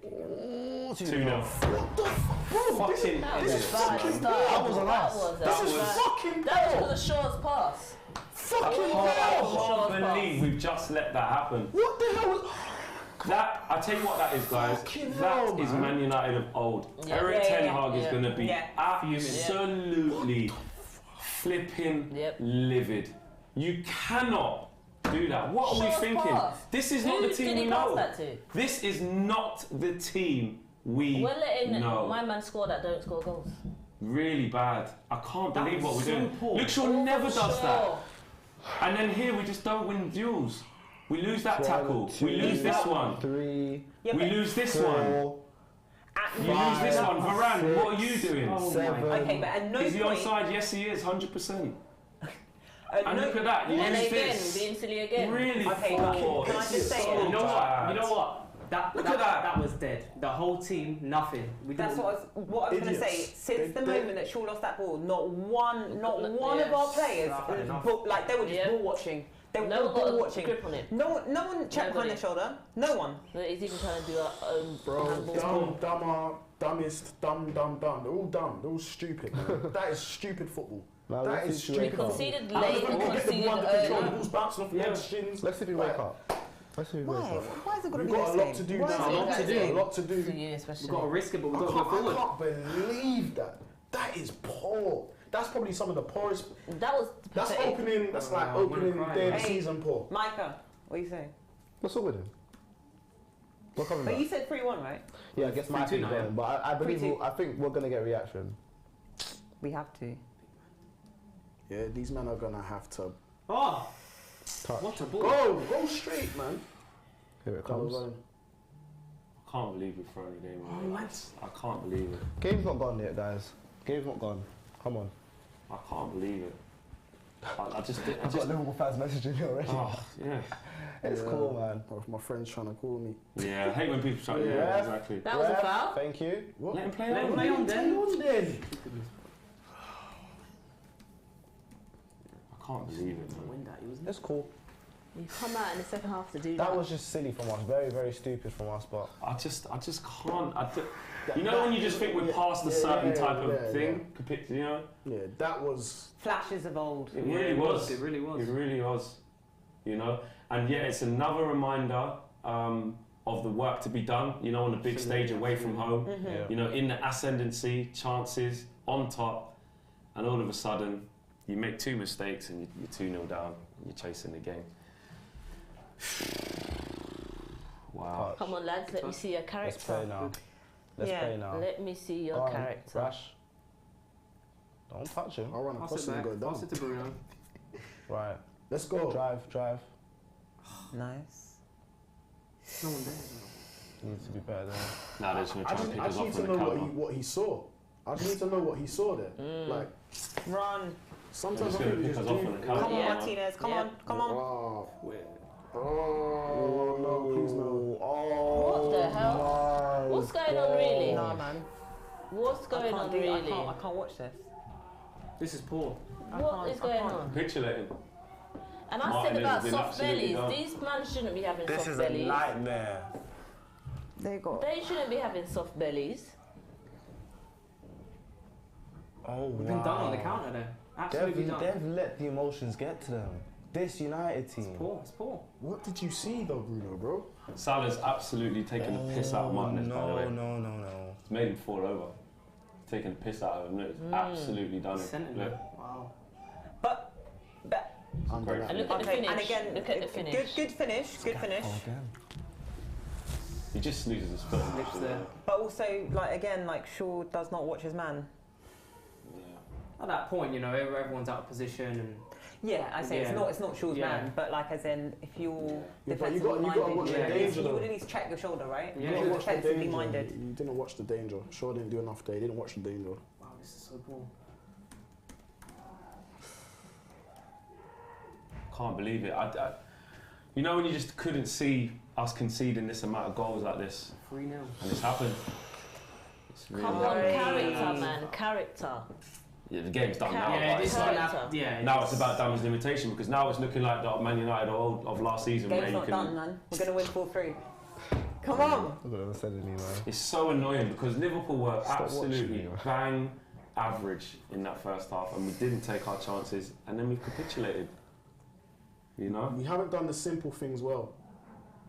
Oh,
2-0.
What the fuck?
Fucking
That was
idiots,
a bad
man.
start.
That was a
That
loss.
was a
This is
bad-
fucking
That was
poor.
for the Shaw's pass.
Fucking
I
hell.
can't believe we've just let that happen.
What the hell?
That, I tell you what that is, guys.
Fucking
That
hell,
is
man.
Man United of old.
Yeah.
Eric
Yeah,
Ten
yeah,
Hag is
yeah.
going to be
Yeah.
absolutely flipping
Yep.
livid. You cannot do that. What are we
Shaw's
thinking?
pass.
This is
Who
not the
did
team
he
we
pass
know.
that to?
This is not the team we
We're letting
know.
my man score that don't score goals.
Really bad. I can't
That
believe what
was
we're
so
doing.
poor.
Luke Shaw never does that.
Shaw.
And then here we just don't win duels. We lose that tackle. We lose this one.
3,
Yeah,
We
but
lose this one.
4,
You lose this one.
Five,
Varane, what are you
six,
doing?
Oh my
7.
okay, but at no
Is he
point.
onside? Yes, he is, 100%.
At
And
no,
look at that, you
And
lose
again,
this.
being silly again.
Really
Okay,
poor.
can I
This
just
is
say
so
it?
You know what?
bad.
You know what? That,
Look
that,
at that.
that was dead. The whole team, nothing. We
That's
didn't.
what I was going to say.
Idiots.
Since the
They-
moment that Shaw lost that ball, not one
Yeah.
of our players,
Fair enough.
like they were just
Yeah.
ball watching. They were
No one
ball
got a
watching.
grip on it.
No one checked behind
Nobody.
their shoulder. No one.
He's even trying to do a
Bro,
handball.
dumbest, dumb. They're all dumb. They're all stupid, man. That is stupid football.
Now,
That
let's
is
see if you
We
wake up.
conceded
I
late,
was
we
going to get the
conceded
ball under control. The
early.
ball's bouncing off the
Yeah.
shins.
Let's see if you wake up. Let's see if you wake
Why?
up.
Why is it got to
We've
be
got a
this
lot
game?
to do
Why is
now.
it
A lot
this
to do.
game?
A lot to do.
For you especially.
We've got to risk it, but we've got to go
I
forward.
can't believe that. That is poor. That's probably some of the poorest.
That was
That's
pathetic.
opening. That's like
Oh, I'm gonna
opening
cry.
day of the
Hey.
season poor.
Micah, what are you saying?
What's up with him? We're coming
But
back.
you said 3-1, right?
Yeah, I guess my
3-2
team's
now,
going,
yeah.
but I believe
3-2.
I think we're gonna get reaction.
We have to.
Yeah, these men are gonna have to
Oh,
Touch.
what a ball.
go straight, man.
Here it
Come
comes.
on.
I can't believe we've thrown the game away.
What?
I can't believe it.
Game's not gone yet, guys. Game's not gone. Come on.
I can't believe it. I just,
I've got Liverpool fans messaging me already.
oh, yeah.
It's cool, man.
My friend's trying to call me.
Yeah, I hate when people try.
Yeah.
Yeah, exactly.
That was a
Ref,
foul.
Thank you.
What?
Let him play
Let him
on.
play on then.
then.
I can't believe it, man.
Win that, he was
It's cool.
You come out in the second half to do
That
that.
was just silly from us. Very, very stupid from us, but
I just can't. You know when you just think we're past a certain type of thing, you know?
Yeah, that was.
Flashes of old.
It
Yeah,
really
it
was.
It really was.
It really was. You know, and yeah, it's another reminder of the work to be done. You know, on the big stage away from home.
yeah.
You know, in the ascendancy, chances on top, and all of a sudden, you make two mistakes and you're 2-0 down. And you're chasing the game. Wow.
Come on, lads, let me see your
Let's play
character.
now. Let's
Yeah.
play now.
Let me see your
Go on,
character.
Rash. Don't touch him.
I'll run
Pass
across
it
him and
back.
go down.
Pass it to Bruno.
Right.
Let's go.
Drive.
Nice.
No one there.
Needs to be better than
Nah, they're just going to
I
try and
just,
pick
I
us
just need
off
to
on
know
the
what
counter.
he saw. I just need to know what he saw there. Like,
Run.
sometimes I
They're
think we
just
just
gonna pick us off
do.
on the counter.
Come on,
Yeah.
Martinez. Come
Yeah.
on. Come on.
Oh,
Where?
oh, no, please no.
Oh,
What the hell?
my
What's going on, really?
God.
Nah, man.
What's going on,
I
really?
can't watch this.
This is poor.
What is going on?
Capitulating.
And I
Martin
said about
has been
soft
absolutely
bellies.
done.
These men shouldn't be having
This
soft
is
bellies.
a nightmare.
They got.
They shouldn't be having soft bellies.
Oh,
We've been done on the counter there. Absolutely done.
They've let the emotions get to them. This United team.
Poor. It's poor.
What did you see though, Bruno, bro?
Salah's absolutely taking the piss out of Martinez, by the way.
No.
It's made him fall over. Taking the piss out of him. Look, it's absolutely done it.
Sent him.
Look.
Wow.
But
Under that.
And look at the
okay,
finish.
and again,
look at the finish.
Good finish. Good finish.
Oh, again.
He just loses his foot.
Lips there.
But also, like again, like Shaw does not watch his man.
Yeah.
At that point, you know, everyone's out of position and
Yeah, I say
Yeah.
it's not Shaw's
Yeah.
man, but like as in if you're
Yeah, but you
defensively
gotta
minded,
watch
the
you
danger,
would
though.
at least check your shoulder, right?
Yeah.
You
If
didn't
you're
watch the
defensively
danger.
minded.
You didn't watch the danger. Shaw didn't do enough there. He didn't watch the danger.
wow, this is so poor.
Can't believe it. You know when you just couldn't see us conceding this amount of goals like this,
3-0.
and it's happened. It's really
Come on,
happened.
character, man, character.
Yeah, the game's done now.
Yeah,
but
this
it's
one-
like,
character.
Yeah.
now it's about damage limitation because now it's looking like the Man United of last season where
Game's
you
not
can.
done, man. We're gonna win 4-3. Come on.
I never said any, man.
It's so annoying because Liverpool were
Stop
absolutely
watching me.
bang average in that first half and we didn't take our chances and then we capitulated. You know?
We haven't done the simple things well.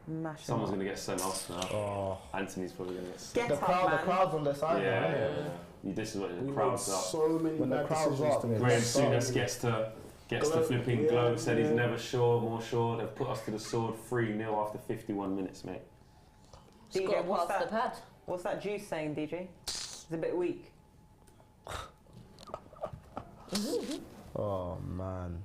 Mash them
Someone's
up.
going to get sent off now.
Oh,
Anthony's probably going to get sent
Get
the
up, man.
crowd's on their side
Yeah,
now,
yeah,
innit?
yeah. This is what
We
the
made
crowd's up.
so many
When the
bad
crowd's
decisions
up,
to make.
Graham
So
Souness
many.
gets to
Glow,
flipping
yeah,
globe, said he's
yeah.
never sure, more sure. They've put us to the sword 3-0 after 51 minutes, mate.
Just
DJ,
got
what's
past the
that?
pad.
What's that juice saying, DJ? It's a bit weak.
Oh, man.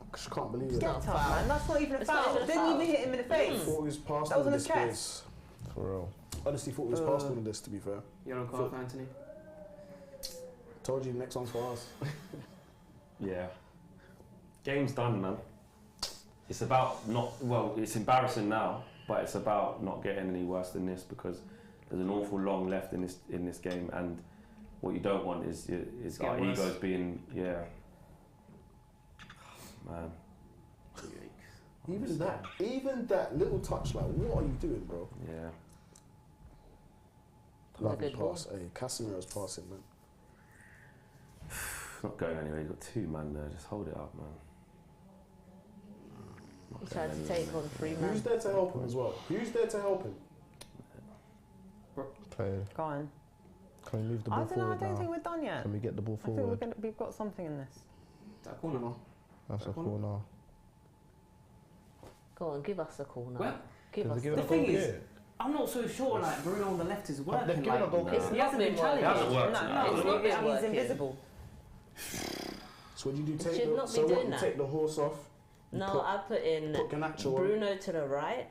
I just can't believe it.
Get up, man. That's not even a
It's not
foul.
even a
Didn't
foul.
even hit him in the face.
Thought he was past
That was
all
on
of
his
this
chest.
place.
For real.
Honestly, thought he was past all of this. To be fair,
Yellow card for Anthony.
told you the next one's for us.
Yeah. Game's done, man. It's about not, well, it's embarrassing now, but it's about not getting any worse than this because there's an awful long left in this game and what you don't want is
Get
our
worse.
egos being, yeah. Man.
Even that little touch, like, what are you doing, bro?
Yeah.
was a
Lovely
good ball.
pass. Hey, Casemiro's passing, man.
Not going anywhere. You've got two man there. Just hold it up, man. Not
He
going
tried to
anywhere,
take
mate.
on 3
Who's
men.
there to help him as well? Who's there to help him?
Play.
Go on.
Can we move the
I
ball
don't know. I
forward
don't
now?
think we're done yet.
Can we get the ball
I think
forward?
we've got something in this.
That corner.
That's a
corner.
corner.
Go on, give us a corner.
Well,
Give
Can
us
we give
The
it a
thing
goal
is,
here?
I'm not so sure. Like Bruno on the left is working.
They've given
like,
a goal
no.
kick.
It's
he
not
hasn't been
been working.
It hasn't
challenged.
worked.
No,
No,
no,
it's not been
he's
working.
invisible.
So what do you do? Take
Should
the,
not be
so what,
doing
you
that.
take the horse off.
No,
Put-
I put in
Put Garnacho on.
Bruno to the right,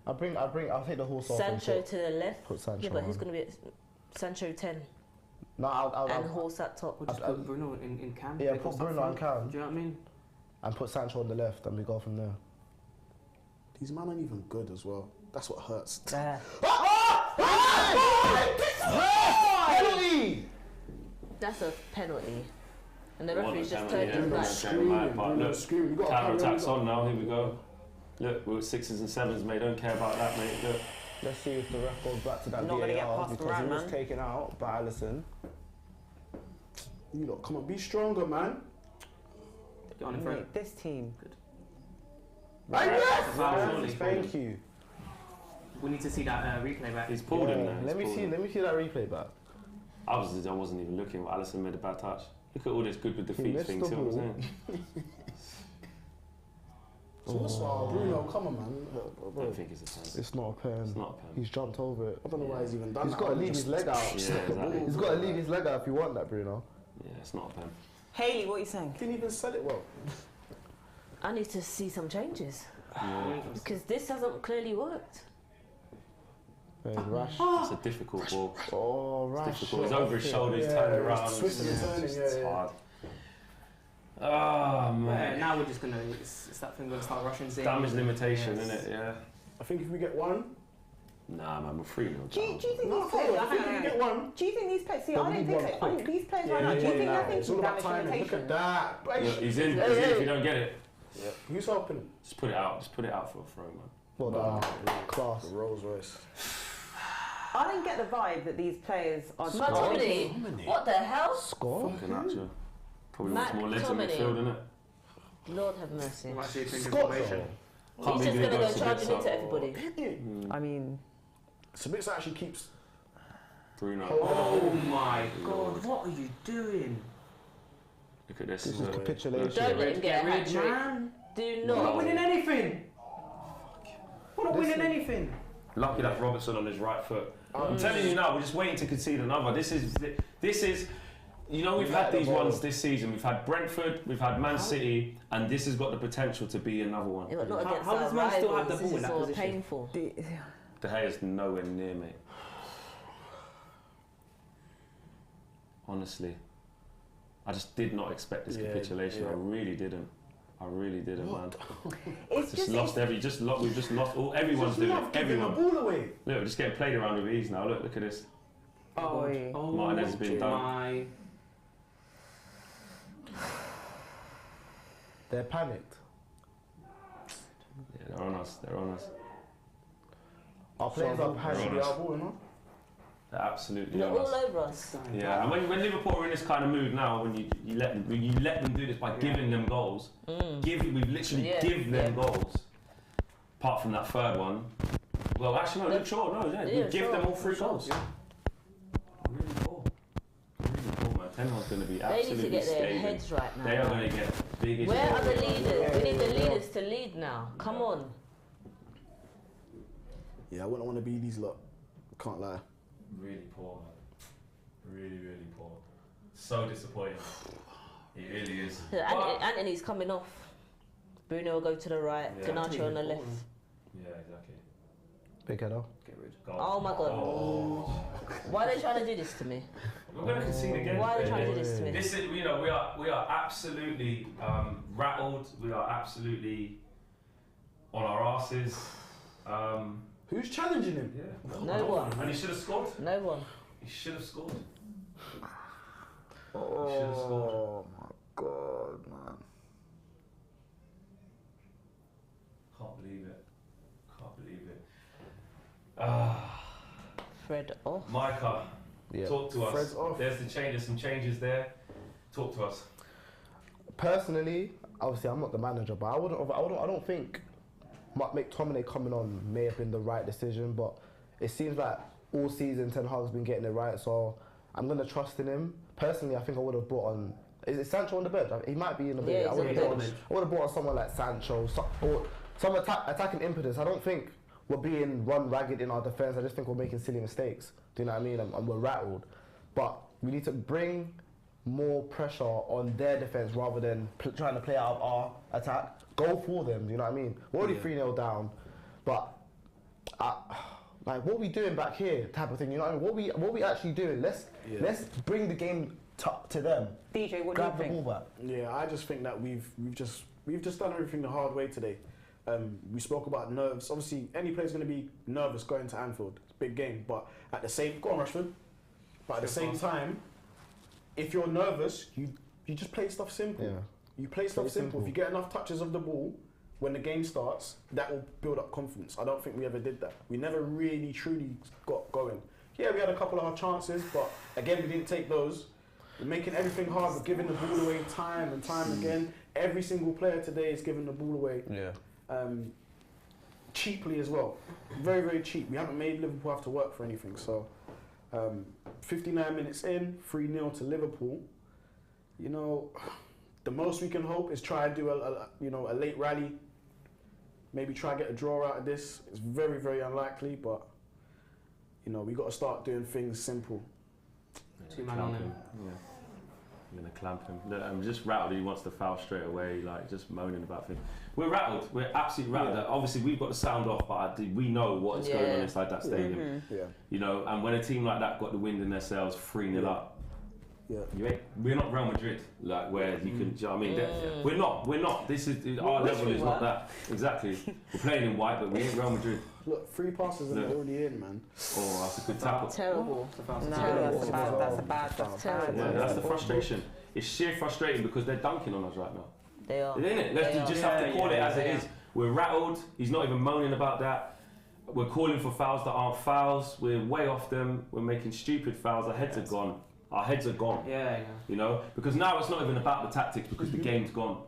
I'll take the horse off. and
Sancho
put-
to the left.
Put Sancho
Yeah, but who's
on.
going to be at Sancho 10
No, I'll
and horse at top?
Or just put Bruno in cam.
Yeah,
pick
put
us up
Bruno in
front.
cam.
Do you know what I mean?
and put Sancho on the left, and we go from there.
These men aren't even good as well. That's what hurts.
There.
Penalty!
That's a penalty. And the
It wasn't
referee's just
penalty,
turned
yeah.
his
Bruno's
back.
going mad, but
Bruno's
look,
screaming. You got a
counter
camera,
attacks
you got-
on now. Here we go. Look, we're 6s and 7s, mate. Don't care about that, mate. Look.
Let's see if the ref goes back to that
Not gonna get
VAR
past the
because
right
he was
man.
taken out by Alisson.
You lot, come on, be stronger, man.
Get on in front.
Mate, this team.
Foul, surely.
Thank you.
We need to see that replay back.
He's pulled him
Yeah,
there.
Let me see that replay back.
I wasn't even looking. Alisson made a bad touch. Look at all this good with the
He
feet
missed
thing.
the
See what I'm
ball.
saying?
Oh, Bruno, come on, man.
I don't think it's a pen.
It's not a pen.
It's not a pen.
He's jumped over it.
I don't know why he's even done
He's
that.
got to leave his leg out.
Yeah, exactly.
He's got to leave his leg out if you want that, Bruno.
Yeah, it's not a pen.
Hayley, what are you saying?
Didn't even sell it well.
I need to see some changes
Yeah.
because this hasn't clearly worked.
Hey, Rash.
It's a difficult ball.
Oh,
It's
Rash.
difficult. He's over his shoulder, he's turned around.
Twisting and turning,
It's
yeah.
hard. Oh, man.
Now we're just gonna. It's that thing. We're gonna start rushing.
Damage limitation,
Yes.
innit? Yeah.
I think if we get one,
Nah, man, we're 3-0 down.
Do you think
no,
these players?
I think if we get one.
Do you think these players? See,
But
I
we
don't
need
think
one
so. I think these players right now. Do you think they're
It's all
thinking
about
damage
timing. Look
limitation?
at that.
Look, he's in
Hey,
if
hey.
you don't get it.
Who's helping him?
Just put it out. Just put it out for a throw, man.
Well done. Class.
The Rolls Royce.
I don't get the vibe that these players are.
McTominay, what the hell?
Score?
Fucking actual. Probably wants more legs in
McTominay.
midfield, innit?
Lord have mercy.
Might see a change of
Scott,
formation.
Can't
He's just
believe
gonna
he
go
goes to
charging
Bitsa.
into everybody.
I mean,
Sabitzer actually keeps.
Bruno.
Oh my God! What are you doing?
Look at this.
This is capitulation.
Don't let him get a hat
Red
trick.
man.
Do
We're not
not.
winning anything. We're not winning anything.
Lucky that's Robertson on his right foot. I'm telling you now, we're just waiting to concede another. This is, you know, we've had these ones this season. We've had Brentford, we've had Man City, and this has got the potential to be another one.
Yeah, but not
How-
against
how
our
does man still have the
rivals.
ball in
This is
that
all
position?
painful.
De Gea's nowhere near, mate. Honestly, I just did not expect this capitulation. I really didn't. I really didn't, man.
it's
Just lost every. We've just lost. All everyone's doing it.
Giving the
Everyone.
ball away.
Look, we're just getting played around with ease now. Look at this.
Oh,
Martinez has been done.
my.
They're panicked.
Yeah, they're on us. They're on us.
Our players are
Actually,
panicked.
our ball, no?
They're absolutely
They're
on
all
us.
over us.
Yeah, and when Liverpool are in this kind of mood now, when you let them do this by giving them goals, we've literally give them goals. Apart from that third one, well, actually no,
Yeah.
Luke Shaw, no, yeah,
Yeah,
we give
sure.
them all 3
Sure.
goals. Really poor, man. Ten Hag's going to be
They need to
absolutely
get their
scathing.
heads right now.
They are going to get big issues.
Where are the leaders? We need the leaders to lead now. Come on.
Yeah, I wouldn't want to be these lot. Can't lie.
Really poor, man. Really, really poor. So disappointing. He really is.
Anthony's coming off. Bruno will go to the right.
Yeah.
Garnacho on the left.
Yeah, exactly.
Big header.
Get rid.
Oh my God.
Oh.
Why are they trying to do this to me?
We're going to concede again.
Why are they trying to do this to me?
This is, you know, we are absolutely rattled. We are absolutely on our asses.
Who's challenging him?
Yeah.
No one.
And he should have scored.
No one.
He should have scored. He should have scored.
Oh my God, man.
Can't believe it. Can't believe it.
Fred off.
Micah,
Yeah.
talk to us.
Fred's off.
There's some changes there. Talk to us.
Personally, obviously, I'm not the manager, but I don't think McTominay coming on may have been the right decision, but it seems like all season Ten Hag's been getting it right, so I'm gonna trust in him. Personally, I think I would have brought on. Is it Sancho on the bench? He might be in the bench.
Yeah,
I would
he's
have
on the
brought on someone like Sancho, or some attacking impetus. I don't think we're being run ragged in our defence. I just think we're making silly mistakes. Do you know what I mean? And we're rattled. But we need to bring more pressure on their defence rather than trying to play out of our attack. Go for them. Do you know what I mean? We're already 3-0 down, but like what are we doing back here? Type of thing. You know what I mean? What are we actually doing? Let's bring the game to them.
DJ, what
Grab
do
the
you think?
ball back.
Yeah, I just think that we've just done everything the hard way today. We spoke about nerves. Obviously, any player's going to be nervous going to Anfield. It's a big game, but at the same But at the same time, if you're nervous, you just play stuff simple.
Yeah.
You play stuff simple. If you get enough touches of the ball when the game starts, that will build up confidence. I don't think we ever did that. We never really truly got going. Yeah, we had a couple of our chances, but again, we didn't take those. We're making everything hard. We're giving the ball away time and time again. Every single player today is giving the ball away.
Yeah.
Cheaply as well. Very, very cheap. We haven't made Liverpool have to work for anything. So, 59 minutes in, 3-0 to Liverpool. You know, the most we can hope is try and do a late rally. maybe try to get a draw out of this. It's very, very unlikely, but you know, we got to start doing things simple.
Two man on him.
Yeah. I'm going to clamp him. Look, I'm just rattled. He wants to foul straight away, like just moaning about things. We're rattled. We're absolutely rattled.
Yeah.
Obviously, we've got the sound off, but we know what is going on inside that stadium.
Yeah.
You know, and when a team like that got the wind in their sails, 3-0 up.
Yeah.
We're not Real Madrid, like where you can. Do you know what I mean? We're not. This is our level is not that. Exactly. We're playing in white, but we ain't Real Madrid.
Look, 3 passes and they're already in, man.
Oh, that's a good tackle.
Terrible.
That's a bad. That's
terrible.
Yeah, that's the frustration. It's sheer frustrating because they're dunking on us right now.
They are.
Isn't it? Let's just have to call it as it is. We're rattled. He's not even moaning about that. We're calling for fouls that aren't fouls. We're way off them. We're making stupid fouls. Our heads are gone. Our heads are gone.
Yeah.
You know, because now it's not even about the tactics because the game's gone.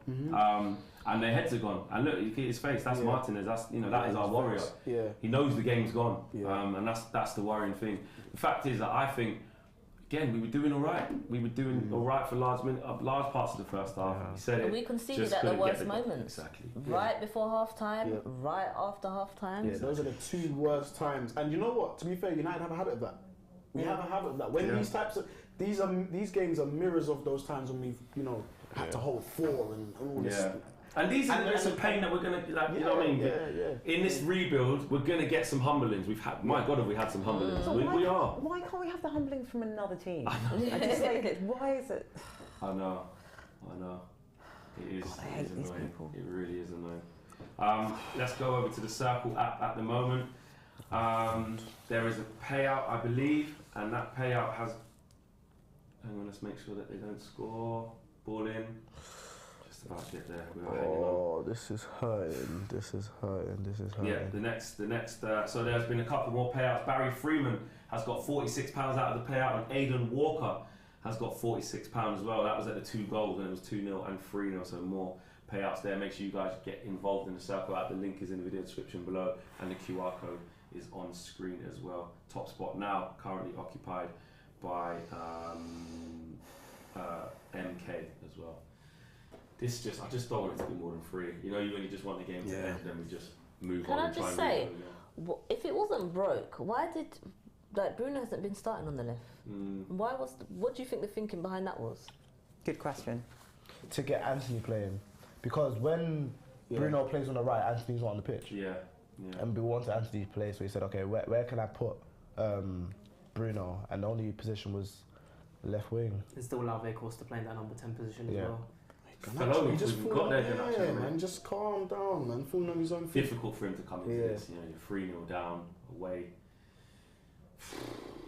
And their heads are gone. And look, you see his face. That's Martinez. That's that is our warrior.
Yeah.
He knows the game's gone.
Yeah.
And that's the worrying thing. The fact is that I think, again, we were doing all right. We were doing all right for large parts of the first half. He said it.
We conceded
just
at the
couldn't get
worst moments.
Exactly.
Right before half time, right after half time.
Yeah, those are the 2 worst times. And you know what? To be fair, United have a habit of that. We have a habit of that. When these types of these games are mirrors of those times when we've had to hold 4 and all this.
Yeah. And these are the bits of pain that we're gonna you know what I mean?
Yeah.
In this rebuild, we're gonna get some humblings. We've had, my God, have we had some humblings? We are.
Why can't we have the humblings from another team? I just like, why is it?
I know. It is.
God, I hate these
annoying.
people.
It really is annoying. Let's go over to the Circl app at the moment. There is a payout, I believe, and that payout has. Hang on, let's make sure that they don't score. Ball in. Just about to get there. We are hanging on.
Oh, this is hurting. This is hurting.
Yeah, the next. So there's been a couple more payouts. Barry Freeman has got £46 out of the payout, and Aidan Walker has got £46 as well. That was at the 2 goals, and it was 2-0 and 3-0. So more payouts there. Make sure you guys get involved in the Circl app. The link is in the video description below, and the QR code is on screen as well. Top spot now currently occupied by MK as well. I just don't want it to be more than 3. You know, when you just want the game to end, then we just move on.
Can I just say, if it wasn't broke, why did Bruno hasn't been starting on the left? What do you think the thinking behind that was?
Good question.
To get Anthony playing, because when Bruno plays on the right, Anthony's not on the pitch.
Yeah.
And we wanted Anthony to play, so he said, okay, where can I put Bruno? And the only position was left wing.
There's still allow Vegas to play in that number 10 position as well.
He just got there, man. Just calm down, man. Falling on his own feet.
Difficult for him to come into this. You know, you're 3-0 down, away.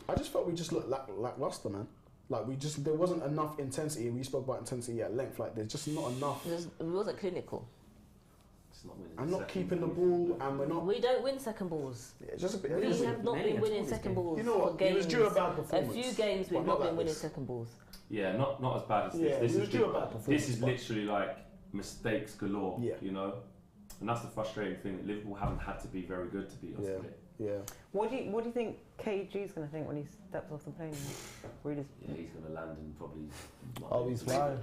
I just felt we just looked lackluster, man. Like there wasn't enough intensity. We spoke about intensity at length. Like there's just not enough.
It wasn't clinical.
I'm not keeping the ball, and we're not.
We don't win second balls.
Yeah, just a bit.
We have not been winning second balls.
You know what?
For games.
It was due a bad performance.
A few games we've not been winning second balls.
Yeah, not as bad as this.
Yeah,
This
it was due a bad performance.
This is literally like mistakes galore.
Yeah.
You know, and that's the frustrating thing. That Liverpool haven't had to be very good to beat us today.
Yeah.
What do you think KG's going to think when he steps off the plane?
Yeah, he's going to land and probably.
Oh, he's flying.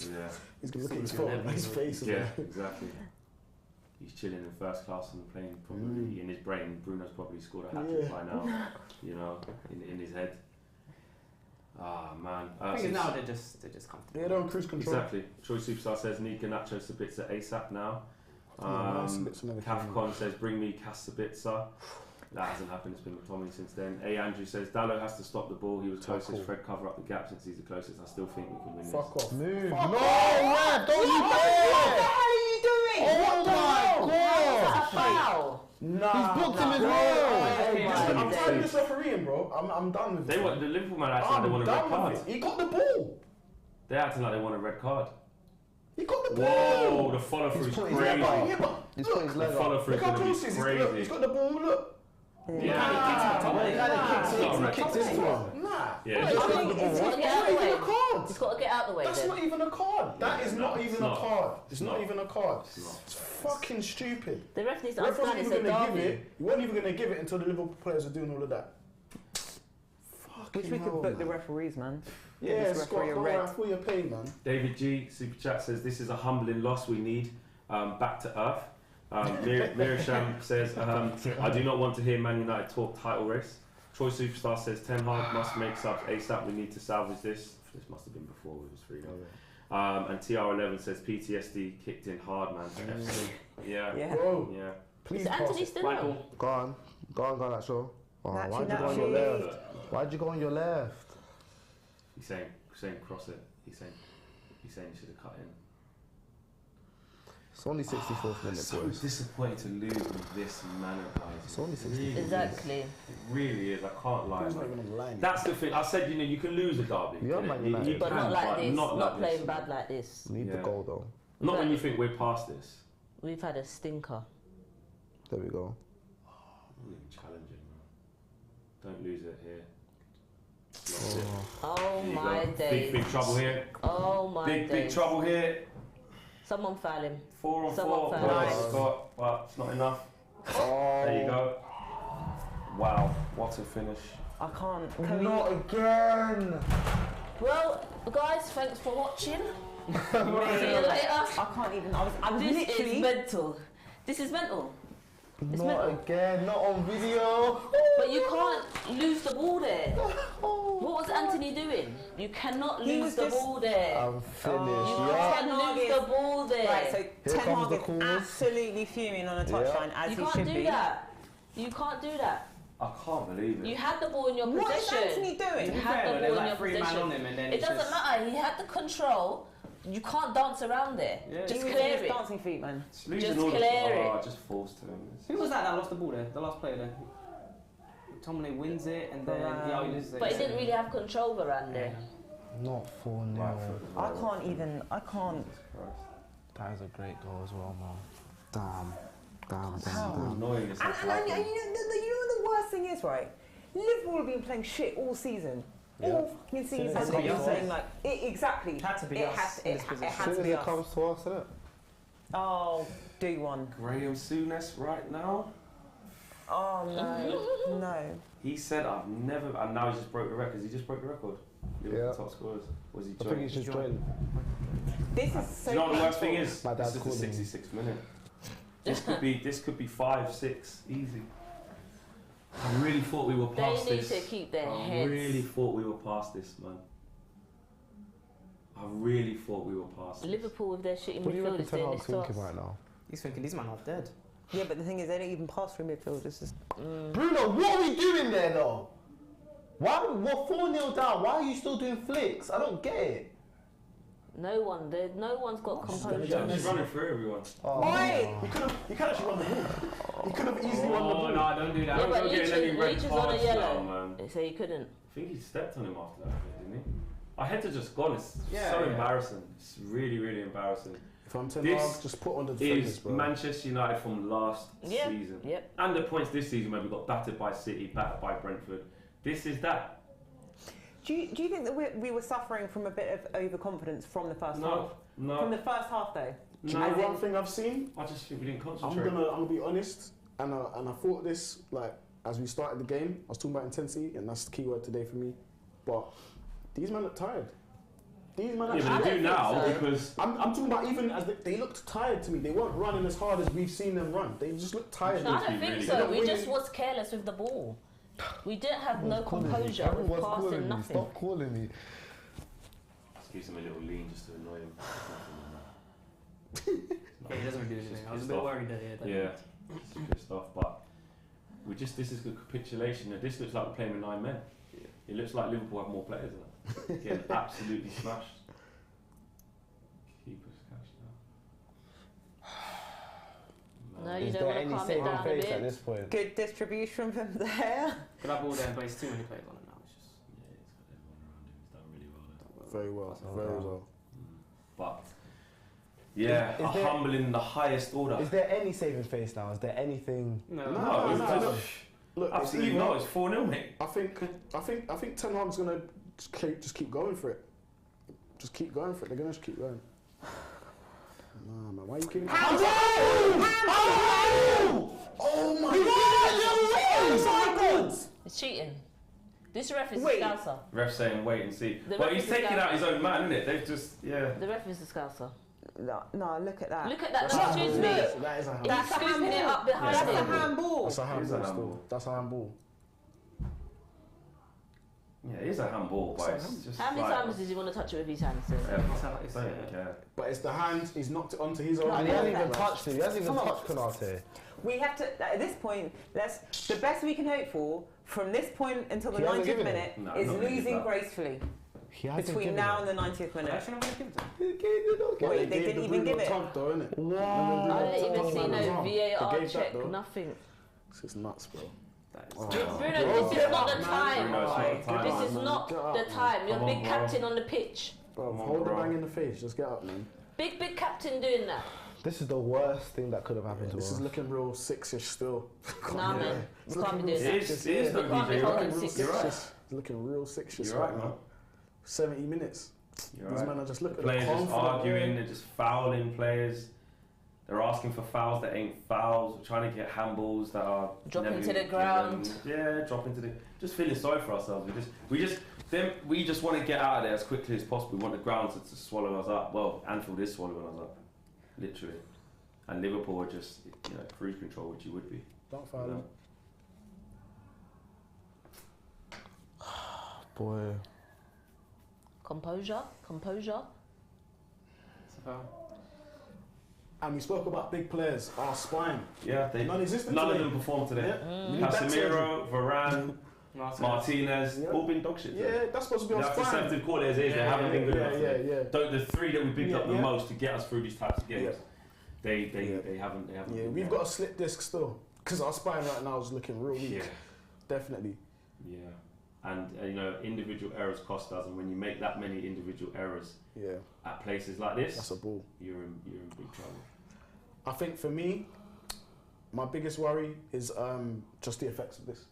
Yeah.
He's going to look at his phone, his face.
Yeah, exactly. He's chilling in first class on the plane. Probably in his brain, Bruno's probably scored a hat-trick by now. You know, in his head. Ah man.
I think now they're just comfortable.
Yeah, they're on cruise control.
Exactly. Troy Superstar says need Garnacho Sabitzer ASAP now. Cafcon says bring me Cas Sabitzer. That hasn't happened. It's been McTominay since then. A. Andrew says Dallo has to stop the ball. He was closest. Fred cover up the gap since he's the closest. I still think we can win
Fuck
this.
off.
Move.
Fuck
No,
off.
Rev, don't you dare!
What are you doing?
Oh my God!
Foul.
He's booked him as well.
I'm tired of this refereeing, bro. I'm done with it.
The Liverpool man acting like they want a red card.
He got the ball.
They're acting like they want a red card.
He got the ball.
Whoa, the follow through is
put his
crazy.
leg up. He's put his
The
leg up.
follow through is
Look how
going to
close
be
he is.
crazy.
He's got the ball, look.
Yeah.
He kind of kicks into him.
Nah.
Yeah.
He's got to get out of the way.
Card.
He's got to get out of the way.
That's
then.
not even a card. That is not even a card. It's not even a card.
It's not.
It's fucking stupid.
The ref needs to
The ref
understand
wasn't
it's a
even going to give
derby.
it. He wasn't even going to give it until the Liverpool players are doing all of that.
Wish we could book the referees, man.
Yeah,
This
Scott,
referee a
go
red.
around for your pain, man.
David G Super Chat says this is a humbling loss we need back to earth. Mirisham says, I do not want to hear Man United talk title race. Troy Superstar says, Ten Hag must make subs ASAP. We need to salvage this. This must have been before it was 3-0. And TR11 says, PTSD kicked in hard, man. Yeah.
Bro.
Yeah.
Is Anthony still on?
Go on, actually. Oh,
Naturally,
why'd you go on your left? Why'd you go on your left?
He's saying cross it. He's saying he should have cut in.
It's only 64th minute,
So
boys.
disappointed to lose with this manner, guys.
It's only 64th.
Really
Exactly.
is. It really is. I can't lie.
He's not
man.
even on the line.
That's the thing. I said, you can lose a derby.
Yeah,
innit?
Man United.
But
can,
not like this.
Not,
Not
like
playing
this.
bad like this.
Need the
Yeah.
goal though.
Not when you think we're past this.
We've had a stinker.
There we go.
I'm not even challenging, man. Don't lose it here.
Oh
There you
my
go.
days.
Big trouble here.
Oh my days.
Big trouble here.
Someone foul him.
4 on
Someone
4.
foul.
Nice. Scott, but it's not enough.
Oh.
There you go. Wow, what a finish.
I can't. Can we-
Not again.
Well, guys, thanks for watching. See you
Mate,
later.
I can't even. I'm
This
literally.
is mental. This is mental. It's
Not
mental.
again. Not on video.
But you can't lose the ball there. What was Anthony doing? You cannot
He
lose
was
the
just-
ball there.
I'm finished.
You
Yeah.
can't lose the ball there.
Right, so
Here
Ten
comes
Hag
the
is
calls.
absolutely fuming on a touchline as
you
he
can't
should
do
be.
that. You can't do that.
I can't believe it.
You had the ball in your
What is
possession.
Anthony doing?
To be
You had
fair,
the
though,
ball
there's
in
like
your
3 man
possession.
on him, and then
It
it's
doesn't
just,
matter. He had the control. You can't dance around there.
Yeah.
He
Just
was
clear
his
it.
dancing feet, man.
Just losing
Just
all the-
clear it.
Oh, just forced to him.
Who was that lost the ball there? The last player there. Tomlin wins it, and then he loses it.
But he didn't really have control around there.
Not 4-0.
I can't.
Jesus Christ.
That is a great goal as well, man. Damn.
How annoying is
And,
that?
and you know the worst thing is, right? Liverpool have been playing shit all season. All fucking season.
Has to
And
be
you're
us.
saying like, exactly.
Had to be
it
us
has,
in this
it
position.
had
As
to
soon as
be
it
us.
comes to us, innit?
Oh, do one.
Graham Souness right now.
Oh no, no.
He said, I've never, and now he just broke the record. He just broke the record. Liverpool
Yeah.
top scorers. Was he
I think
joined?
he's just joined.
This is
Do
so.
you know what the worst thing
painful.
is?
My dad's
This
calling me.
is the 66th minute. This could be 5, 6, easy. I really thought we were
They
past
need
this.
to keep their
I
heads.
really thought we were past this, man. I really thought we were past this.
Liverpool with their shitty
What do you reckon
midfielders
Ten
doing
Hag's
this to us.
thinking right now?
He's thinking these man are dead.
Yeah, but the thing is, they don't even pass through midfield. It's just.
Bruno, what are we doing there though? Why we're 4-0 down? Why are you still doing flicks? I don't get it.
No one's got composure.
He's running through everyone.
Oh,
Oi!
He could actually run the ball. He could have easily run the
Oh
ball.
no, don't do that.
Yeah, but
Don't get any red
Leach is on a
cards
yellow.
now, man.
They say he couldn't.
I think he stepped on him after that, didn't he? I had to just gone. It's
Yeah,
so
yeah.
embarrassing. It's really, really embarrassing.
If I'm Ten
This
Hag, just put on the defenders,
Is
bro.
Manchester United from last
Yeah.
season.
Yep.
And the points this season where we got battered by City, battered by Brentford. This is that.
Do you think that we were suffering from a bit of overconfidence from the first half?
No, no,
From the first half, though.
Do you
no.
know one thing I've seen?
I just think we didn't
I'm
concentrate.
gonna be honest, and I thought this like as we started the game. I was talking about intensity, and that's the key word today for me. But these men look tired. These men.
Yeah,
actually-
but they do
think
now
so.
because
I'm talking about even as they looked tired to me. They weren't running as hard as we've seen them run. They just looked tired.
No, I
to
don't
be
think
really
so.
good.
We just was careless with the ball. We didn't have no composure with
Everyone's
passing,
calling me.
nothing.
Stop calling me.
just gives him a little lean just to annoy him.
Yeah, he doesn't really do anything. I was a bit worried that
Yeah, it's good stuff. But we just this is good capitulation. This looks like we're playing with 9 men. It looks like Liverpool have more players than us. Getting absolutely smashed. Keepers catch now.
No, you
Is
don't
there
want to
any
calm it
saving
down a
face at
bit.
this point?
Good distribution from there.
Could have ball there, but it's too many players on it now. It's just.
Yeah, he's got everyone around him. He's done really well there.
Very well, very well.
But yeah,
Is
a
there-
humble in the highest order.
Is there any saving face now? Is there anything?
No,
No, it's just-
Look, it's
absolutely
either-
not. It's 4-0, mate.
I think Ten Hag's gonna just keep going for it. Just keep going for it. They're gonna just keep going. Nah, man, why are you keeping?
Oh my God!
It's cheating. This ref is
Wait.
a scouser.
Ref saying wait and see.
The
But
ref
he's
is a
taking
scout.
out his own man, isn't it? They've just, yeah.
The ref is a scouser.
No, look at that.
Look at that.
That's
Excuse
a
me.
handball. That is a handball.
He's scooping it up behind
That's a
him.
handball.
That's a
It is a
handball
handball.
still. That's a handball.
Yeah, it is a handball, but
It's a
it's just
How many
like,
times does he want to touch it with his hands? Sir?
It's,
don't even care.
But it's the hand. He's knocked it onto his own.
And he hasn't even
Perfect.
touched it. He hasn't even
Come on.
touched Konate.
We have to, at this point, the best we can hope for from this point until the
He hasn't
90th
given
minute
it.
No,
is
not gonna give
losing
that.
gracefully
He hasn't
between
given
now
it.
and the 90th minute.
Actually, I'm going to give it to him.
He gave it, okay.
Wait, they didn't even give it.
Though, innit?
Wow.
I didn't even see no
They
VAR
gave that,
check,
though.
nothing.
This is nuts, bro.
That is
Oh.
Bruno, this is not the time.
Bruno, it's not the time.
This is
man.
not
Get up,
the time. You're
Come
big
on, bro.
captain on the pitch.
Bro,
Come on,
hold the
bro.
bang in the face. Just get up, man.
Big captain doing that.
This is the worst thing that could have happened to
This
us.
is looking real six-ish still.
Nah, man.
It's
We can't be
looking
doing
real
that.
six-ish,
It is
yeah.
though,
We can't be
DJ.
holding
Real
six.
You're right.
six-ish. It's looking real six-ish
You're
right
right,
now.
man.
70 minutes.
You're
These
right.
men are just
The
looking
players just
confident,
arguing,
man.
they're just fouling players. They're asking for fouls that ain't fouls. We're trying to get handballs that are
Dropping
never
to the
given.
ground.
Yeah, dropping to the. Just feeling sorry for ourselves. We just want to get out of there as quickly as possible. We want the ground to swallow us up. Well, Anfield is swallowing us up, literally. And Liverpool are just, cruise control, which you would be.
Don't foul him.
Boy.
Composure.
It's a foul.
And we spoke about big players. Our spine.
Yeah, they.
Non-existent
None of
today.
them performed today.
Yeah. We need back surgery.
Casemiro, Varane, Martinez,
Yeah.
all been dog shit.
Yeah, that's supposed to be our
That's the
spine.
sensitive call as is. They haven't been good enough. today.
yeah.
The three that we picked up the
Yeah.
most to get us through these types of games, they haven't.
Yeah,
been
we've
there.
got a slip disc still. Because our spine right now is looking real weak.
Yeah,
Definitely.
yeah, and individual errors cost us, and when you make that many individual errors
Yeah,
at places like this,
that's a ball.
you're in big trouble.
I think for me, my biggest worry is just the effects of this.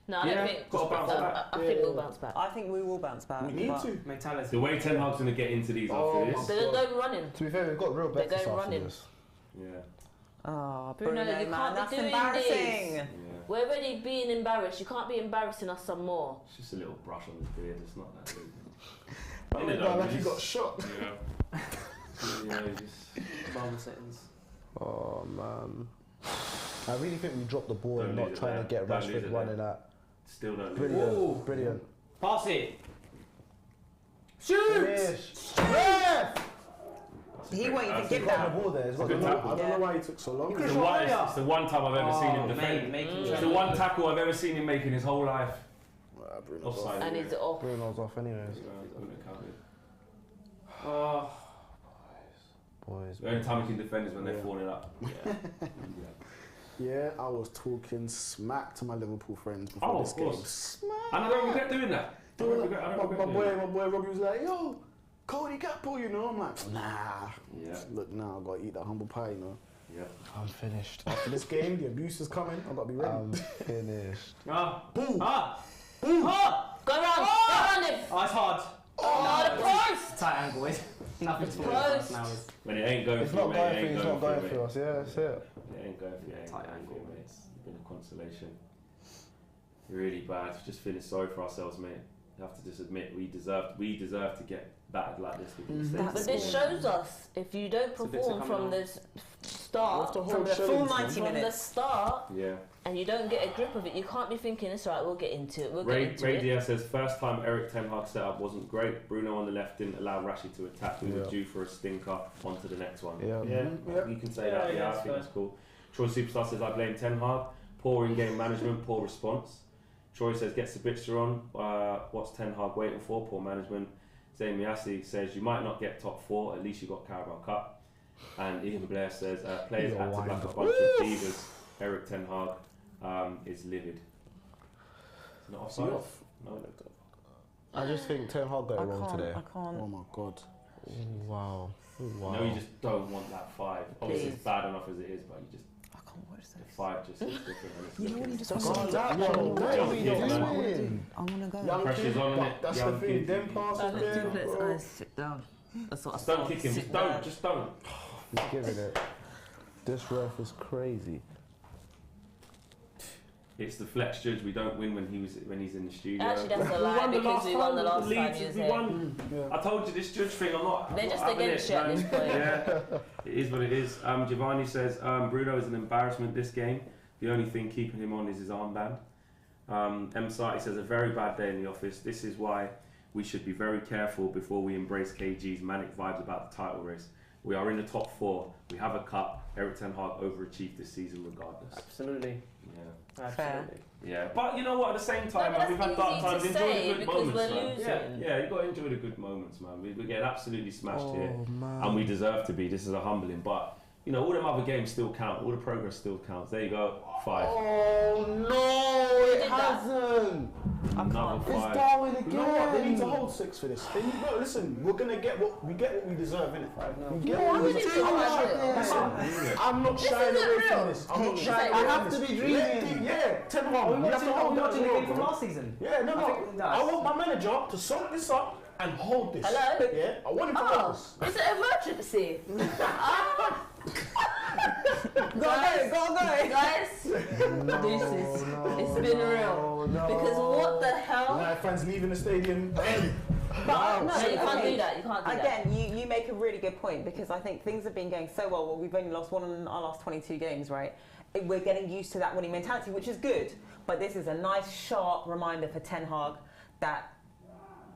No, I
Yeah,
don't think.
gotta bounce back.
I think we'll bounce back.
I think we will bounce back.
We need
but-
to.
Mentality.
The way Ten Hag's gonna get into these
Oh
after
my
this,
They're going running.
To be fair, we've got real
They're
bets
going
after
running.
this.
yeah,
Oh,
Bruno,
Bruno,
you
man,
can't be
that's
doing
embarrassing.
this. We're already being embarrassed. You can't be embarrassing us some more.
it's just a little brush on his beard. It's not that big.
But
Innit,
like
though,
he got shot.
just
Bum settings.
Oh, man. I really think we dropped the ball
Don't
and
lose
not
it
trying
there.
to get
Don't lose
Rashford
it
running at.
still don't.
Brilliant.
Ooh.
Brilliant.
Pass it.
Finish.
He won't even
That's
give
a
Got
that.
the ball there. He's got
Good
the
I
ball.
tackle.
don't know why he took so long.
It's the one time I've ever seen him defend. It's the one tackle I've ever seen him make in his whole life.
Bruno's
Offside.
And he's off.
Bruno's off anyways.
Oh,
Boys.
The only time he can defend is when they're
Yeah.
falling up.
Yeah, I was talking smack to my Liverpool friends before
Oh,
this
of
game.
course.
Smack.
And I don't regret doing that. I don't regret
My
doing
boy
that.
Robbie was like, yo, Cody Gakpo, you know. I'm like, nah.
Yeah,
Look now, I gotta eat that humble pie, you know.
yeah.
I'm finished.
After this game, the abuse is coming. I gotta be ready.
I'm finished.
Boom.
Go run him.
Oh, it's hard.
Oh, the post.
Tight angle. Nothing to worry
Close.
about now. Is
When it ain't going
It's
for you,
not
mate,
going
it
for
ain't
you, it's not going
for
for
you,
us. Yeah, that's it.
mate. It ain't going for you, it ain't
Tight
going for you,
angle.
mate. It's been a consolation. Really bad. Just feeling sorry for ourselves, mate. You have to just admit we deserve to get battered like this with the mistakes.
But this shows us if you don't
It's a bit
perform
to
from
come
the start,
After
From
whole
the full
showings,
90
man.
from the
minutes.
start,
Yeah.
and you don't get a grip of it, you can't be thinking, it's alright, we'll get into it,
Ray Diaz says first time Eric Ten Hag setup wasn't great. Bruno on the left didn't allow Rashi to attack. We were
Yeah.
due for a stinker. On to the next one.
Yeah.
Yeah.
You can say that. Yeah, I
that's
think
fair.
that's cool. Troy Superstar says I blame Ten Hag. Poor in-game management, poor response. Troy says get Sabitzer on. What's Ten Hag waiting for? Poor management. Zayn Miasi says you might not get top 4. At least you got Carabao Cup. And Ian Blair says players
You're
acted like a
wild.
bunch of divas. Eric Ten Hag is livid. It's not offside.
off?
No, it looked off.
I just think Ten Hag got it wrong today.
I can't.
Oh my god.
Wow. Wow.
No, you just don't want that 5. Obviously, it's
Please.
bad enough as it is, but you just
I can't watch
the
this.
5 just is different. And it's
You know what he
looking-
just
God, that
Yo,
one.
what
What
are
are
we
we
doing?
doing?
I'm gonna go.
Young
Pressure's
kid,
on,
but
innit?
that's
Young
the thing.
kid.
Them passes there, bro.
sit down. That's what
Just don't kick him. Just don't. Just don't.
He's giving it. This ref is crazy.
It's the flex judge. We don't win when he's in the studio.
Actually, that's a lie because we won the last time he was
we
here.
won. I told you this judge thing.
They're just against you at this point.
Yeah, it is what it is. Giovanni says Bruno is an embarrassment this game. The only thing keeping him on is his armband. M. Sati says a very bad day in the office. This is why we should be very careful before we embrace KG's manic vibes about the title race. We are in the top 4. We have a cup. Erik ten Hag overachieved this season regardless.
Absolutely.
Yeah.
Absolutely.
Yeah, but you know what? At the same time,
No,
man, we've had dark times. Enjoy the good
because
moments,
we're
man.
losing.
Yeah, you got to enjoy the good moments, man. We're getting absolutely smashed here,
man.
and we deserve to be. This is a humbling, but you know, all them other games still count. All the progress still counts. There you go, 5.
Oh no, it hasn't.
Another 5.
It's Darwin again.
You know what? They need to hold 6 for this. They need, no, listen, we're gonna get what we deserve, innit? We get what we deserve. I'm not shying away from this. I'm not shying away from this.
I have to be dreaming.
Yeah, 10 1.
We watching the game from last season.
Yeah, no,
think
no. I want my manager to sum this up and hold this.
Hello?
Yeah, I want him to hold this.
It's an emergency.
Go.
Guys, deuces. It's been real. Because what the hell?
United fans leaving the stadium early.
But
No, you can't do that. You can't do that.
Again, you make a really good point because I think things have been going so well. We've only lost 1 in our last 22 games, right? We're getting used to that winning mentality, which is good. But this is a nice, sharp reminder for Ten Hag that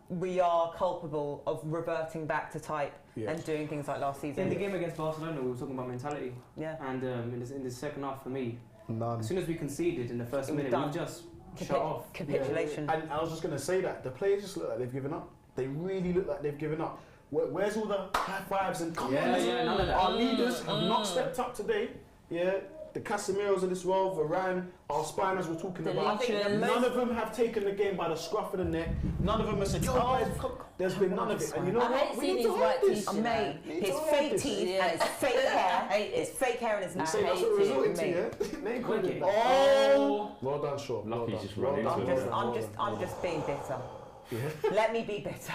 we are culpable of reverting back to type and doing things like last season.
In the game against Barcelona, we were talking about mentality.
Yeah.
And in the second half, for me,
None.
as soon as we conceded in the first minute,
done.
we just shut off.
Capitulation.
And I was just going to say that the players just look like they've given up. They really look like they've given up. Where's all the high fives and come on?
None of that.
Our leaders have not stepped up today. Yeah, the Casemiros of this world, Varane, our spiners we're talking about.
Leachers.
None of them have taken the game by the scruff of the neck. None of them have said, there's been none of it. And you know
I
what?
hate
We
seeing
need to
these
hold
white
this.
teeth.
Mate,
We need to
his
hold
fake
this.
teeth
Yeah.
and his fake hair.
hate it.
His fake hair and his
You
neck.
say that's what
hate
we're resorting
it,
to, yeah? Name calling.
Quick.
Oh! Well done, Shaw.
Lucky
Well
he's
done.
just run into
Well
it.
done.
I'm just being bitter. Let me be bitter.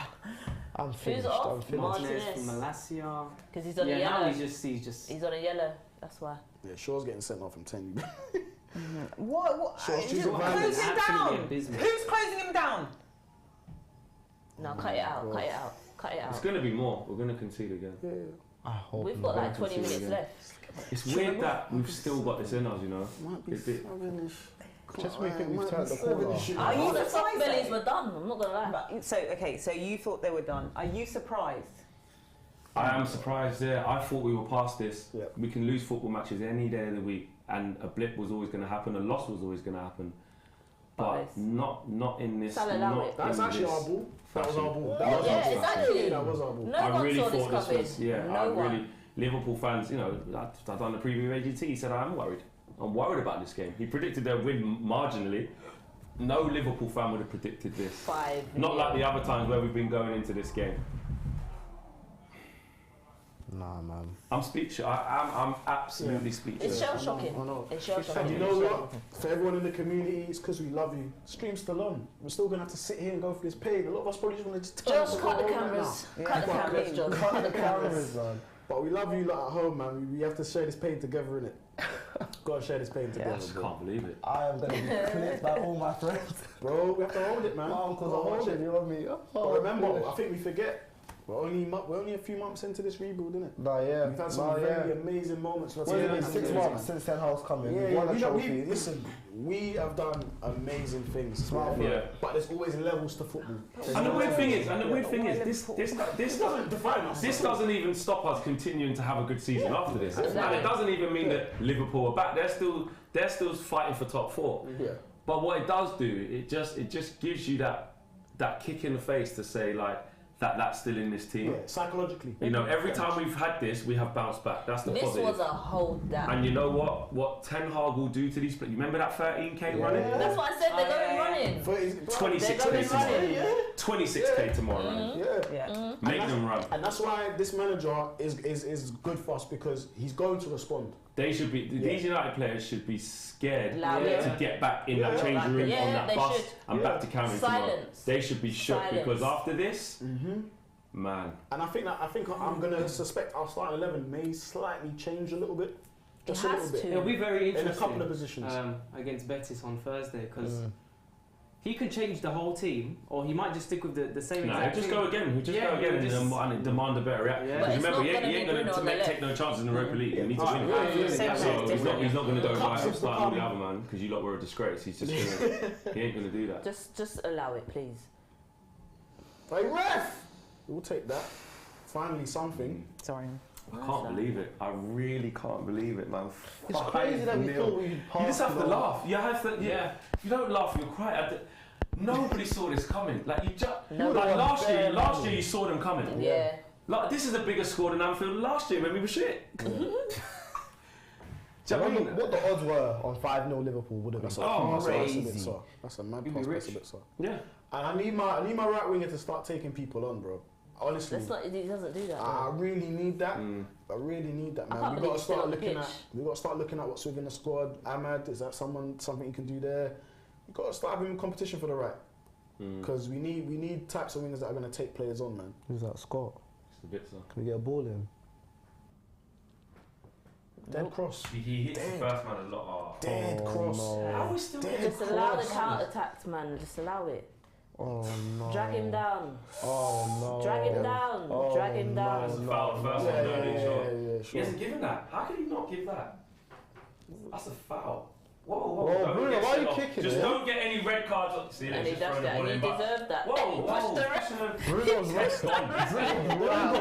I'm finished.
off?
I'm finished.
Martinez
Martinez.
from Malasia.
Because he's on a
Yeah, now
yellow.
he's just.
He's on a yellow. That's why.
Yeah, Shaw's getting sent off, I'm telling you.
What?
So
Is
choose
it
a violence.
closing him
Absolutely
down?
abysmal.
Who's closing him down?
No, cut it out. Cut it out. Cut it
It's
out.
going to be more. We're going to concede again.
I hope
We've
not.
got like 20
concede
minutes
again.
left.
It's weird that we've still got this in us, you know.
Might be
It's a bit-
Just when we think we've turned the corner.
Are you
All the soft
surprised?
bellies were done. I'm not gonna lie.
But, so you thought they were done. Are you surprised?
I am surprised, yeah. I thought we were past this.
Yeah.
We can lose football matches any day of the week, and a blip was always going to happen, a loss was always going to happen. But
this.
not in this.
Salah allow
not
it.
That's
in
actually
this
our ball. That was our ball. That
Yeah,
was our ball.
exactly.
That was our ball.
No
I
one
really
saw
thought
this
this
coming.
was, yeah.
No
I
one.
really, Liverpool fans, you know, I've done the preview with AGT. He said I'm worried. I'm worried about this game. He predicted they'll win marginally. No Liverpool fan would have predicted this.
5.
Not like the other times where we've been going into this game.
Nah, man.
I'm speechless. I'm absolutely speechless.
It's shell shocking.
I know.
It's shell
And
shocking.
you know what? For everyone in the community, it's because we love you. Stream's still on. We're still going to have to sit here and go through this pain. A lot of us probably just want to just turn
Just
off
cut the
home right
cameras.
now.
Cut the cameras, John. Cut the cameras.
man.
But we love you lot at home, man. We have to share this pain together, innit? Gotta share this pain
I
together,
just
bro.
can't believe it.
I am going to be clipped by all my friends.
Bro, we have to hold it, man.
My uncles
Gotta
are
hold
watching,
it.
you know me.
But remember, I think we forget. We're only a few months into this rebuild, innit?
Nah, yeah.
We've had some
Nah,
very
yeah.
amazing moments.
What has it been, 6 months since Ten Hag's coming?
Yeah,
We've won a
we
trophy.
listen, we have done amazing things.
Smart
yeah.
Yeah.
But there's always levels to football.
And the weird thing is, this
doesn't define us.
This doesn't even stop us continuing to have a good season after this.
Exactly.
And it doesn't even mean that Liverpool are back. They're still fighting for top 4.
Yeah.
But what it does do, it just gives you that kick in the face to say like that's still in this team.
Yeah, psychologically.
You know, every time we've had this, we have bounced back. That's the
This
positive.
was a hold down.
And you know what Ten Hag will do to these players? You remember that 13k running?
That's what I said. They're going running.
26k tomorrow. 26k tomorrow running.
Yeah.
Make them run.
And that's why this manager is good for us because he's going to respond.
They should be. These United players should be scared
Loud,
to
yeah.
get back in that changing room
Yeah,
on that
they
bus
should.
and back to Camden tomorrow.
Silence.
They should be shook
Silence.
because after this, man.
And I think I'm gonna suspect our starting 11 may slightly change a little bit. Just
it
a
has
little bit.
to.
It'll be very
In
interesting
a couple of positions.
against Betis on Thursday because he could change the whole team, or he might just stick with the same
No,
exact
he'll just
team.
go again. He'll just
Yeah,
go again
he'll just-
and demand a better reaction.
Yeah.
Because
But it's
remember,
not
he
gonna
ain't
be
going
Bruno
to
on the
take no chances in the Europa League. He needs to
Yeah,
win.
yeah, yeah,
So
yeah.
he's not going to go
The cups
right
is to
style with the
come.
other man because you lot were a disgrace. He's just going to. He ain't going to do that.
Just allow it, please.
Hey, ref! We'll take that. Finally, something.
Sorry.
I can't believe it. I really can't believe it, man.
It's crazy that we
5-0.
thought we'd
You
pass.
just have to laugh. You have to. Yeah. If you don't laugh, you'll cry. Nobody saw this coming. Like you just.
No.
Like last year
Barely.
you saw them coming.
Yeah.
Like this is a bigger score than Anfield last year when we were shit. Do you know what I mean?
What the odds were on 5-0 Liverpool would have been
Oh,
crazy.
That's a mad
You'd be
prospect,
rich.
a bit, sir.
Yeah.
And I need my right winger to start taking people on, bro. Honestly,
That's not. He doesn't do that.
I
no.
really need that. I really need that,
I
man.
can't
We
believe
got to
he's still
start
on the
looking at.
pitch.
We got to start looking at what's within the squad. Ahmad, is that something you can do there? We got to start having competition for the right. Because we need types of wingers that are going to take players on, man.
Who's that, Scott?
It's a bit so.
Can we get a ball in?
Dead cross.
He hits the first man a lot.
Dead cross.
no.
How are we still
Dead
Just allow the
cross.
counter attacks, man. Just allow it.
Oh no.
Drag him down.
Oh no.
Drag him down.
Oh,
Drag him
no.
That's
down.
a foul first
Yeah,
one,
yeah,
no,
yeah,
sure.
yeah,
He
sure.
hasn't given that. How can he not give that? That's a foul. Whoa,
Whoa,
don't
Bruno,
get
why are you
sent off.
kicking
Just
it?
don't get any red cards. See,
And
they're
he
just
does
throwing the
that.
ball
He
in back.
deserved that.
Whoa,
And he pushed
whoa.
the ref.
Bruno's resting.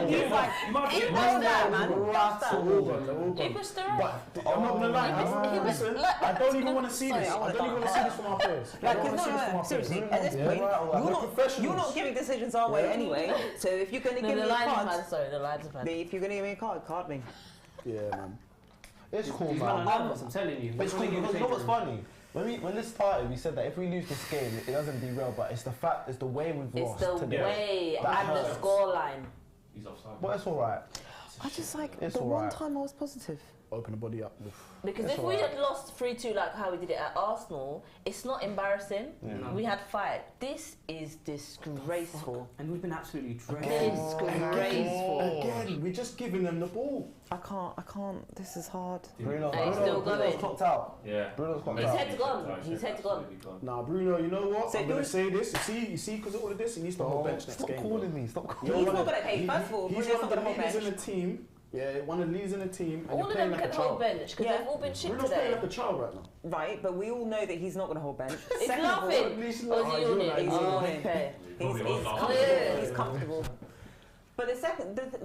He's like, you might
He
get
pushed that, man. He
But
pushed the ref.
I'm not gonna lie.
He was-
Listen,
look,
I don't even want to see
Sorry,
this.
I
I
wanna
don't even want to see this from our players. I
Like,
don't want to see this from
no,
our
seriously,
players.
at this point,
We're
you're not giving decisions our way anyway. So if you're going to
No,
give
the
me a
lines
card,
man. Sorry, the lines man.
if you're going to give me a card me.
Yeah, man.
It's cool,
He's
man.
not nervous, I'm telling you.
It's cool because you know what's funny? When this started, we said that if we lose this game, it doesn't derail, but it's the way we've
It's
lost
the
today.
way
That
and the
hurts.
scoreline.
He's offside.
But it's alright.
I just like
It's
the one
alright.
time I was positive.
Open the body up.
Because
That's
if we
alright.
had lost 3-2 like how we did it at Arsenal, it's not embarrassing.
No.
We had fight. This is disgraceful.
And we've been absolutely drenched.
Disgraceful.
Again, we're just giving them the ball.
I can't. This is hard.
Bruno,
And he's still
Bruno's
going.
clocked out.
Yeah.
Bruno's clocked
His
out.
head's gone. His head's gone.
Nah, Bruno, you know what?
So
I'm gonna
you-
say this. You see, because of all of this, he needs to hold bench next
Stop
game.
calling me. Stop
You're
calling
He's
one
not
of-
gonna- hey, first of all,
he's
Bruno's
one of
not
the
gonna hold
leaders in
bench.
the team. Yeah, one of the leaders in the team. And
All
you're
of
playing
them
like
can
a
hold
child.
bench because
Yeah.
they've all been shit
Bruno's playing
today.
like a child right now.
Right, but we all know that he's not going to hold bench.
He's
Second of all,
laughing.
he's
Or is
not-
he
you're
on
like-
it?
he's
Oh,
on
it.
okay.
Probably
He's
not.
comfortable. He's comfortable. But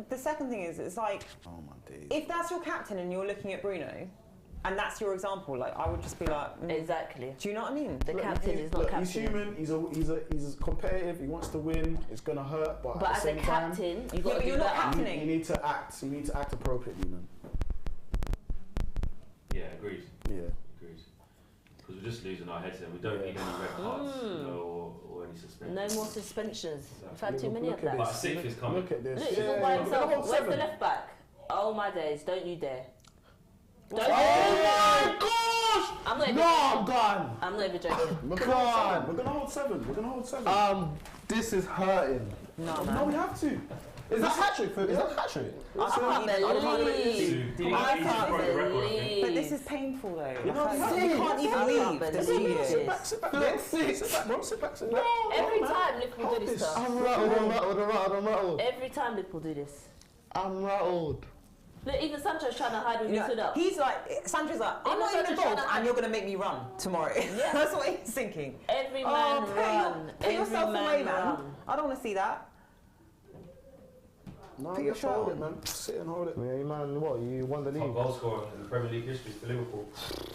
the second thing is, it's like,
Oh my days.
if that's your captain and you're looking at Bruno, and that's your example, like I would just be like,
Exactly.
do you know what I mean?
The captain is not
Look,
captain.
he's human. He's competitive. He wants to win. It's gonna hurt, but
But
at
as
the
a
same time,
captain, you
Yeah,
got
but
to
you're
do
not
that.
captaining.
you need to act. You need to act appropriately, man.
Yeah, agreed.
Yeah.
Agreed. Because we're just losing our heads here. We don't need any red cards, you know, or any suspensions.
No more suspensions. We've had too many
Look
of
at
that.
But a sixth is coming.
Look at this.
Look, he's
Yeah,
all by
we're gonna hold
himself. Where's the
7.
left back? Oh my days! Don't you dare! Don't
Oh my gosh!
I'm not even.
No, I'm gone.
I'm not even joking.
We're gonna hold 7. We're gonna hold 7. We're gonna hold 7.
This is hurting.
No,
No,
man.
we have to.
Is that hat trick? Is that hat trick?
I can't believe.
Did he
I
just
can't
broke the record, I think?
believe.
But this is painful though.
You know,
Like,
that's
we
it.
can't even
I
leave
can't
the
believe
studio.
it.
Sit back, sit back, sit back, bro. Sit back, sit back.
Every
Man,
time Liverpool do
hold
this
this.
stuff.
I'm rattled.
Every time Liverpool do this.
I'm rattled.
Look, even Sancho's trying to hide when he
Yeah,
stood up.
he's like, Sancho's like, I'm
Even
not even
Sancho's
involved
trying to-
and you're going to make me run tomorrow.
Yeah.
That's what he's thinking.
Every
Oh,
man
put
run.
put yourself
Every
away,
man
man.
run.
I don't want to see that.
No,
Put your
just
shirt
hold
on.
it, man. Sit and hold it.
Yeah, man, what? You won the
Top
league.
goal scorer in the Premier League history for Liverpool.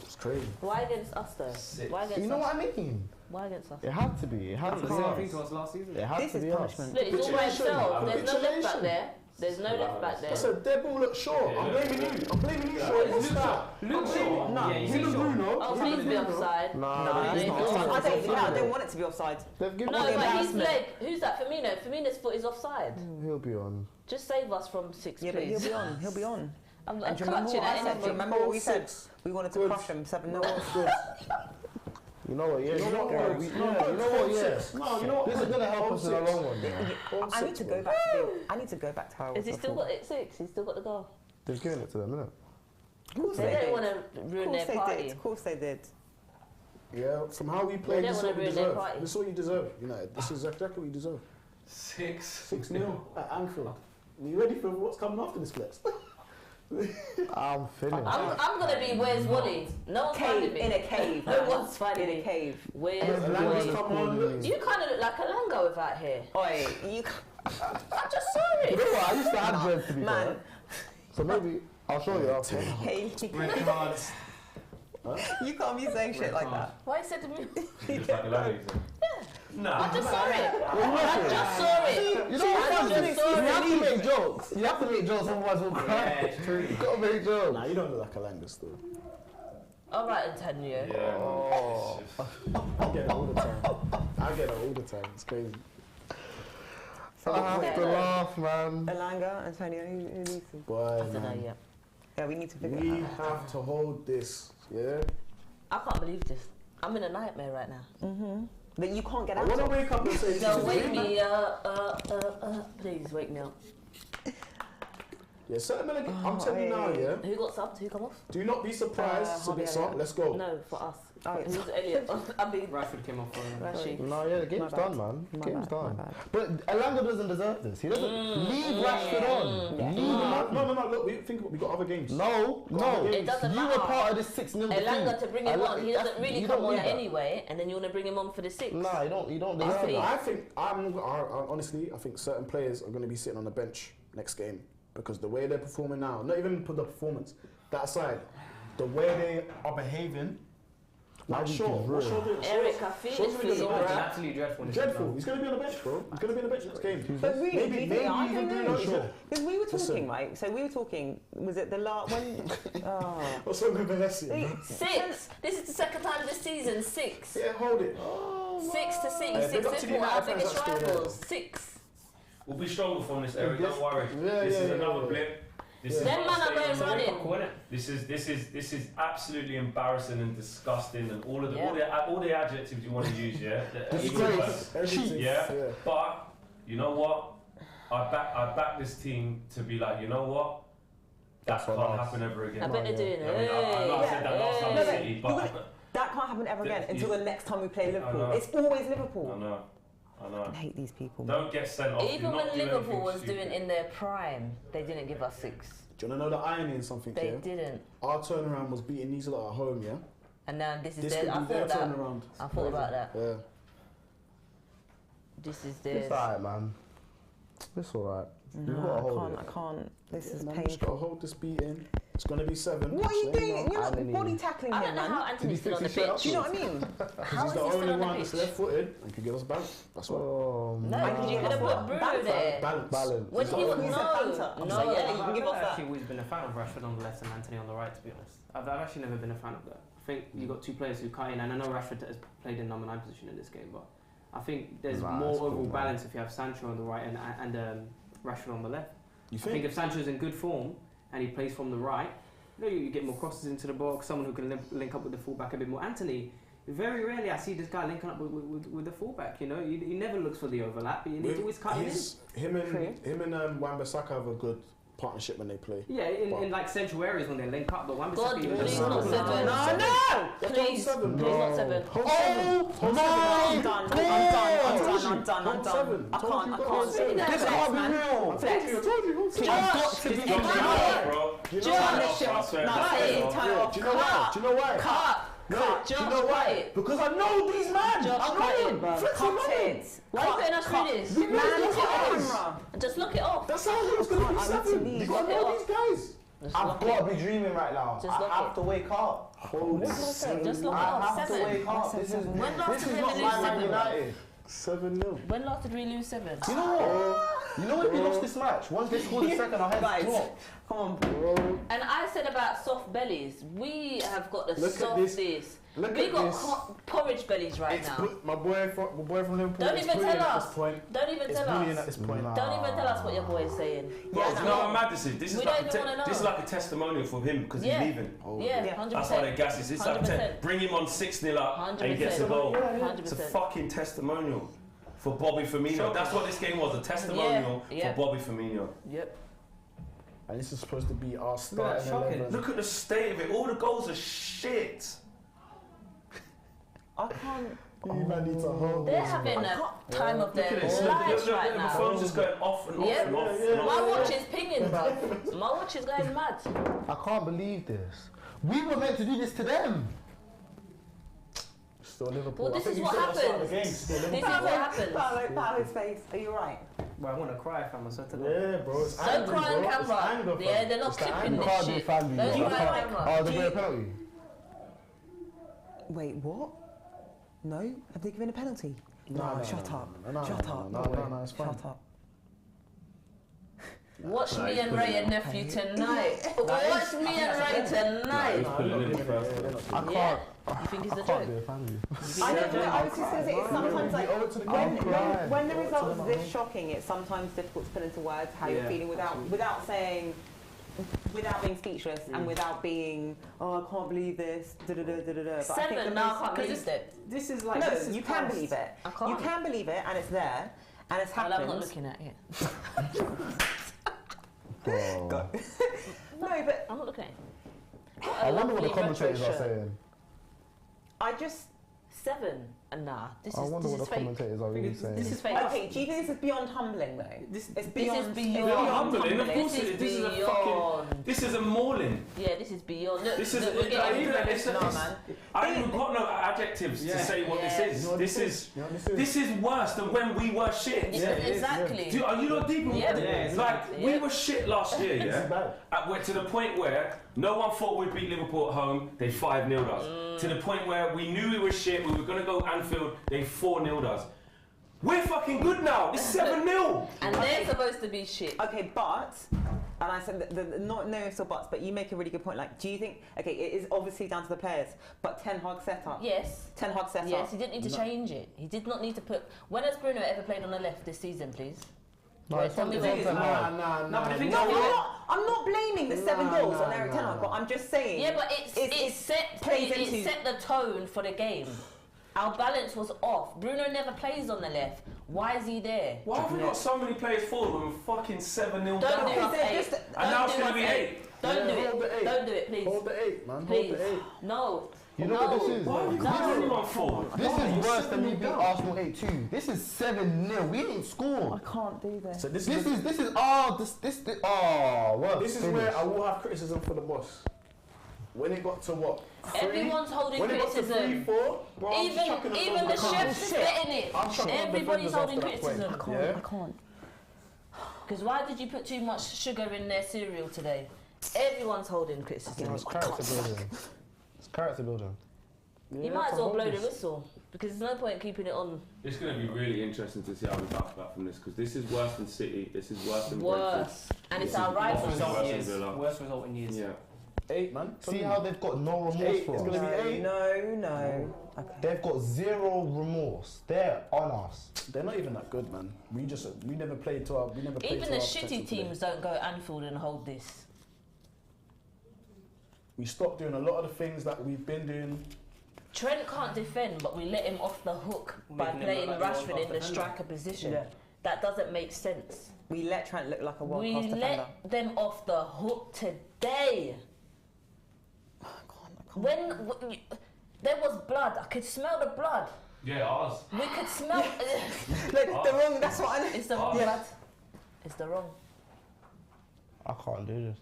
It's crazy.
Why against us though?
Six.
Why against
You know
us?
what I mean?
Why against us?
It had to be. It had
That's
to
the
be
same thing to
us.
us last season.
It had
This
to
is
be us.
punishment.
Look, he's all by himself. There's no left back
Capitulation.
there. There's no left back there.
That's a dead ball look short. I'm blaming you. I'm blaming you, Shaw. What's that?
Luke Shaw.
No,
Yeah,
Him
he's
and
Shaw.
Bruno.
Oh,
him
please
and
be
Bruno.
offside.
Nah,
No,
it's
it's
not.
not.
I don't want it to be offside.
They've given
No,
us
but his
embarrassment.
leg. Who's that? Firmino. Firmino's foot is offside.
He'll be on.
Just save us from 6,
Yeah, but he'll
please.
be on. He'll be on.
I'm
And do you remember
clutching
what I
at
said? Do you
anything.
remember what we said?
6.
We wanted to
Good.
crush him 7-0.
Good.
You know what? Yeah. You know what?
No,
You know what? Yeah.
No, you know what?
This is gonna help us in the long run. man.
I need to go back to I need to go back to how I
Has he
was
still
before.
got it 6? He's still got the goal.
They've given it to them, innit?
They didn't want to ruin their party.
Of course they did.
Yeah, from how we played,
don't
this is what
wanna
we
ruin their
deserve.
party.
This is what you deserve. This is exactly what you deserve. 6-0 at Anfield. Are you ready for what's coming after this flex?
I'm finished.
I'm gonna be where's Wally? No one's finding me.
In a cave.
No one's finding
In
me.
a cave.
Where's
Langa's
Wally?
come on, look.
You kind of look like a Lango without hair.
Oi, you
I just saw
You
it.
know what? I used to have dreads to be
man.
fair. So maybe I'll show you after.
Hayley.
Red cards.
You can't be saying shit like that.
Why you said to me?
Just like a lady. No.
I just saw it. I just saw it.
You know what?
I
You
just saw
have to
it.
make jokes. You have to make jokes, otherwise we'll cry.
Yeah, it's true.
You gotta make jokes.
Nah, you don't look like a Langa still.
All right, Antonio.
Yeah.
Oh.
I get it all the time. It's crazy.
I have to laugh, man.
Elanga, Antonio, who needs to?
Boy,
I don't know
man.
yet.
Yeah, we need to figure
We
it out.
have to hold this, yeah?
I can't believe this. I'm in a nightmare right now.
That you can't get
I
out
want to
of.
wake up and say this
No,
is
wake
real.
me please wake me up.
Yeah, certain I'm telling you now, yeah?
Who got subbed? Who come off?
Do not be surprised, Sabitzer. Let's go.
No, for us.
Oh,
Who's Elliot? I mean,
Rashford came off for
Rashid.
No, yeah, the game's
bad.
done, man. The
My
game's
bad, my
done.
bad.
But Elanga doesn't deserve this. He doesn't. Leave Rashford on.
Yeah.
Leave him on.
No, look, we got other games.
No.
It doesn't
You
matter.
were part of this 6-0 defeat.
Elanga to bring him on. He doesn't really
you
come
don't
on
need that.
anyway, and then you want to bring him on for the 6.
Nah, you don't
I
deserve
think,
that.
honestly, I think certain players are going to be sitting on the bench next game because the way they're performing now, not even put the performance, that aside, the way they are behaving, like
week
sure,
is
what's
real.
Shaw doing?
Eric, I feel
Shaw's
it for
gonna
you,
be
It's
bro.
absolutely dreadful. in this
Dreadful.
game.
He's going to be on the bench, bro. He's going to be on the bench next game.
But really,
Maybe
do you
even
think? I don't
Bruno
know.
Shaw.
Because we were talking,
Listen.
right? So we were talking. Was it the last when? Oh.
What's wrong with Valencia?
6. This is the second time this season. 6.
Yeah, hold it.
6 to 6.
Big
6
up to
to
the
4. Our
United fans
biggest
that's still there.
rivals. 6.
We'll be stronger from this, Eric. Don't worry.
Yeah,
This is
yeah,
another
yeah.
blip. This is
Them
not
man are
staying
going
on the
running.
record, innit? This is absolutely embarrassing and disgusting and all of the
Yeah.
all the adjectives you want to use, yeah.
Disgrace. Everything.
Yeah. But you know what? I back this team to be like, you know what? That can't happen ever again.
I bet they're doing
I mean, I know I said that last time
No,
with
but
City,
you
but
would- That can't happen ever again
Yeah,
until the next time we play Liverpool.
know.
It's always Liverpool.
I know.
I hate these people.
Don't get sent off.
Even
Do not
when
do
Liverpool
anything
was
stupid.
doing in their prime, they didn't give us 6.
Do you want to know the irony in something
They
here?
didn't.
Our turnaround was beating these lot at home, yeah?
And now this is
This
their.
could
I
be their
thought that.
turnaround.
I thought about that.
Yeah.
This is
It's
theirs.
alright, man. It's alright. You've got to
No,
hold it.
I can't. This is
Man, we just got to
painful.
hold this beating. It's going to be 7.
What are you
so
doing? You're
Anthony.
not body tackling
I
him,
don't know
man.
how Anthony's still on the
fix his shirt
pitch.
Do you know what I mean?
How
He's
is
the
he still
only
on the
one that's
pitch?
left-footed and can give us balance. That's why.
Oh,
No,
man.
because you could have put Bruno
Balance.
there.
Balance.
When
He's
he
the
was
only
He's
one.
a banter.
no,
I'm sorry, yeah, you
no.
can give us
I've
that.
actually always been a fan of Rashford on the left and Anthony on the right, to be honest. I've actually never been a fan of that. I think you got two players who cut in, and I know Rashford has played in number 9 position in this game, but I think there's
Nah,
more
that's cool,
overall
man.
balance if you have Sancho on the right and Rashford on the left.
You
I think
think?
if Sancho's in good form and he plays from the right, you get more crosses into the box, someone who can link up with the fullback a bit more. Anthony, very rarely I see this guy linking up with the fullback. You know, he never looks for the overlap, but he's always cutting in.
Him and Wan-Bissaka have a good partnership when they play.
Yeah, in like central areas when they link up, but
God,
Wan-Bissaka
please
is
not 7.
No!
Please, please not 7.
Hold
I'm done. I'm done.
Hold 7.
I can't.
This
can't be real.
Flex.
I told you.
I've got to be
Just
real.
Bro.
Do you know
Just-
why?
Just-
I swear,
Nah,
that's
hey,
fair.
time
Yeah,
off.
do you know why? Do you know why?
Cut.
No,
Cut.
do you
Just
know why?
quiet.
Because I know these man.
Just
I know
quiet.
them. Flex on
Cut
them.
it.
Why are you putting us through this?
We know
Man,
these
look at the
guys.
camera.
Just look it off.
That's how it's going to be
I need to
7.
leave.
You got to
Look
know
it
these guys.
Just
I've
look
got
it.
to be dreaming right now.
Just look
I have
it.
to wake up.
Hold it.
Just look it
I
off.
have to
7.
wake up. This is
When last
this
did
is
we
not
lose
my Man
7?
United.
7-0.
When last did we lose 7?
You know what? You know when we lost this match? Once they scored the second, our heads
Guys,
dropped.
come on.
Bro,
And I said about soft bellies. We have got the
Look at this.
softest.
look
We
at
got
this.
porridge bellies right
It's
now.
my boy from Liverpool.
Don't
is
even
bullying
tell
at
us.
this point.
Don't even
It's
tell
bullying at
us.
this point.
Nah.
Don't even tell us what your boy is saying.
Bro,
Yeah,
you
no.
know how mad this is? This is
We
like
don't even wanna know.
this is like a testimonial for him because
Yeah.
he's leaving.
Yeah,
Yeah.
100%.
That's why they gas this. It's like
100%.
bring him on 6-0 up and he gets a
100%.
goal.
100%.
It's a fucking testimonial for Bobby Firmino. That's what this game was, a testimonial
Yeah.
for Bobby Firmino.
Yep.
and this is supposed to be our starting
shocking.
11.
Look at the state of it. All the goals are shit.
I can't.
You man need to hold
They're
this,
having
man.
a time of their
Look at this.
lives
Look,
right
the
now.
phone's just going off and off
Yeah.
and off.
Yeah,
and off.
My watch is pinging. My watch is going mad.
I can't believe this. We were meant to do this to them.
Still Liverpool.
Well,
I
this
think
is
you
what
said at the start of
happens.
the game, still
This is
Liverpool.
what happens.
Paulo's face. Are you right?
Well, I want to cry if I'm a certain.
Yeah, bro. It's
Don't
angry,
cry on
bro. It's
camera.
anger,
Yeah,
fam.
they're not
It's the
clipping
anger.
You
this
can't do
shit.
family.
Don't
you
cry on
can't.
camera.
Oh, they're going to penalty.
Wait, what? No? Have they given a penalty?
No,
Shut up.
no,
Shut
no,
up.
no, no, no, it's fine.
Shut up.
Watch
Nah,
me
he's
and
putting
Ray
it
and nephew tonight. Watch me and Ray tonight.
Put it in the first one.
I can't.
Yeah? You think it's a
I can't
joke?
do a family.
I know, but I was just going to say, it's sometimes like,
owe it to the
when,
game.
when the results are this shocking, it's sometimes difficult to put into words how you're
Yeah.
feeling without saying, without being speechless and without being, oh, I can't believe this, da-da-da-da-da-da. But I think the
7 now, I
most
can't believe
amazing-
it.
This is like.
No,
this is
you can
past.
believe it.
I can't.
You can believe it, and it's there, and it's
Well,
happened.
I'm not looking at it.
Bro.
No, but
I'm not looking at it.
I wonder what the
Lovely
commentators
retro
are
shirt.
saying.
I just.
7 and nah. This
I
is
wonder
this
what
is
the
fake.
commentators are really
This
saying.
This is fake.
Okay, do you think this is beyond humbling though?
This-
It's
This
beyond.
is beyond.
Beyond humbling, of course
This
it
is
is. This is a
beyond.
fucking. This is a mauling.
Yeah, this is beyond. Look,
This is.
look, we're getting
No, man.
I ain't even got no adjectives to
Yeah.
say what
Yeah.
this is.
You know what
This is.
You know what
This is worse than when we were shit.
Yeah,
it is,
exactly.
Are you not deep in
Yeah.
what?
Yeah,
Like we
Yeah.
were shit last year,
This is
yeah.
bad.
To the point where no one thought we'd beat Liverpool at home. They 5-0'd us. To the point where we knew we were shit. We were gonna go Anfield. They 4-0'd us. We're fucking good now. It's 7-0.
And they're supposed to be shit.
Okay, but, and I said not no ifs or buts, but you make a really good point. Like, do you think? Okay, it is obviously down to the players, but Ten Hag set up.
Yes.
Ten Hag set
Yes,
up.
he didn't need to change it. He did not need to put. When has Bruno ever played on the left this season, please?
No,
Right,
it's
tell
not-
me
it's
where
not
he's
Ten
Nah,
Hag.
nah,
No, but the thing
nah.
is-
I'm not blaming the 7
Nah,
goals on
nah,
Eric Ten Hag,
nah.
but I'm just saying.
Yeah, but it set the tone for the game. Our balance was off. Bruno never plays on the left. Why is he there?
Why have we got so many players forward when we're fucking 7-0
Don't
down?
do us
they're
8.
just-
And now
Don't
it's
do
gonna
us
be 8.
Don't do
Hold the
it.
8.
Don't do it, please.
Hold the 8, man.
Please.
Hold the 8.
No.
You know
no.
what this is?
Why have we got
No.
anyone forward?
This
Why?
is worse than we
7-0
beat
down.
Arsenal 8-2. This is 7-0. We didn't score.
can't do this.
So this
This
is
worse.
this is where I will have criticism for the boss. When it got to what? 3?
Everyone's holding
When it got to
criticism.
3-4, bro, I'm just chucking them
Even the
over
chefs is getting it.
I'm chucking them
Everybody's
defenders
holding
after that point.
criticism.
Yeah?
can't.
Because why did you put too much sugar in their cereal today? Everyone's holding criticism.
It's character building. It's character building.
You might as well blow the whistle because there's no point keeping it on.
It's going to be really interesting to see how we bounce back from this because this is worse than City. This is worse than Brentford.
Worse. And
This
it's our
is
rivals.
worse
Result in
than
years.
Villa.
Worst result in years.
Yeah.
8, man.
See how they've got no remorse
8.
for
It's
us.
going to be 8.
No. Okay.
They've got zero remorse. They're on us.
They're not even that good, man. We never played to our.
Even
to
the
our
shitty
potential today.
teams don't go Anfield and hold this.
We stopped doing a lot of the things that we've been doing.
Trent can't defend, but we let him off the hook by
Making him
playing
look like the
Rashford in
world-class
the
defender.
striker position.
Yeah.
That doesn't make sense.
We let Trent look like a
We
world-class defender.
let them off the hook today. There was blood. I could smell the blood.
Yeah, ours.
We could smell.
Look, the wrong. That's what I.
It's the wrong blood. It's the wrong.
I can't do this.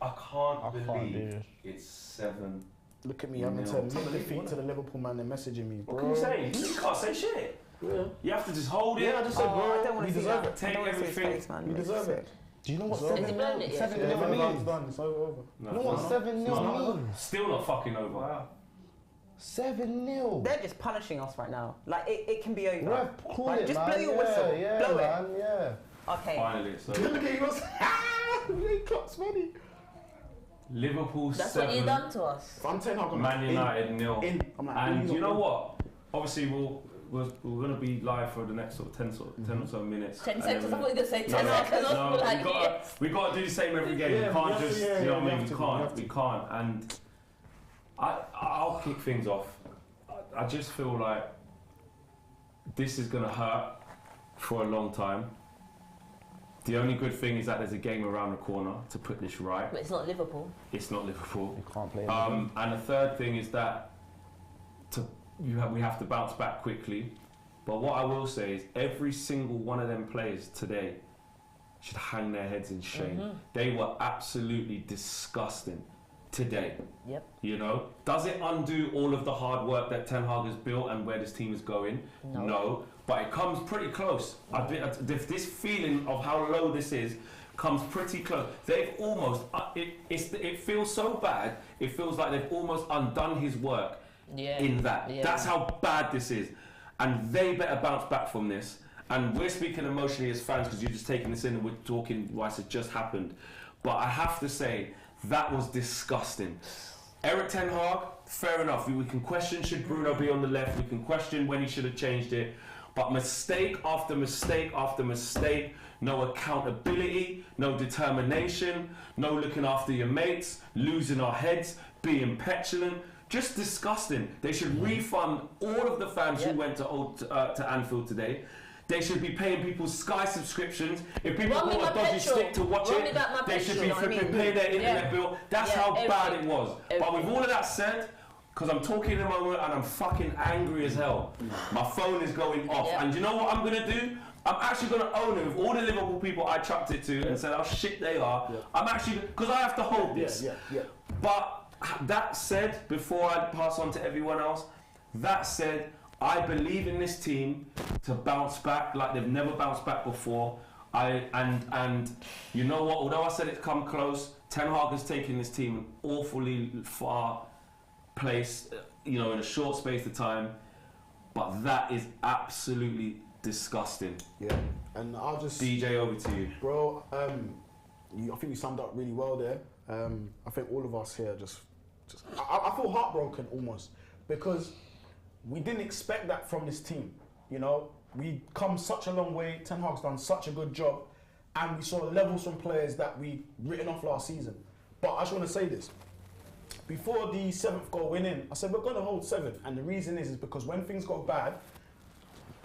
I can't
do
believe
this.
it's 7.
Look at me having
No.
to lick the feet to the Liverpool man. They're messaging me, bro.
What can you say? You can't say shit.
Yeah.
You have to just hold it.
Yeah, I just said,
Oh,
bro.
I don't want
we
to see
deserve
that.
it.
Take
I don't want to see his
everything.
face, man.
We
Makes
deserve
me
it.
Do you know what
Has he
7
blown it yet?
7
Yeah,
nil
the
means?
round's done. It's over.
No,
You know what
it's
7
not.
0 means?
Still not fucking over.
Wow.
7-0.
They're just punishing us right now. Like it can be over.
Ref, call
Like,
it,
just
man.
blow your
Yeah,
whistle.
Yeah,
Blow it.
man, yeah.
Okay.
Finally, so
Look at you, he clocks money.
Liverpool
That's
7,
what you done to us.
If I'm 10, I'm
Man
in.
United 0.
In. I'm like,
And
in,
you know
in.
what? Obviously, we're going to be live for the next sort of 10 or so minutes.
10
And
seconds. I
then-
thought you were going to say 10
No,
seconds. I
no,
was like, yeah.
we got to do the same every game.
Yeah,
we can't
we have
just,
to, yeah,
you know
yeah,
what I
we
mean?
have
We
to, we
can't.
have to.
We can't. And I'll kick things off. I just feel like this is going to hurt for a long time. The only good thing is that there's a game around the corner to put this right.
But it's not Liverpool.
It's not Liverpool.
You can't play.
And the third thing is that we have to bounce back quickly. But what I will say is every single one of them players today should hang their heads in shame. They were absolutely disgusting today.
Yep.
You know, does it undo all of the hard work that Ten Hag has built and where this team is going? No. But it comes pretty close. This feeling of how low this is comes pretty close. They've almost, it feels so bad, it feels like they've almost undone his work in that. Yeah. That's how bad this is. And they better bounce back from this. And we're speaking emotionally as fans because you're just taking this in and we're talking whilst it just happened. But I have to say, that was disgusting. Eric Ten Hag, fair enough. We can question should Bruno be on the left. We can question when he should have changed it. But mistake after mistake after mistake, no accountability, no determination, no looking after your mates, losing our heads, being petulant. Just disgusting. They should refund all of the fans who went to Anfield today. They should be paying people's Sky subscriptions. If people bought a dodgy stick to watch it, they should be flipping pay their internet bill. That's how bad it was. But with all of that said, because I'm talking in a moment and I'm fucking angry as hell, my phone is going off. And you know what I'm going to do? I'm actually going to own it with all the Liverpool people I chucked it to and said how shit they are. I'm actually, because I have to hold this. But that said, before I pass on to everyone else, that said, I believe in this team to bounce back like they've never bounced back before. And you know what? Although I said it's come close, Ten Hag has taken this team an awfully far place, you know, in a short space of time. But that is absolutely disgusting.
Yeah, and I'll just
DJ, over to you,
bro. I think you summed up really well there. I think all of us here just I feel heartbroken almost because we didn't expect that from this team. You know, we come such a long way. Ten Hag's done such a good job, and we saw levels from players that we written off last season. But I just want to say this: before the 7th goal went in, I said we're going to hold 7, and the reason is because when things go bad,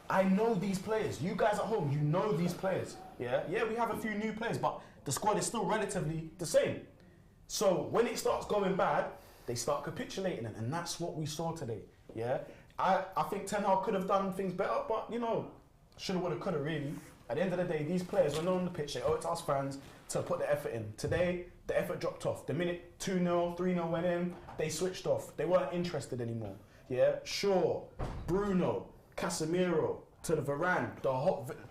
I know these players. You guys at home, you know these players. Yeah, we have a few new players, but the squad is still relatively the same. So when it starts going bad, they start capitulating, and that's what we saw today. Yeah. I think Ten Hag could have done things better, but you know, shoulda, woulda, coulda really. At the end of the day, these players were not on the pitch. They owe it to us fans to put the effort in. Today, the effort dropped off. The minute 2-0, 3-0 went in, they switched off. They weren't interested anymore. Yeah, Shaw, Bruno, Casemiro, to the Varane,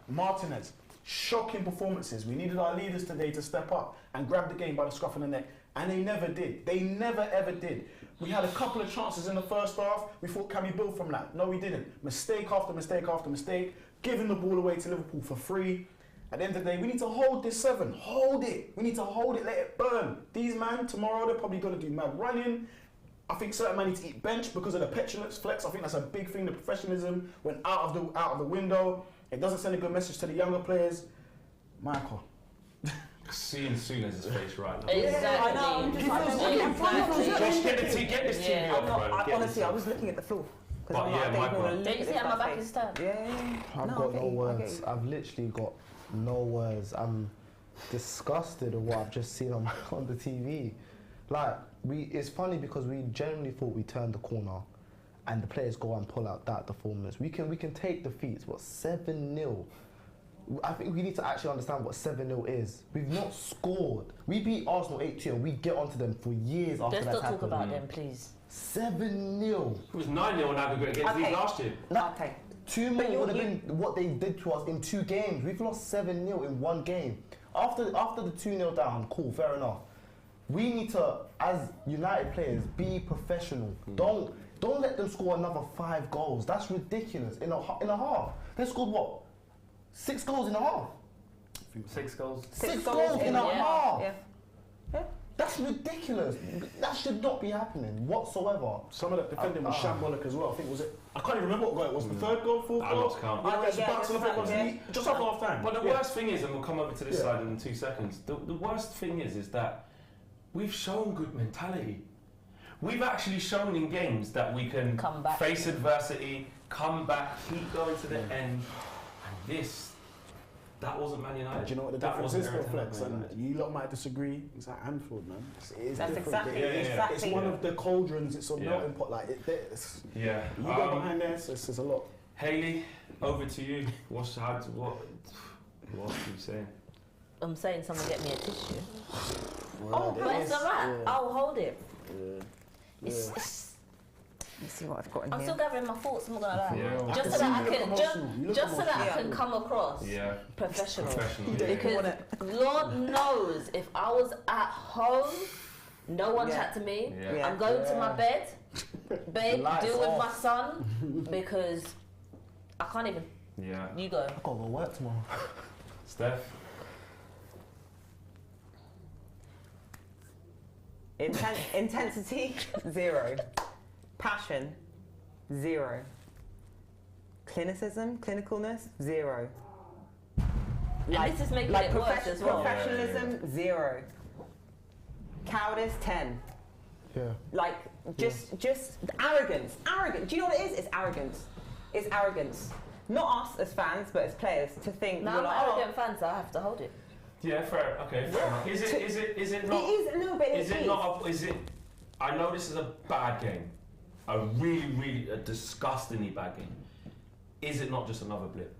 Martinez. Shocking performances. We needed our leaders today to step up and grab the game by the scruff of the neck, and they never did. They never ever did. We had a couple of chances in the first half. We thought, can we build from that? No, we didn't. Mistake after mistake after mistake. Giving the ball away to Liverpool for free. At the end of the day, we need to hold this 7. Hold it. We need to hold it, let it burn. These man, tomorrow, they're probably going to do mad running. I think certain man need to eat bench because of the petulance flex. I think that's a big thing. The professionalism went out of the window. It doesn't send a good message to the younger players. Michael.
Seeing Souness's face right now.
Exactly.
I know. I'm just
Just get this TV off, man.
Honestly, I was looking at the floor.
But yeah, Michael.
Don't you see how my back is turned?
Yeah.
I've got no words. I've literally got no words. I'm disgusted at what I've just seen on the TV. Like, it's funny because we generally thought we turned the corner and the players go and pull out that performance. We can take defeats, but 7-0. I think we need to actually understand what 7-0 is. We've not scored. We beat Arsenal 8-2 and we get onto them for years after that happened.
Let's not talk about them, please.
7-0.
It was 9-0 in aggregate against Leeds last year.
Okay.
2 more would have been what they did to us in 2 games. We've lost 7-0 in 1 game. After the 2-0 down, cool, fair enough. We need to, as United players, be professional. Don't let them score another 5 goals. That's ridiculous. In a half. They scored what? 6 goals in a half.
6 goals.
6 goals in a half.
Yeah.
That's ridiculous. That should not be happening whatsoever.
Some of that defending was shambolic as well. I think I can't even remember what goal it was. The 3rd goal, 4th goal.
I lost count.
Just after half time.
But the worst thing is, and we'll come over to this side in 2 seconds. The worst thing is that we've shown good mentality. We've actually shown in games that we can
come back,
face adversity, come back, keep going to the end. And That wasn't Man United.
Do you know what the
That
difference
wasn't
is for
everything
Flex?
like Man
And
United.
you lot might disagree. It's at Anfield, man. It's
That's
different.
exactly,
It's
exactly.
one of the cauldrons. It's a
Yeah.
melting pot. Like it's,
Yeah.
you go behind there, so it's a lot.
Hayley, over to you. What are you saying?
I'm saying someone get me a tissue.
Well,
But it's alright.
yeah.
I'll hold it.
Yeah.
It's,
Let's see what I've got in
I'm
here.
still gathering my thoughts. I'm not gonna lie.
Yeah.
Just
I
so that I
can see you
can,
look emotional. You look
just so that I
emotional.
can come across
Yeah.
professional.
Professional.
Because Lord knows if I was at home, no one
Yeah.
chat to me.
Yeah.
Yeah.
I'm going to my bed, babe,
Lights
deal with
off.
my son because I can't even.
Yeah.
You go.
I gotta go work tomorrow.
Steph?
Intensity, 0. Passion, 0. Clinicalness, 0.
And this is making it worse as well.
Professionalism, 0. Cowardice, 10.
Yeah.
Like, just arrogance. Do you know what it is? It's arrogance. It's arrogance. Not us as fans, but as players, to think
Now
you're
I'm
like,
an arrogant fan, so I have to hold it.
Yeah, fair. Okay, fair enough. Is it not?
It is a little bit.
Is it not? Is it? I know this is a bad game, a really disgustingly bad game. Is it not just another blip?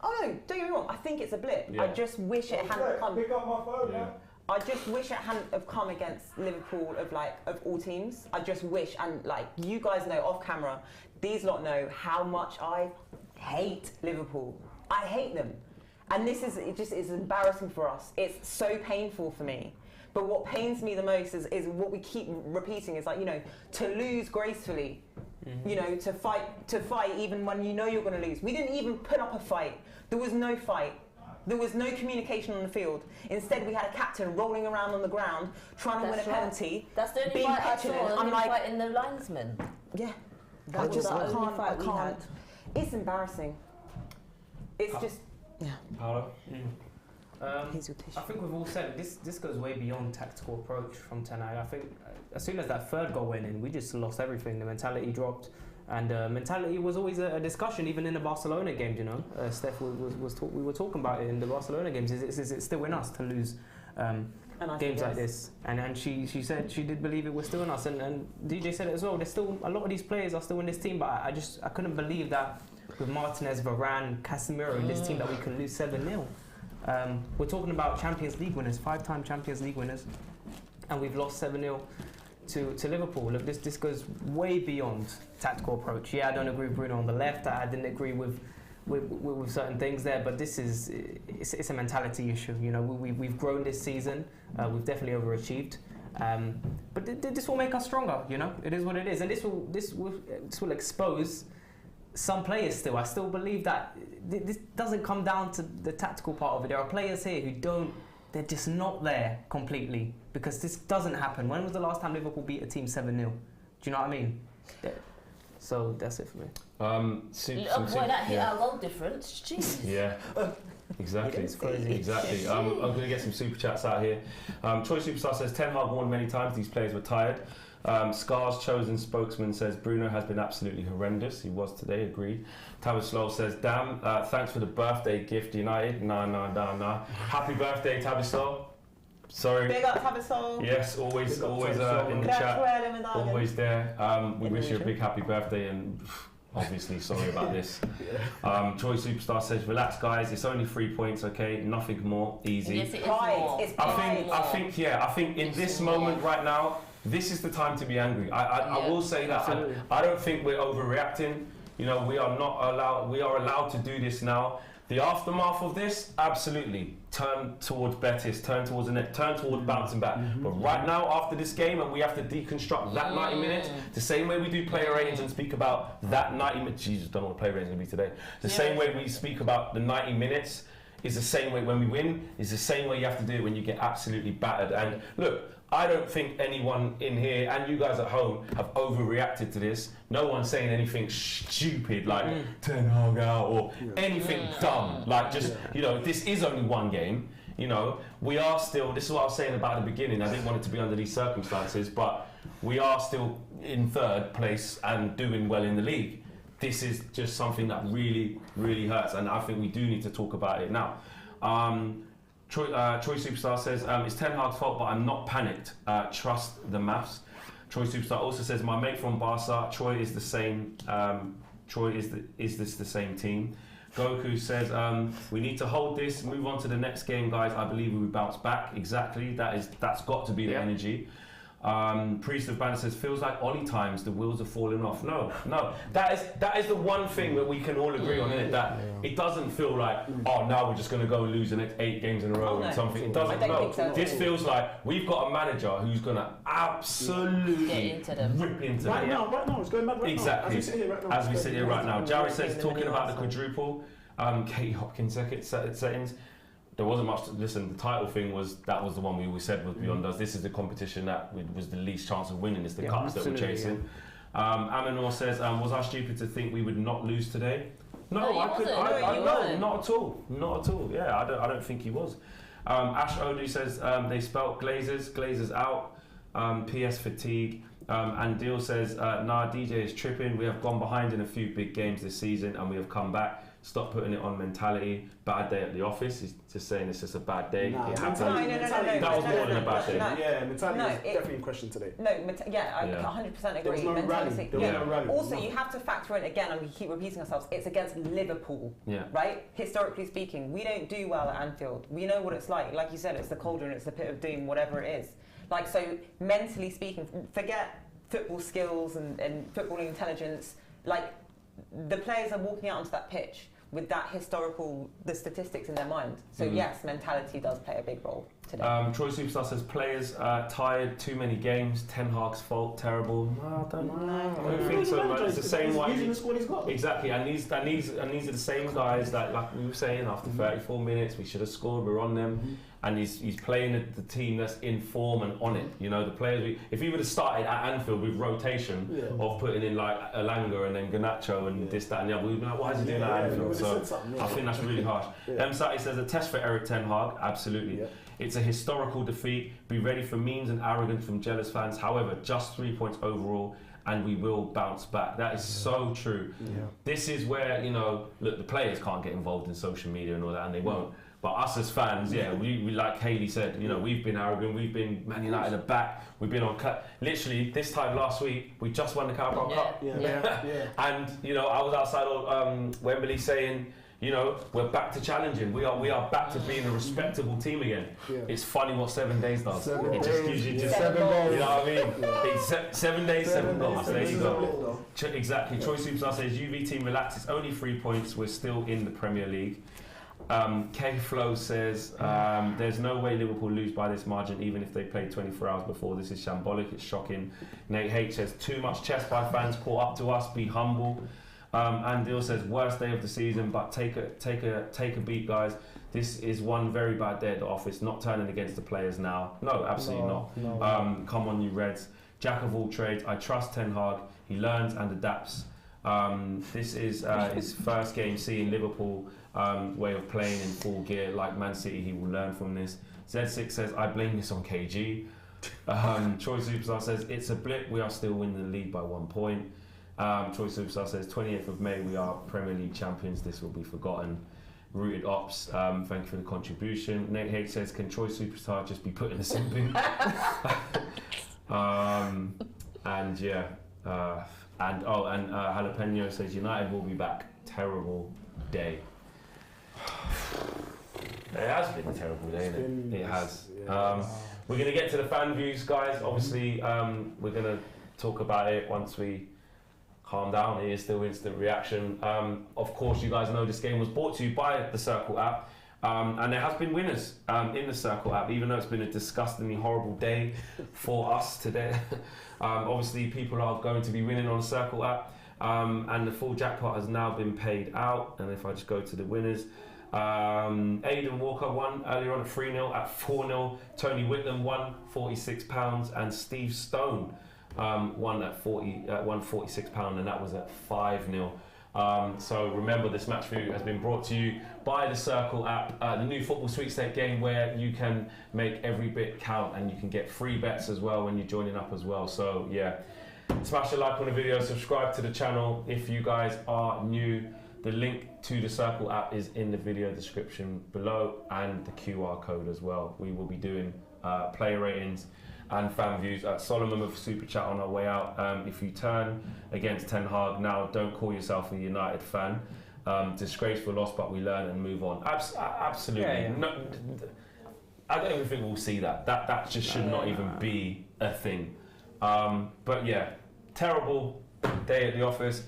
Oh no, don't get me wrong. I think it's a blip.
Yeah.
I just wish it hadn't come.
Pick up my phone,
Yeah.
I just wish it hadn't have come against Liverpool of all teams. I just wish, and like you guys know off camera, these lot know how much I hate Liverpool. I hate them, and this is it's embarrassing for us. It's so painful for me. But what pains me the most is what we keep repeating is like, you know, to lose gracefully, you know, to fight even when you know you're going to lose. We didn't even put up a fight. There was no fight. There was no communication on the field. Instead, we had a captain rolling around on the ground trying to win a penalty.
That's the only
being
fight I
petulant.
saw.
I'm
I'm
like,
fighting the linesman.
yeah,
That was the only fight we had.
It's embarrassing. It's just, yeah.
Paulo?
Here's your tissue.
I think we've all said it. This goes way beyond tactical approach from Tenag. I think as soon as that third goal went in, we just lost everything. The mentality dropped, and mentality was always a discussion, even in the Barcelona games. You know, Steph we were talking about it in the Barcelona games. Is it still in us to lose games like this? And she said she did believe it was still in us, and DJ said it as well. There's still a lot of these players are still in this team, but I couldn't believe that with Martinez, Varane, Casemiro in this team that we can lose 7-0. We're talking about Champions League winners, 5-time Champions League winners, and we've lost 7-0 to Liverpool. Look, this goes way beyond tactical approach. Yeah, I don't agree with Bruno on the left. I didn't agree with certain things there, but it's a mentality issue. You know, we've grown this season. We've definitely overachieved. But this will make us stronger. You know, it is what it is, and this will expose some players still. I still believe that this doesn't come down to the tactical part of it. There are players here they're just not there completely, because this doesn't happen. When was the last time Liverpool beat a team 7-0? Do you know what I mean? So that's it for me.
Boy, that hit our goal difference. Jeez.
Yeah. Exactly.
It's crazy.
Exactly. I'm going to get some super chats out here. Troy Superstar says, Ten Hag warned many times these players were tired. Scar's chosen spokesman says Bruno has been absolutely horrendous. He was today, agreed. Tavistow says, damn, thanks for the birthday gift, United. Nah. Happy birthday, Tavistow. Sorry.
Big up Tavistow.
Yes, always in the chat. Always there. We wish you a big happy birthday, and obviously sorry about this. Troy Superstar says, relax guys, it's only 3 points, okay? Nothing more, easy.
Yes, it is more.
It's
I think in this moment right now, this is the time to be angry. I will say that. I don't think we're overreacting. You know, we are allowed to do this now. The aftermath of this, absolutely. Turn towards Betis, turn towards the net, turn towards bouncing back. But right now, after this game, and we have to deconstruct that 90 minutes, the same way we do player ratings and speak about that 90 minutes. Jesus, don't know what player rating is going to be today. The same way we speak about the 90 minutes is the same way when we win, is the same way you have to do it when you get absolutely battered. And look, I don't think anyone in here and you guys at home have overreacted to this. No one's saying anything stupid like Ten Hag out or anything dumb. Like just, you know, this is only one game. You know, we are still, this is what I was saying about at the beginning. I didn't want it to be under these circumstances, but we are still in third place and doing well in the league. this is just something that really, really hurts, and I think we do need to talk about it now. Troy Superstar says, it's Ten Hag's fault, but I'm not panicked. Trust the maths. Troy Superstar also says, my mate from Barca, Troy is the same. Is this the same team? Goku says, we need to hold this, move on to the next game, guys. I believe we will bounce back. Exactly. That's got to be the energy. Priest of Banner says, feels like Ollie times, the wheels are falling off. No, that is the one thing that we can all agree on, isn't it? That it doesn't feel like, oh, now we're just going to go and lose the next 8 games in a row and something. It doesn't. No, this feels like we've got a manager who's going to absolutely rip into them.
Right now, it's going mad right
exactly.
now. As we sit here right now.
As we sit here right now. Jared says, talking about the quadruple, Katie Hopkins settings. There wasn't much to listen. The title thing was the one we always said was beyond us. This is the competition that was the least chance of winning. It's the cups that we're chasing. Amanor says, was I stupid to think we would not lose today? No, I could. No, not at all. Not at all. Yeah, I don't think he was. Ash Odu says they spelt Glazers out. PS fatigue. And Deal says, nah, DJ is tripping. We have gone behind in a few big games this season, and we have come back. Stop putting it on mentality. Bad day at the office. He's just saying it's just a bad day.
Nah,
it happened.
No.
That was more than a bad day.
Yeah, mentality is definitely in question today.
I 100% agree.
There was no rally. There was no rally.
Also, you have to factor in again, and we keep repeating ourselves. It's against Liverpool, right? Historically speaking, we don't do well at Anfield. We know what it's like. Like you said, it's the cauldron, it's the pit of doom, whatever it is. Like, so mentally speaking, forget football skills and footballing intelligence. Like, the players are walking out onto that pitch with that the statistics in their mind. So yes, mentality does play a big role today.
Troy Superstar says, players tired, too many games, Ten Hag's fault, terrible. No, I don't think so. Right? It's the same way.
Using the squad he's got.
Exactly, and these are the same guys that, like we were saying, after 34 minutes, we should have scored, we're on them. And he's playing the team that's in form and on it. You know, the players. If he would have started at Anfield with rotation of putting in like Elanga and then Garnacho and this, that, and the other, we'd be like, why is he doing that at Anfield? So I think that's really harsh. Sati says, a test for Eric Ten Hag. Absolutely. Yeah. It's a historical defeat. Be ready for memes and arrogance from jealous fans. However, just 3 points overall, and we will bounce back. That is so true. Yeah. This is where, you know, look, the players can't get involved in social media and all that, and they won't. But us as fans, we like Hayley said, you know, we've been arrogant, we've been Man United at back, we've been on cut. Literally, this time last week, we just won the Carabao Cup. And, you know, I was outside of Wembley saying, you know, we're back to challenging. We are back to being a respectable team again. Yeah. It's funny what 7 days does. It just gives you just
7 goals.
You know what I mean? It's 7 days, 7 goals. There you go. Exactly. Troy Superstar says, UV team relax. It's only 3 points. We're still in the Premier League. K Flow says, there's no way Liverpool lose by this margin, even if they played 24 hours before. This is shambolic, it's shocking. Nate H says, too much chest by fans, caught up to us, be humble. And Dill says, worst day of the season, but take a beat, guys. This is one very bad day at the office, not turning against the players now. No, absolutely not. No. Come on, you Reds. Jack of all trades, I trust Ten Hag, he learns and adapts. This is his first game seeing Liverpool way of playing in full gear like Man City. He will learn from this. Z6 says, I blame this on KG. Troy Superstar says, it's a blip, we are still winning the league by 1 point. Troy Superstar says, 28th of May we are Premier League champions, this will be forgotten. Rooted Ops, thank you for the contribution. Nate H says, can Troy Superstar just be put in a sin bin? And Jalapeno says, United will be back. Terrible day. It has been a terrible day, isn't it? It has. We're going to get to the fan views, guys. Obviously, we're going to talk about it once we calm down. It is still instant reaction. Of course, you guys know this game was brought to you by the Circl app. And there has been winners in the Circl app, even though it's been a disgustingly horrible day for us today. Obviously, people are going to be winning on the Circl app. And the full jackpot has now been paid out. And if I just go to the winners, Aidan Walker won earlier on at 3-0 at 4-0. Tony Whitlam won £46, and Steve Stone won at £46, and that was at 5-0. So remember, this match view has been brought to you by the Circl app, the new football sweepstake game where you can make every bit count, and you can get free bets as well when you're joining up as well. So yeah, Smash a like on the video, subscribe to the channel if you guys are new. The link to the Circl app is in the video description below, and the QR code as well. We will be doing player ratings and fan views. Solomon with Super Chat on our way out. If you turn against Ten Hag now, don't call yourself a United fan. Disgraceful loss, but we learn and move on. Absolutely.
Yeah.
No, I don't even think we'll see that. That just should not even be a thing. But yeah, terrible day at the office.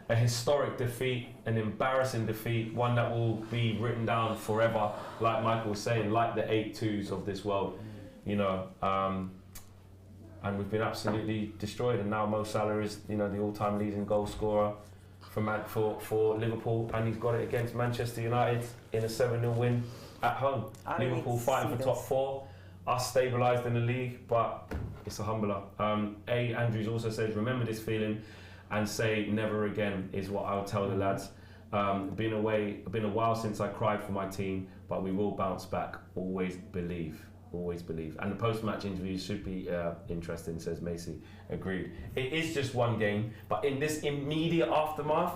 A historic defeat, an embarrassing defeat, one that will be written down forever, like Michael was saying, like the 8-2s of this world, you know. And we've been absolutely destroyed. And now Mo Salah is, you know, the all-time leading goal scorer for Liverpool, and he's got it against Manchester United in a 7-0 win at home. Liverpool fighting for top 4, us stabilised in the league, but it's a humbler. Andrews also says, remember this feeling and say never again is what I would tell the lads. Been a while since I cried for my team, but we will bounce back. Always believe. Always believe. And the post-match interview should be interesting, says Macy. Agreed. It is just one game, but in this immediate aftermath,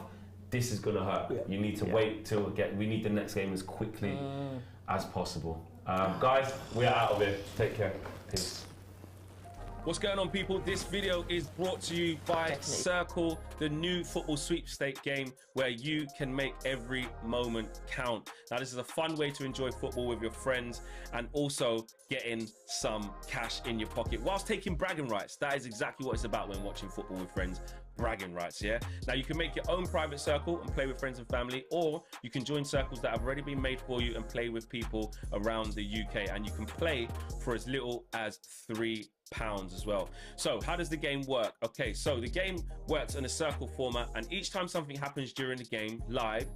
this is going to hurt. Yeah. You need to wait till we need the next game as quickly as possible. Guys, we are out of here. Take care. Peace. What's going on, people? This video is brought to you by Circl, the new football sweepstake game where you can make every moment count. Now, this is a fun way to enjoy football with your friends and also getting some cash in your pocket whilst taking bragging rights. That is exactly what it's about when watching football with friends. Bragging rights, yeah? Now, you can make your own private circle and play with friends and family, or you can join circles that have already been made for you and play with people around the UK, and you can play for as little as £3 as well. So how does the game work? Okay, so the game works in a circle format, and each time something happens during the game live,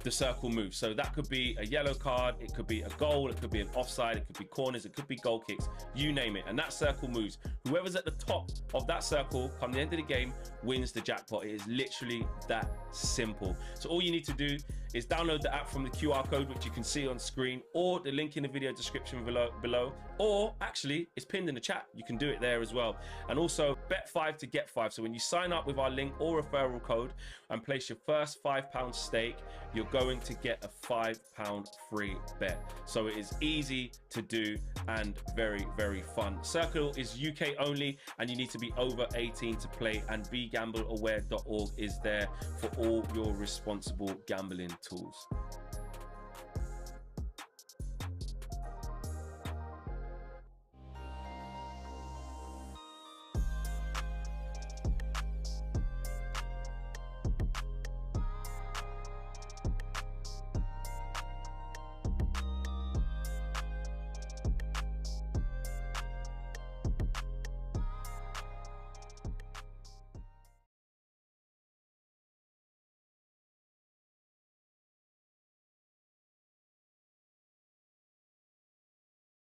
the circle moves. So that could be a yellow card, it could be a goal, it could be an offside, it could be corners, it could be goal kicks, you name it, and that circle moves. Whoever's at the top of that circle come the end of the game wins the jackpot. It is literally that simple. So all you need to do is download the app from the QR code, which you can see on screen, or the link in the video description below, or actually it's pinned in the chat. You can do it there as well. And also bet 5 to get 5. So when you sign up with our link or referral code and place your first £5 stake, you're going to get a £5 free bet. So it is easy to do and very, very fun. Circl is UK only, and you need to be over 18 to play, and begambleaware.org is there for all your responsible gambling tools.